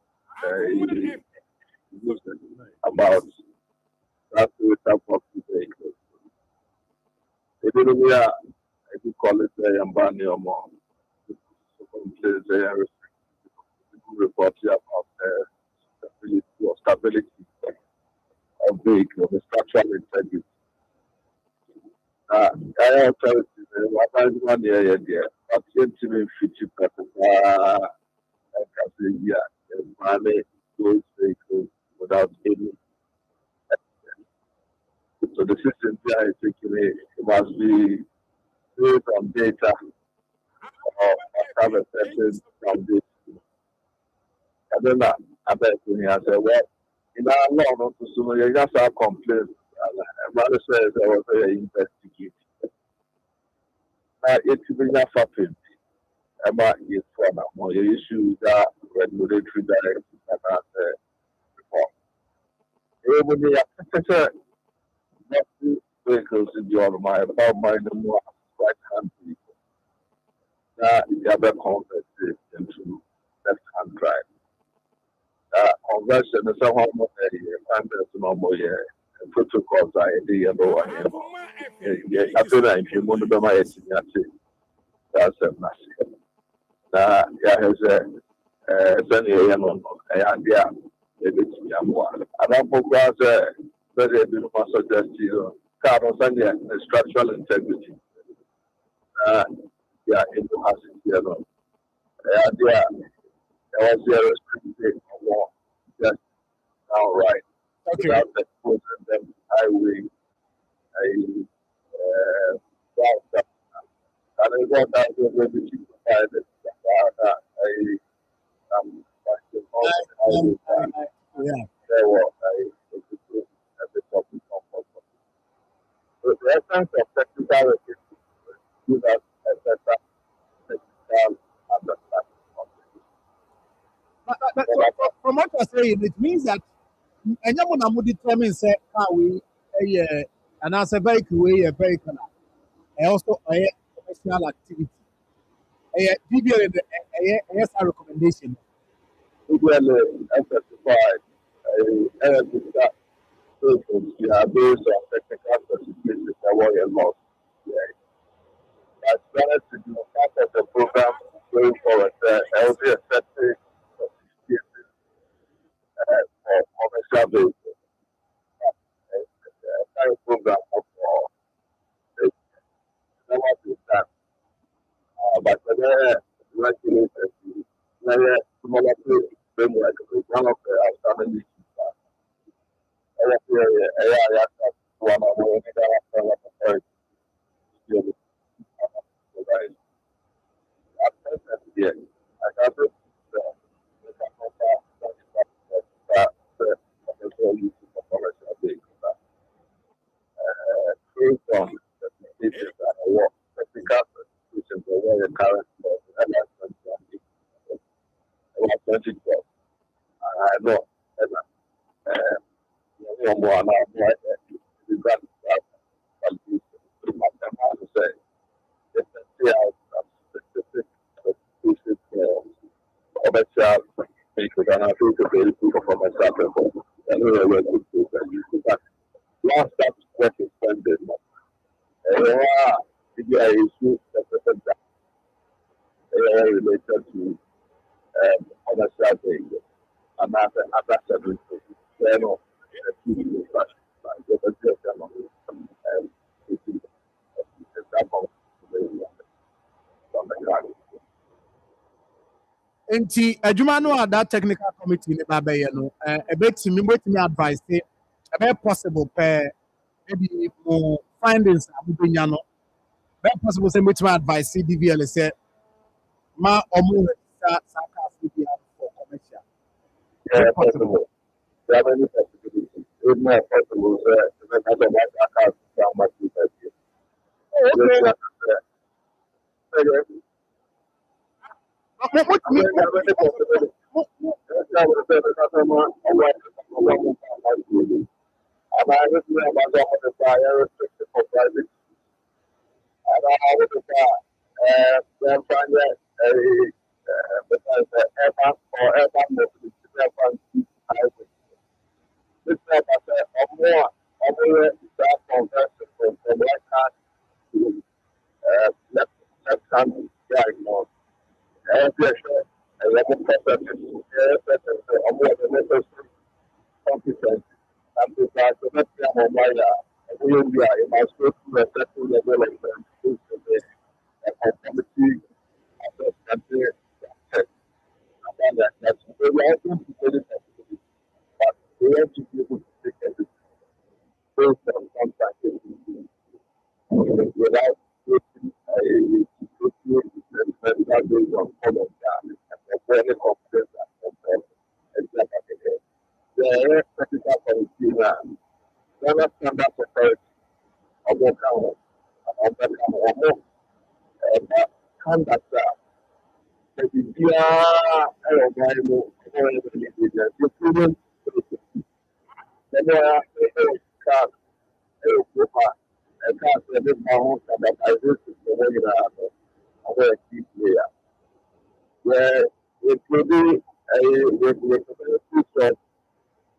about that with vehicles. Even we are, I do call it a Yambani or more. They are report about stability of vehicle, the structural integrity. I have told you that 1 year, but 50%, manage those vehicles without any. So the system here is taking it must be based on data or have a certain foundation. I don't know. I bet when I say, well, in our law, not to so you just have complaints. Mother says I was very investigating. Now, it's been a happen. About is one of my issues that regulatory directives and reform. Even the not vehicles in the other my about my more right hand people. Now, the other converted into left hand drive. Conversion is somehow more a normal year. Protocols are a day ago. I feel like if you want to be my that's a massive. Yeah, has a idea. Maybe it's more. I don't progress very much suggest you car on Sunday structural integrity. Yeah, it has it here. Idea. There was zero restricted more just now, right?
Okay.
Without exposing them highway, and I got that maybe to provide it. There was at the top of the essence of technical is do that as a technical
But from what you're saying, it means that anyone who determines how we and as a vehicle, we a vehicle, also a commercial activity. DBL is a recommendation.
We will specify we are based on technical specifications that were involved. As well as to do part of the program going forward, there will be a setting of certifications for commercial vehicles. The entire program for the what is that? But the regulators, the smaller framework is one of the outstanding issues. One of the yeah, I got it. I know. Commercial because I think a very good performance happened. Anyway, we're good to that. Last time working Sunday. The issue that related to other strategy and other services.
Nti adwuma no a that technical committee ne ba bɛyɛ no ebetumi advice say ɛbɛyɛ possible pɛ maybe mo findings a mobɛnya no ɛbɛyɛ possible sɛ mobɛtumi advice DVL sɛ ma ɔmo register saa cars no bi for commercial.
Yeah, possible. There are many possibilities. It's more possible to make other accounts how much you can get.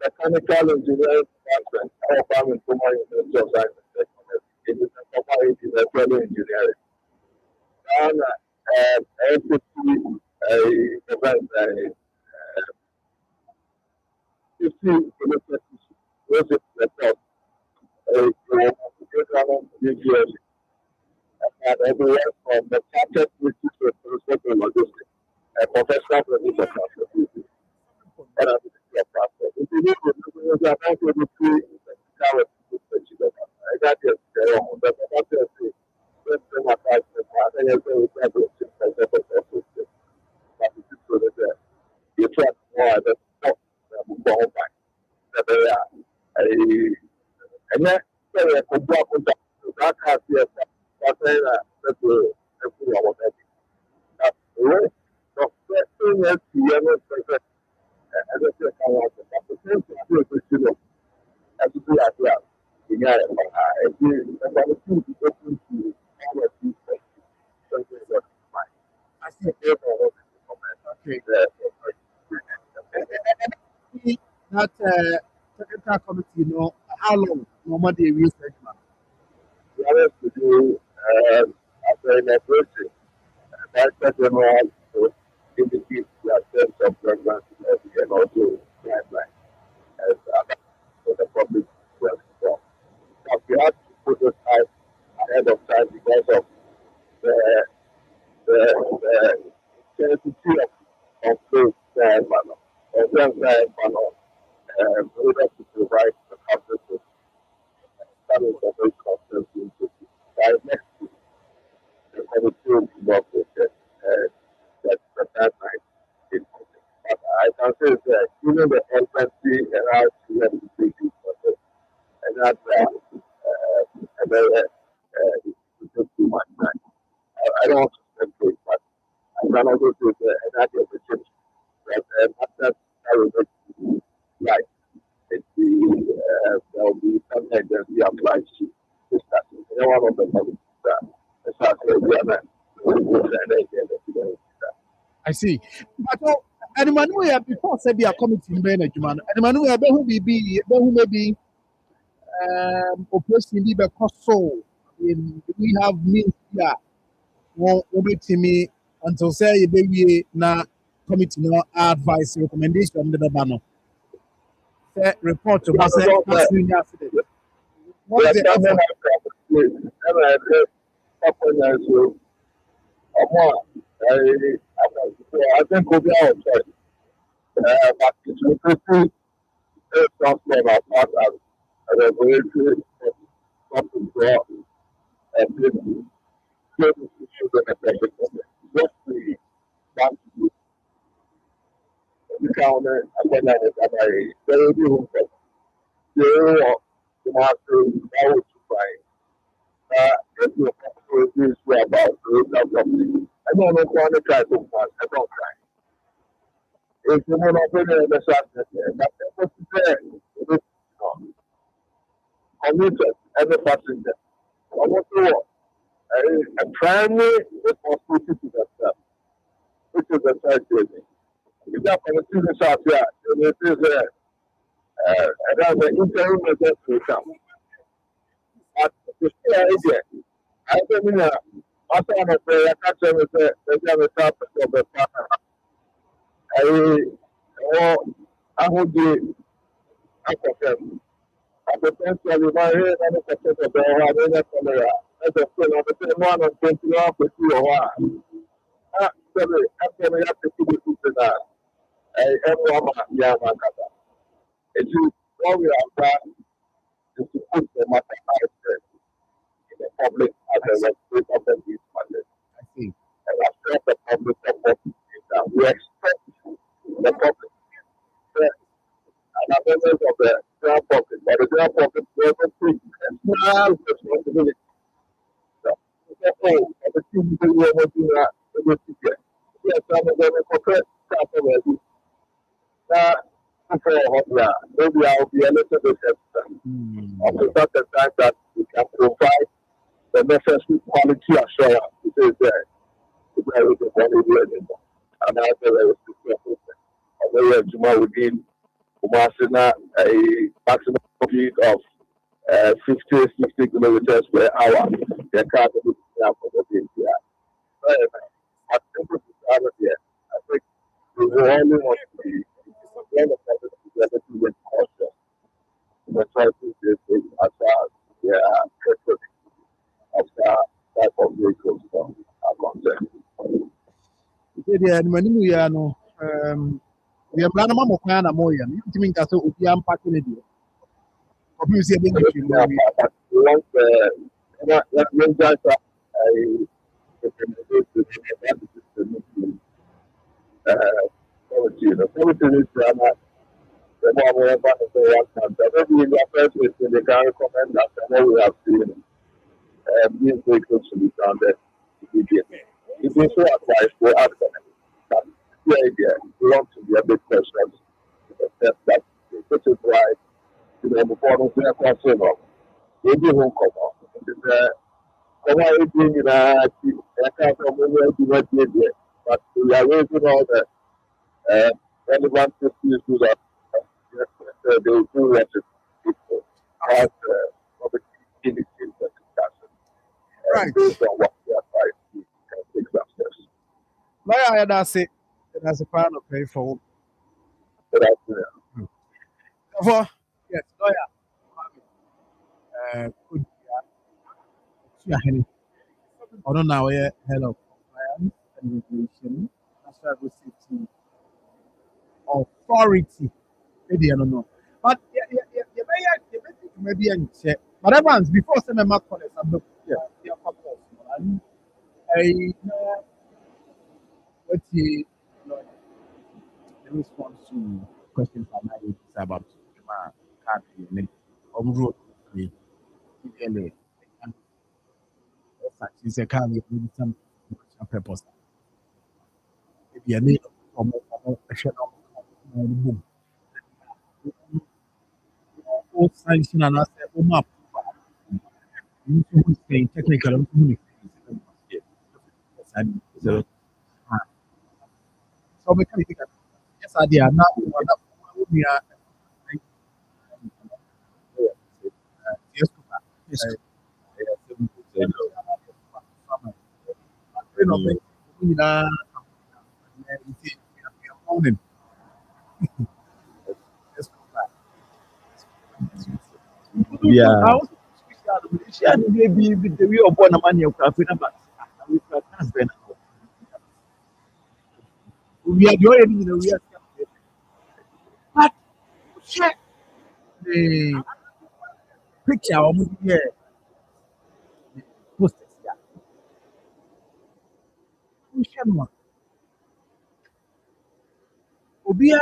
Mechanical engineering department, our in Akoma University of Science and Technology. It is Akoma engineering. And entity event 50 kilometers was it the top and everywhere from the market which is responsible for logistics and professional producer transportation. And I'm the process. If you need to do about 23 hours, I got it. But I got to say, you try more than go back. And then I could walk with that has yes, that's that's what that's right. So first thing is the other person as I said, I want to the same thing as to do as well. You got it. I do about the two to open to our people. Something that's fine. I see okay.
That technical committee, you know, how long normally we research man?
We have to do after an approaching. That's general to indicate the sense of programs and also timeline as for the public platform. But we have to put aside ahead of time because of the sensitivity of those panel. And then panel we have to provide the conferences that is the very conference by next week. The committee will work with it. That night. But I can say that even the empathy and our students to take it for this. And that's it took too much time. I don't want to spend it, but I can also say that another opportunity that after I will make right. There will be some agency applied to this study. One of the public
I see. But And man we have before said be a committee in Ben Juman. And man we have who be who maybe operation be so we have means here. Won't to me until say baby na committee no advice recommendation the banner. Say report to us yesterday. What is the
I think we'll be outside. But it's really something about that and a very good something for and this just the counter and then I very good. The master was trying. If you're about something. I don't know what to try to find. I don't try. If you want to put it in the subject, that's what you say. Commuter, every passenger. I want to work. A primary responsibility to themselves, which is the third thing. If that can see the shop here, then it is and that's an interim measure to come. But the idea, I don't mean after I'm a prayer, I can't say that there's a topic of the partner. I would be potentially my head and the success of the camera. As a friend of the same one and 21 for 2 or 1. After we have to see the people that everyone, Yamakata. It is all we have done is to put the matter out there in the public as a respect of the youth mandate. And after the public support, we expect the public. And I'm members of the ground public, but the ground public will not take a small responsibility. So, the team will be able to get. Yes, I'm going to compare already. Maybe I'll be a little bit hesitant. After certain time that we can provide the necessary quality assurance, it is there. It's very good anymore. And I feel very successful. I'm very much within Kumasina a maximum speed of 60 kilometers per hour. The car will be for the DPI. I think we will only want to be with caution. The choices is as of that type of vehicles are concerned.
we are planning more kind of more. You mean that's what we are packing it. Obviously,
they can recommend that and we have seen these vehicles to be founded immediately. It is so advised for us that the idea belongs to be a big question. That which is why before we are concerned of maybe won't come up. It is but we are raising all the relevant issues that they do what people as public activities and discussion.
Right.
Based on what we are trying to take some steps.
Lawyer, that's it. That's a plan of pay for. Therefore, yes, lawyer. Could I don't know where hello compliance and regulation, national road safety authority. Maybe I don't know. But maybe I check. But Evans, before sending my colleagues, I'm looking and I know what the response to questions I might about my country and road. It's a kind of some purpose. Maybe a need of a shadow boom. All sanction and I said, oh, map. Technical. So we can Yes, I did. Now, yes,
Yeah.
we are the only we are. But check the picture of the posters. Yeah, we share one. Obia,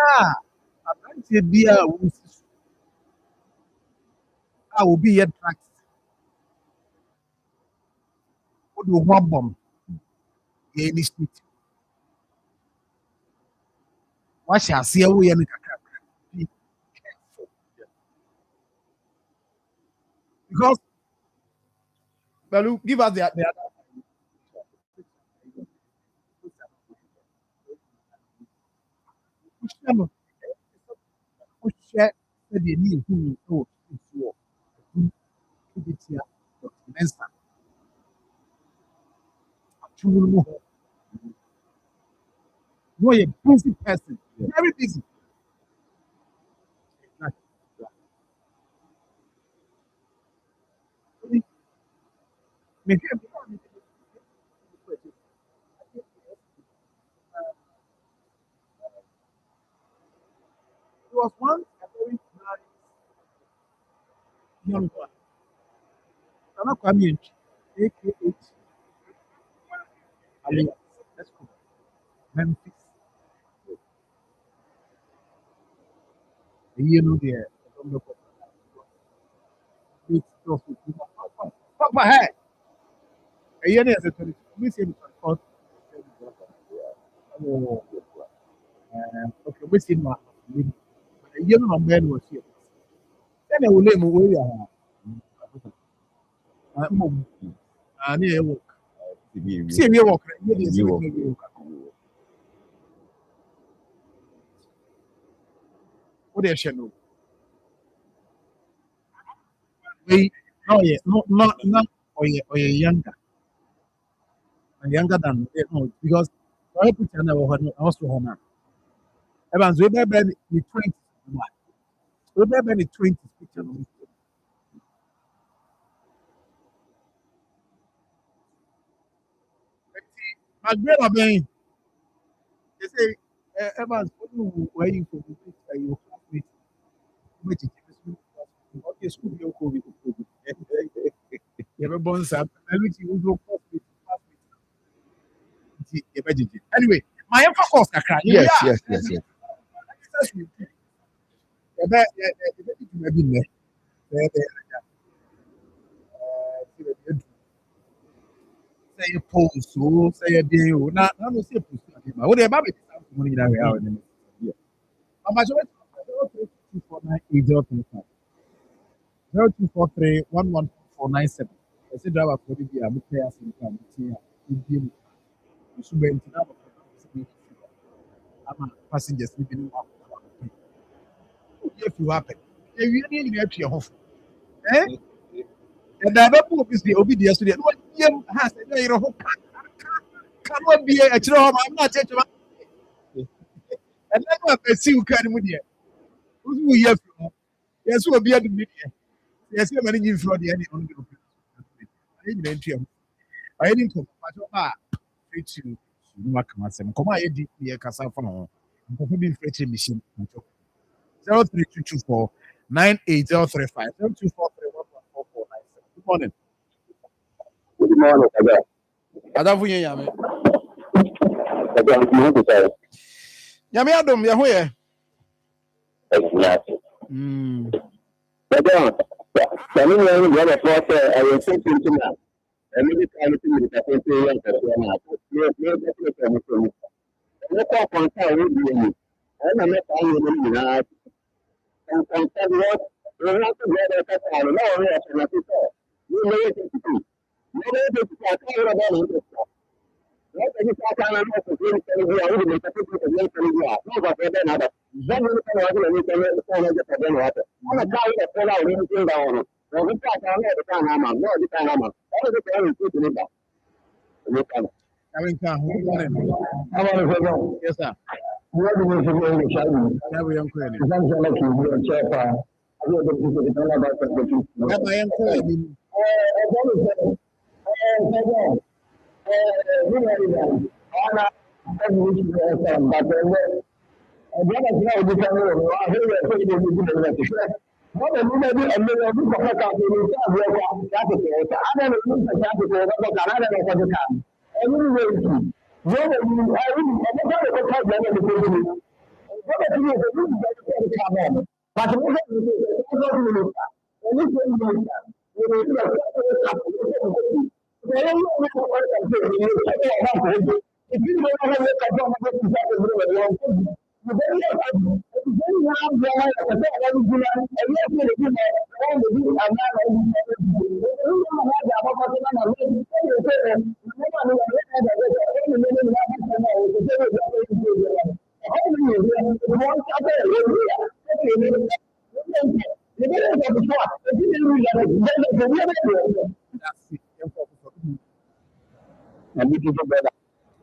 abranteɛ bi a wɔsi so a obi yɛ drugs wode wo ho abɔ m yɛ ne street wahyɛ aseɛ woyɛ no kakrakra be careful because Balu, give us the other wohyɛ no wohyɛ sɛdeɛ ne yɛhu no wɔ street wɔ wode tia mensa atwom no mu hɔ na ɔyɛ busy person very busy mehwɛ there was one a very nice young one. Nana Kwame Nchi, aka Alliance. Let's go. Memphis. The year no there. Papa, hey. A year there's a 20. We see the 24th. Oh, okay, we see my. A year no man was here. Then I will name away. I near work. See me walk. What they should know. We, oh yeah, not, or younger. Younger than no, because I put another also home. Evans, we better the 20. We better the 20 picture. My grandma being, they say, Evans, where you go, you classmate, which is okay, school, you go with you ever born some, and which you go anyway, my uncle calls a cry.
Yes.
Say a post, so say a day, not no say post. What they about money that we are in. How much of it? 0249 0243 11497. I said, driver for the beer, but players in town. You should be in I'm passengers living if you happen. If you need to your home. Eh? And I don't know if the obedience to the one has a very hope. Cannot be a job. I'm not taking and then I see you can with you. Who you have? Yes, will be at the media. Yes, you're managing for the any on the I didn't talk about free to work myself. Come on, I did the Casafa. I'm be free machine. 03224 98035 Good morning.
Good morning, Ada.
Adafu ye yame.
Ada, I'm going to say.
Yame adom ya ho ye.
Exactly. Ada, kami ni orang buat apa? Ayah sendiri tu nak. Kami kalau tu kita pun yang kerja nak. Dia betul betul. Kita kontak orang dia ni. Ana nak tahu ni nak. Kontak dia. Orang tu dia ada kata, "Nah, orang yang nak tu. Ni mereka tu. Mereka tu tak tahu apa ni."
Kevin Khan, good morning. Yes, sir. Kevin Young Queen. Kevin Young Queen.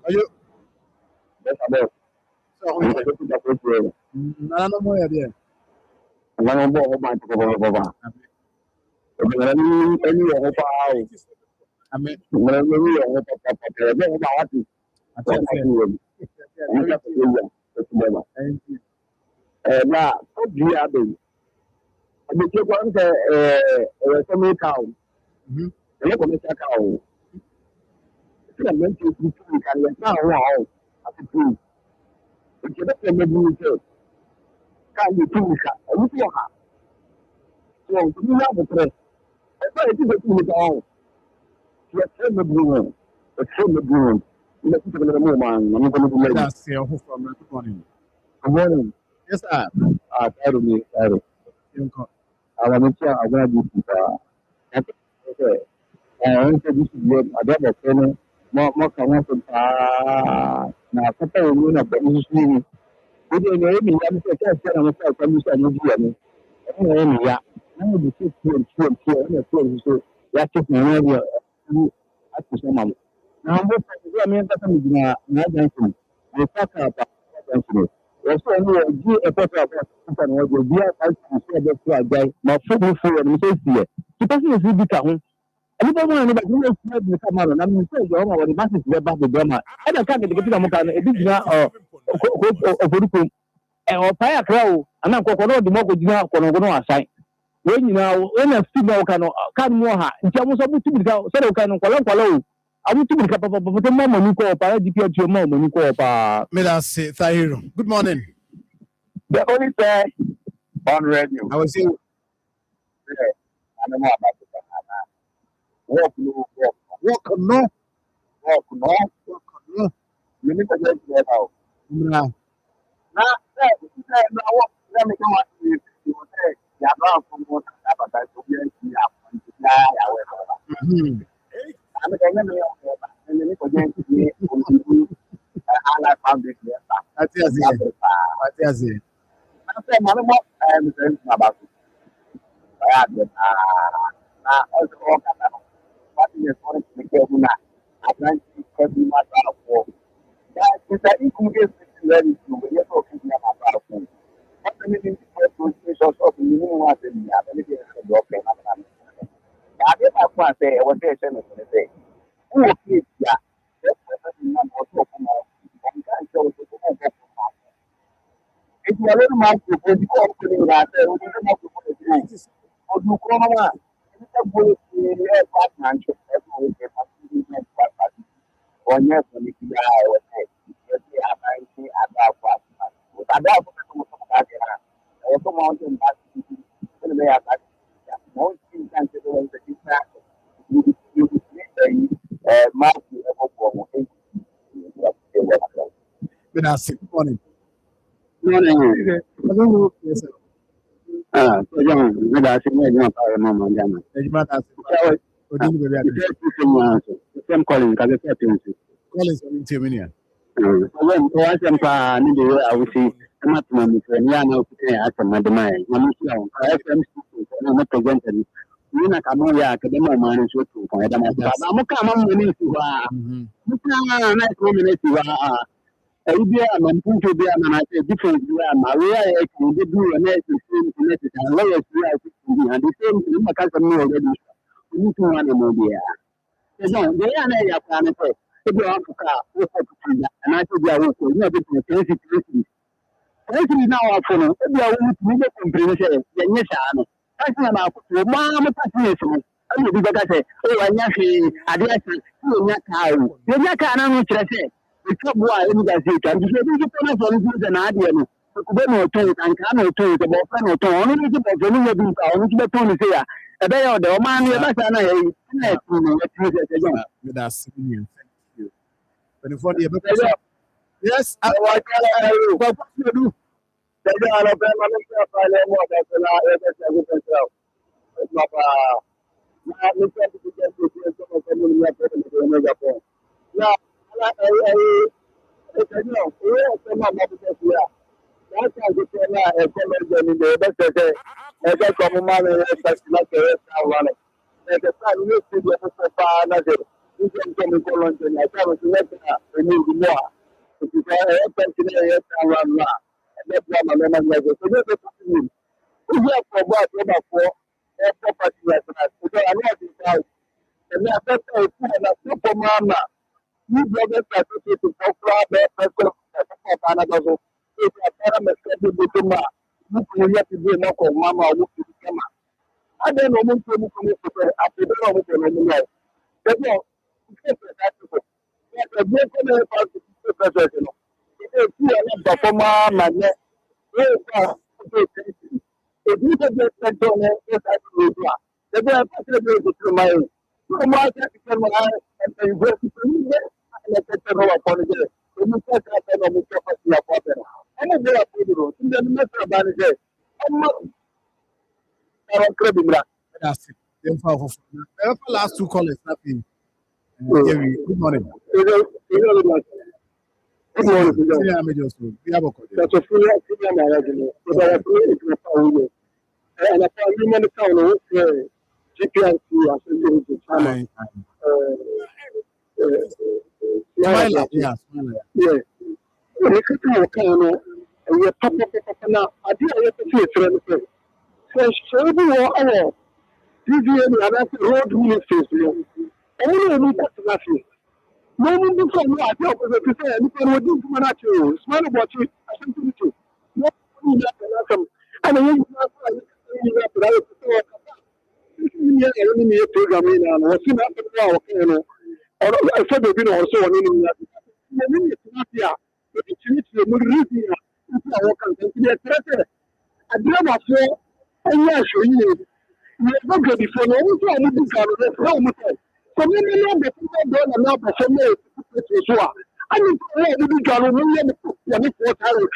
Are you? No more there. That's your hope from good morning. Yes, sir. Tahiro. Good morning.
The only thing on radio.
I was saying,
Walk no. You need to get there now. Now, what? Let me come and see you. You are not from what I to be here. I'm going
good morning. Yes, sir. Collins on Intimania.
When Coasampa, Nidia, I will see a maximum for Yana at another mine. Mamusha, FM represented. Nina Kamoya, Academy Minus with two for Adam. I'm coming to nice woman. Idea and point to be a different Maria can do a nice and lawyers and the same thing because of me already. We need to run a movie. They are not planning for Africa, and I told you I was not a situation. Actually, now I follow. Every hour we make comprehension. Yes, I know. That's not our mama. I will be better. Oh, I know. I did. You not how. You not can say. The top boy, you guys say, and you say, you an idea. No told and cannot told about friend or tone. Only the beginning of the town, which the tone is here. A day or the man,
That's thank you. But if you yes, I want to do. That's it. Last two callers. Good morning. We have a call.
That's a full and I found human town GPIC
Yes.
yeah. We could do a kind of a public now. I did a friend. So, our road ministers. Only we got nothing. No one before me, I tell you to say, and people would do to smile about it. I think to do. No one and I use program and was in or I said, also on any I dream of you, and yes, you not good before no one to so many number people don't allow for some to I mean, we got a million for time.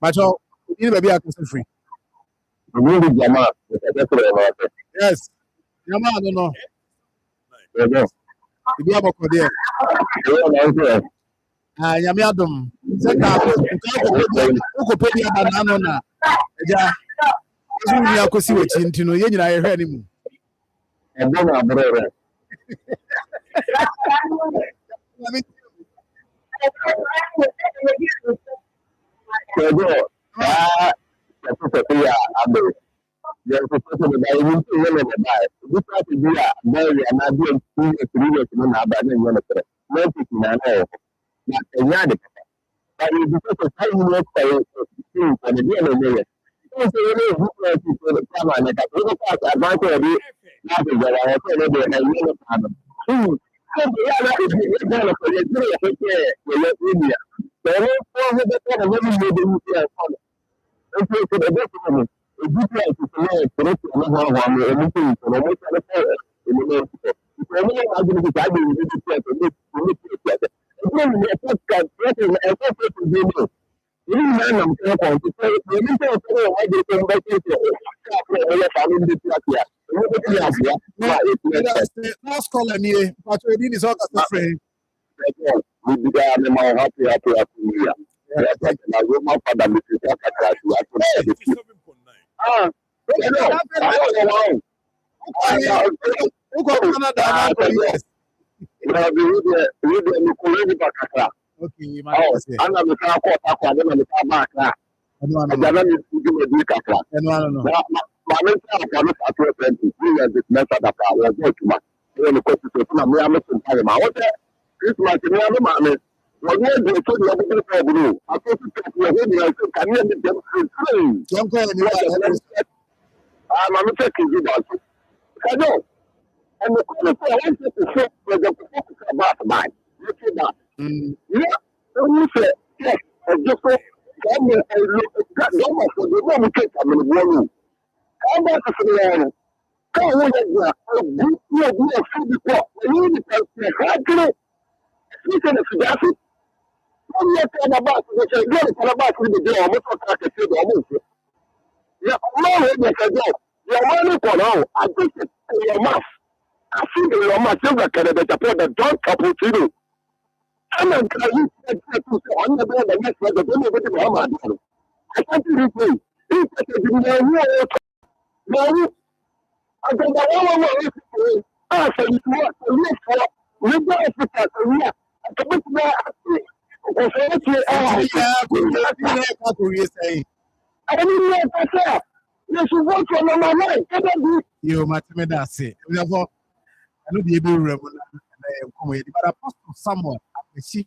But you baby are free. Yes. Yama, I don't know. If you have a code there. Yami Adam. Ukopedia banana. Ja. You are kosi wechi ntino ye nyina ye hwe ni mu.
There's a person that I need to learn about. This has to be a very and I do 3 years in about the no people I know. Not a yard. But it's because of time you work for things and the other way. So you know people come on like a little part advantage of it. Not that I have to do a little problem. So the other is the for the 3 years with India. So for the better when you do it. Okay, so the best
Last call anyway, but we need is all the free. You Matimeda say, therefore, I know the able revenue, but Apostle Samuel, I see,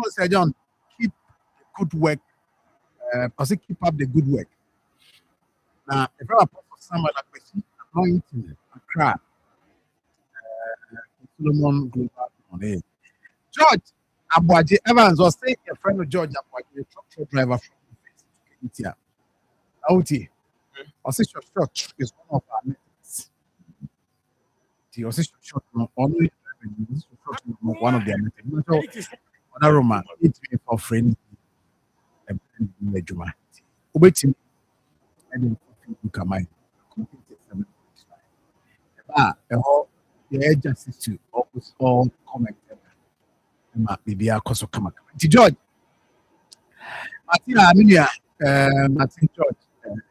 Sir John, keep good work, because keep up the good work. Now, if I Apostle Samuel, I see, anointing, Accra, Solomon Global on there. George Abuaje Evans was saying a friend of George Abuaje, a truck driver from India. Auti, Osisho Church is one of our methods. The Osisho Church, only one of their methods. So, Roma, it's for friend. Juma. Ubeti, I didn't come my the agency to always all comment. Maybe I also come. George, Martina, Amelia, Martin George.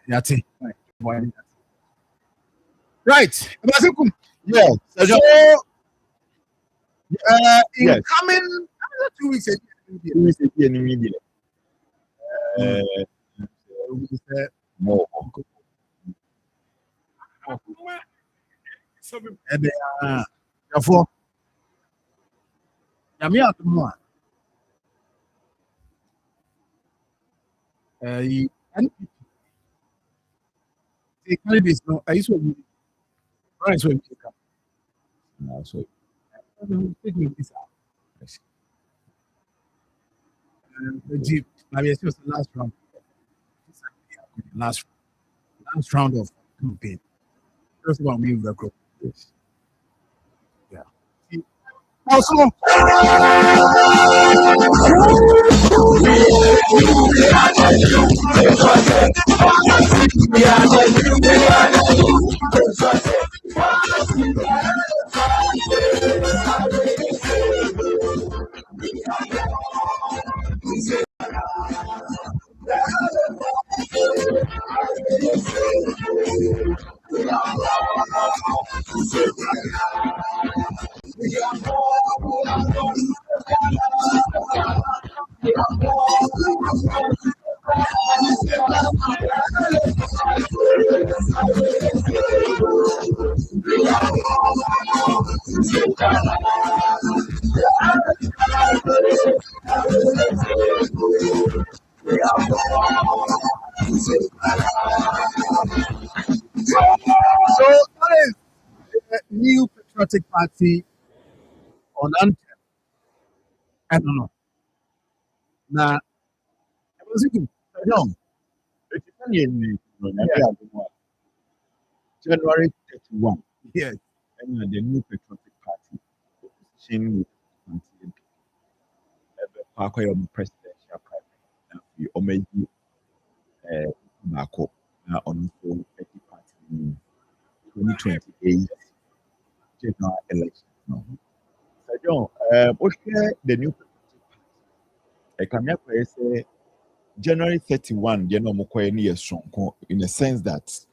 Yati. Right.
Yeah.
So,
Yes.
coming 2 weeks ago.
No.
And therefore, Yamia Tomua. The candidates no, I used to right so so take me this out. The Jeep, maybe it was the last round. Last round of campaign. First one we will go. Yeah. Also, that is the new patriotic party on Anthem. I don't know. Now, I was thinking,
January 31.
Yes.
And the new patriotic party opposition with presidential primary. Omeji Marfo on the party in 2028 general election. No. So John, what's the new patriotic party? I come here say January 31, you know, in the sense that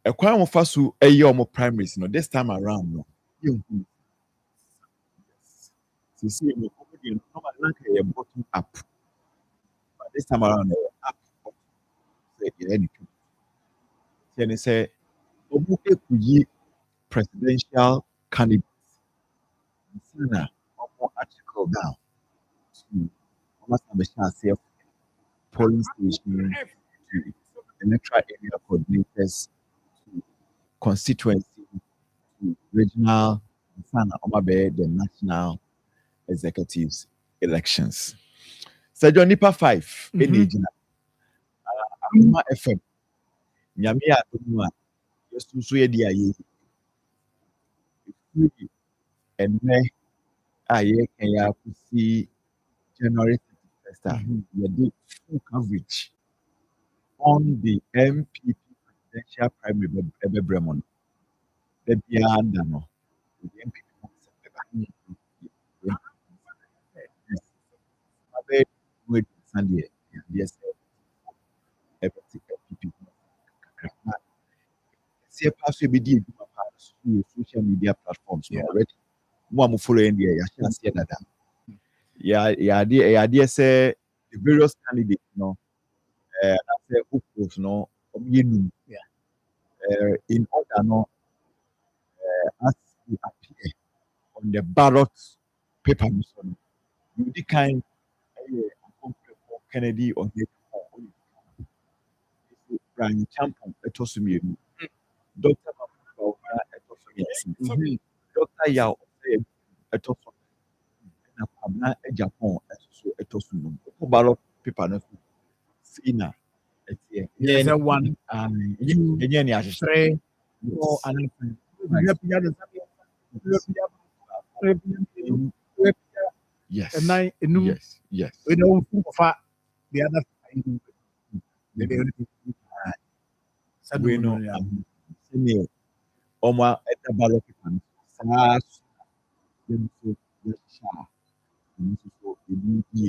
a crime of us who a year more primaries, this time around, no. You see, a bottom up, but this time around, up. Say, say, presidential candidates. Sana, article down to almost have polling station, to electoral area coordinators, to constituency, to regional, the national executives elections. So John Nipa 5 in Agina. Akoma FM. Nyame adom a yesu so ye dia ye. Enne a ye kan ya kusi January 31st. We did full coverage on the MPP presidential primary Bremon. The beyond no. The MPP with Sunday. Yes. See, possibly be social media platforms already. One following the I see that. Yeah, say the various candidates, I say who no, in order, no, as we appear on the ballot paper, you the kind Kennedy or Brian Champon, a tosumi, Dr. Dr. Yao, a tosum, a Japan, a tosum, ballot paper, no, Sina,
Yes, one. You three, 4, and
yes,
and 9.
Yes.
We don't think of the other side.
We know. Oma at the ballot paper.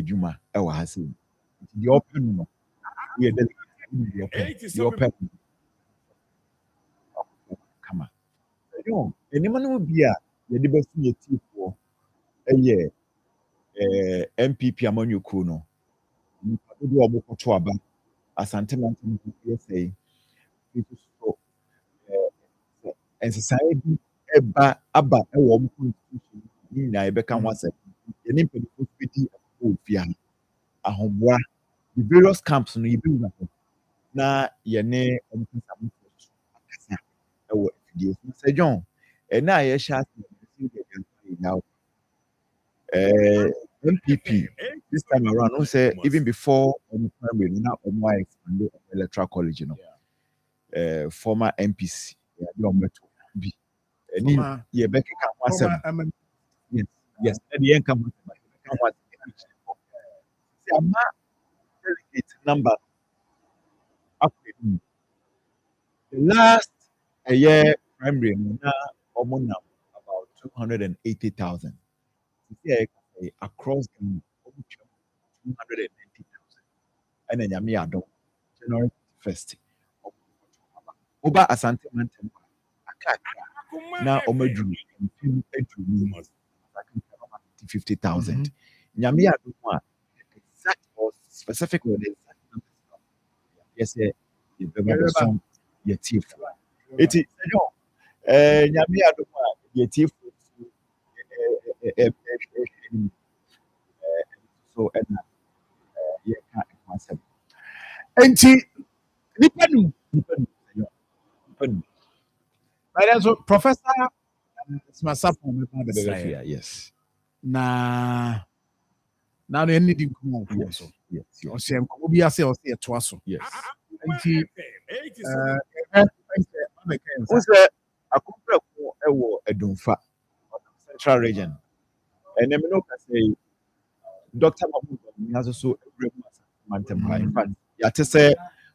Juma, the open. We are the open. Come on. Anyone will be the diversity for a year. MPP among you, Kuno. Do a book or two as sentiment say. And society eba aba ewo constitution ni na ebe kan wase ye pe the fit ofia ahomboa the various camps no ibi na ye ne omkasa akasa ewo fidie so John na ye sha now MPP this time around no say even before on primary na omo expand the electoral college former MPC the ometo bi ye back can yes the income can was delegate number up the last a year primary now about 280,000 across the 290,000 and then Yamiado January 1st over Asante Mountain now Omedru 50,000. Nyame adom exact or specific with the exact numbers. Yes, the better song your teeth. It is Nyame adom your teeth. So yeah, concept.
And see, depending. But also, Professor Smasapo,
yes.
Now the ending come on.
Yes.
Or say, Obi, I say, or say, a twasso.
Yes. Who said Akoma Ewo Edumfa, Central Region? And then no say Dr. Mahmoud has also Mantempa. In fact, Yate say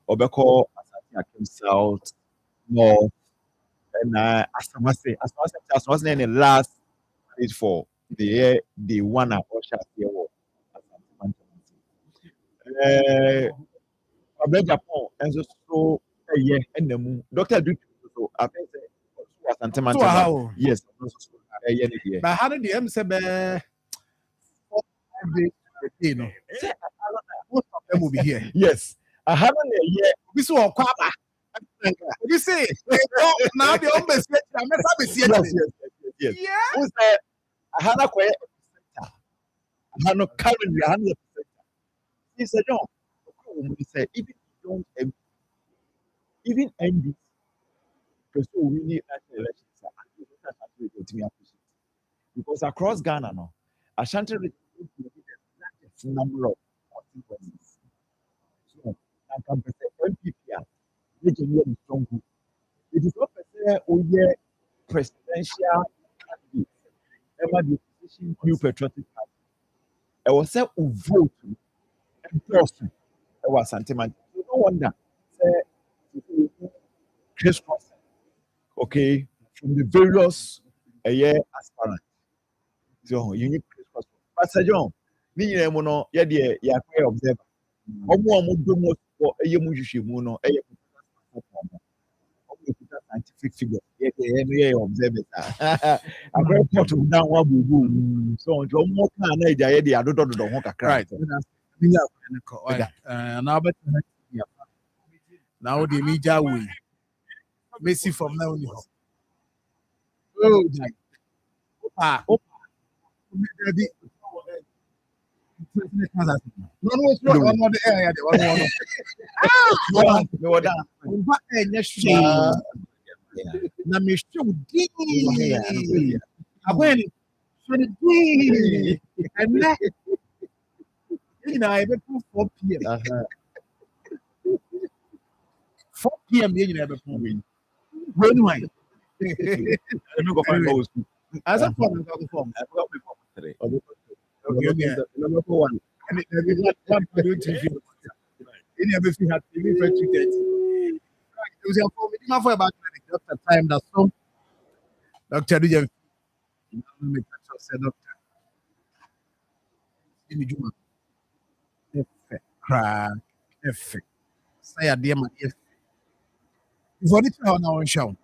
Obeko Asante South, North, and Asamase in the last stage for the year the one at Osha Yewo. Japan and so yeah, and the moon. Dr. Duke, so I think
So how?
yes,
But how did the M say 4 days you know? Most of them will be here.
yes. I haven't a year.
We saw Kwaba. You see, now the home base. I'm not
Yes. Who's that? I had a quiet. I had no currently 100%. He said, no. He said, even don't even end this, because we need national elections. Because across Ghana now, Ashanti region is the largest number of constituencies. So, I can say MPP region is strong. It is not per se only presidential candidate. Ever the opposition New Patriotic Party. I was say vote endorsing. It was sentiment. So no wonder say crisscross. Okay, from the various aspirants. So you need crisscross. Pastor John, ni nyina mu no ye de ya kwai observer. Omo do mo for mu hwehwe mu no scientific figure. Yeah, observers. I very important down one bubu. So omo kan na eja ye de adodo ho kakra.
Right. Now the media way. Messi from now on. Oh, Four PM, you never win. When I go find those. As a form, I forgot before today. Number one. And it was one in everything had to be very treated. It was for about the time that some Dr. Dujan said, Doctor, effect. Say a dear man, if for it on our show,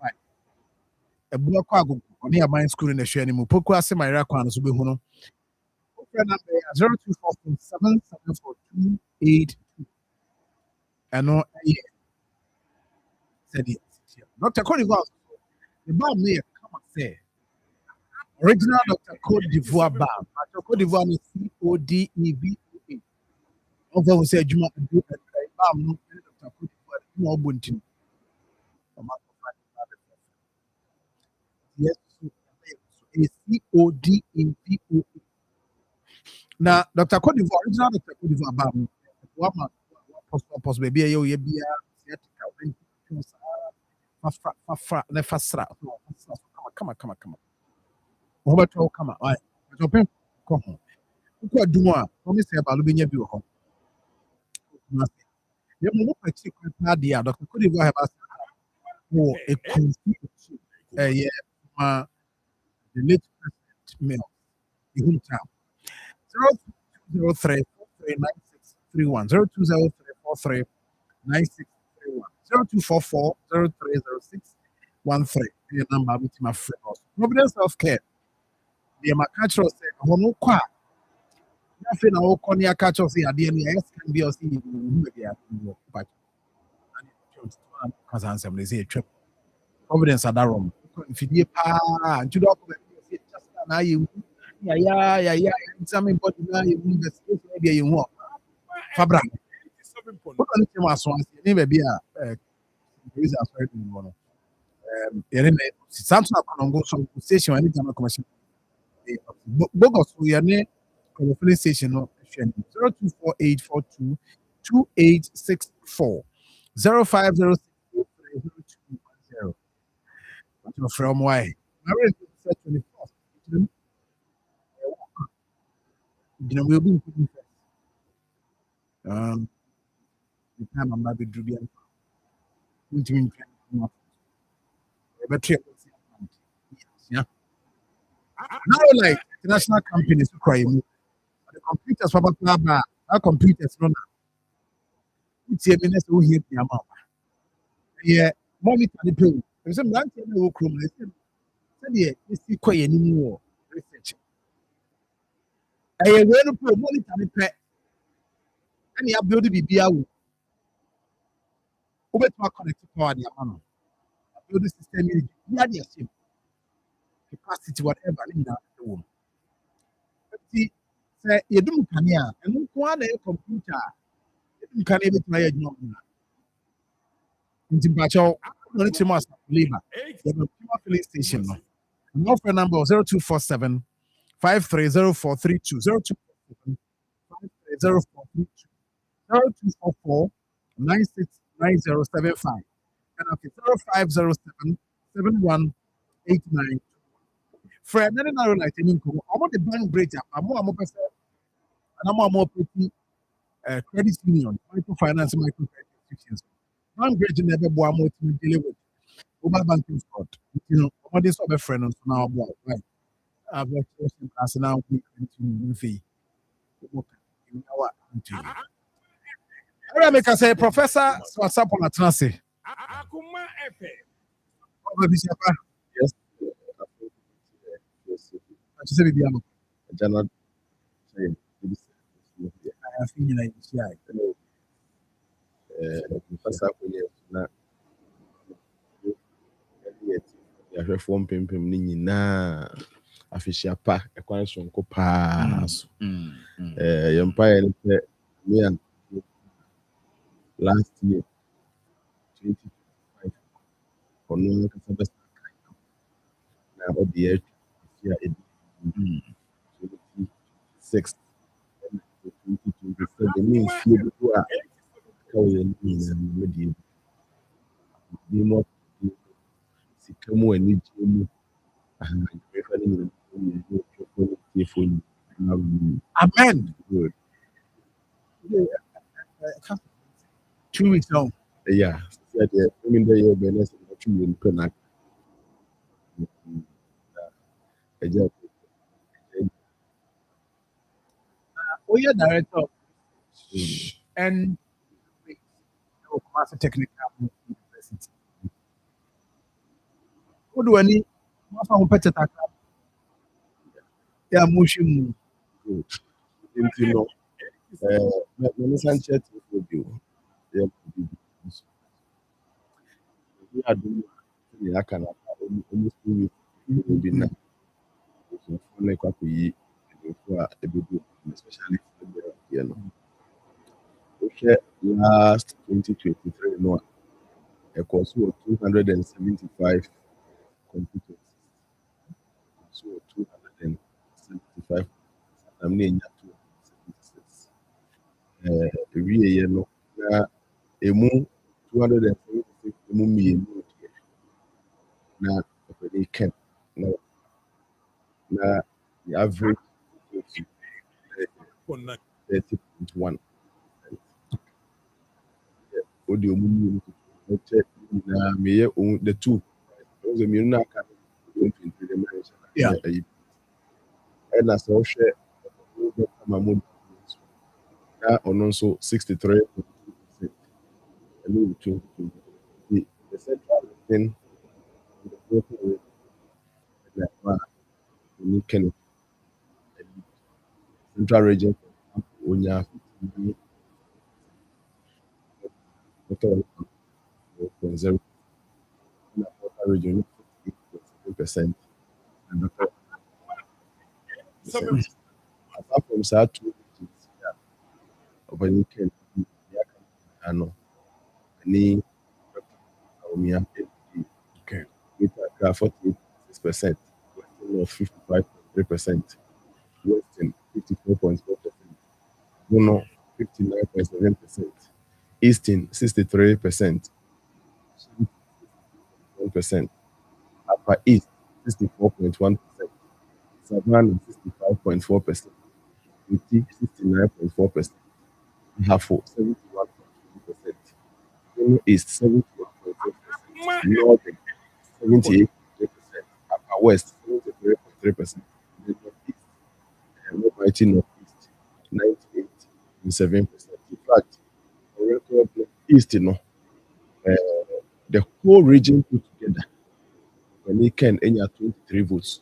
a block on near my school in the show anymore. Poco say my raquan so be huno. 0244777428 and no said it. Dr. Cody was the bomb near come and say original Dr. Cote d'Ivoire bar. Dr. Cote d'Ivoire is CODEVOA. Over we say Juma and do a bomb no Dr. Cote d'Ivoire no bunting. Yes, CODEVOA. Now, Dr. Cote d'Ivoire, original Dr. Cote d'Ivoire, possible be a year, come on. Robert, come on. Open, come on. Who could do more? Promise about being a view. You know, Dr. Cote d'Ivoire have asked a constitution, the late president male, the whole town. 0203-439631. 0244-030613. The number with my friend. Providence Healthcare. The Macatro said, "Hono kwa." Nothing I will call near catch of the DNA can be also but because answer they say trip. Providence at that room. If you and you don't just now you. Yeah. Some important investigation maybe you want. Fabra. What on the last one? Maybe is a certain one. Samson Congo station and it's a commercial. Bogos, we are near the station 0248422864. 0506. From why? Marriage is 24th. We'll be in the time I'm not be Drubian. Yeah. Now, like international companies, the computers, our computers, no, it's a minute who hit the amount. Yeah, monitor the pill. There's some land in Chrome. Yeah, it's quite anymore research. I will monitor the pet. And you have built the BBA. Over to my connected power, the amount. Build the system. You are the same capacity, whatever in the room. See, say you don't come here and one computer. You can't even try a job. In Timbacho, only two months labor. You have a filling station. No phone number 0247 530432 0247 530432 0244 969075 and okay 0507 7189. Fred, then I like any I'm on the bank breaker. I'm more person and I'm more pretty credit union, microfinance, microcredit institutions. Bank breaking never more to deal with over banking fraud. All this other friend now right. I've got some class now we continue fee. I make I say Professor Swasapon Atlasi.
Akoma FM.
Yes.
I just said the
General.
I have seen like
Professor na yɛhwɛfoɔ mpempem no nyinaa afehyia pa ɛkwan sonko paa so yɛmpaeɛ no sɛ me and last year 2025 ɔno ankasa bɛsa na ɔde yɛafia ɛdi 26 2027 ne mfie dodo a ka wɔ yɛn nyinaa mɛdeɛ bi mu sika mu ani gye mu
Amen.
Good.
2 weeks now.
Yeah. I mean, the year Benes actually in Penac.
Oh, yeah, director. And Master Technical University. Who do any Marfo better than yeah, motion.
You know, Sanchez will do. We are doing the Akana almost 2 weeks. Will be now. So, like what we especially you know. Okay, last 2023, no, a course of 275 computers. So 275. I'm near 276. Every year, no, a moon 276 moon now they can no. Now the average is 30.1. Audio moon the two. Those are me
Yeah.
And as I share, now on also 63%. The central thing, central region, Onya, region 8%, and apart from South two regions, over the can ano any
Okay.
with 46%, Western 55.3%, Western 54.4%, Mono 59.7%,
Eastern 63%, 1%, Upper East 64.1%, Savannah 65.4%, Uti 69.4%, Marfo 71.1%, Kano East 71.4%, Northern 78.3%, Upper West 73.3%, the Northeast and Mighty Northeast 98.7%. In fact, on record, Northeast, the whole region put together, when it can any 23 votes.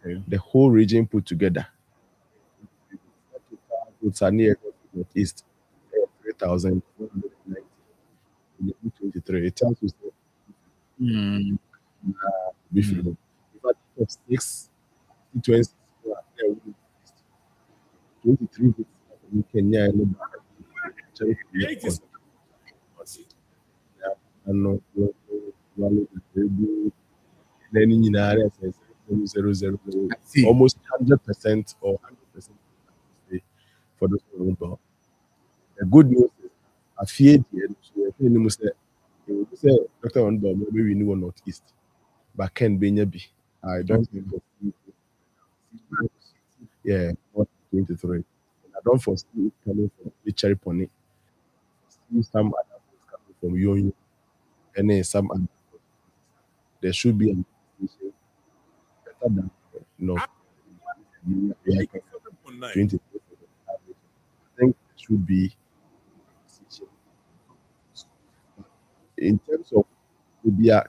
Okay.
The whole region put together, votes are near Northeast, 3,190 in the 23. It tells us that
Mm.
Bifilo. In fact, of 6 constituencies, 23 votes in Kenya and
I see.
almost 100% or 100% for those who don't know. The good news is, I fear the Dr. Onbo, maybe we knew Northeast, but Ken Benyabi. I don't think not 23. And I don't foresee it coming from the Cherry Pony. See some other votes coming from Yoyo and then some other. There should be an investigation better than yeah, 23. I think there should be in terms of media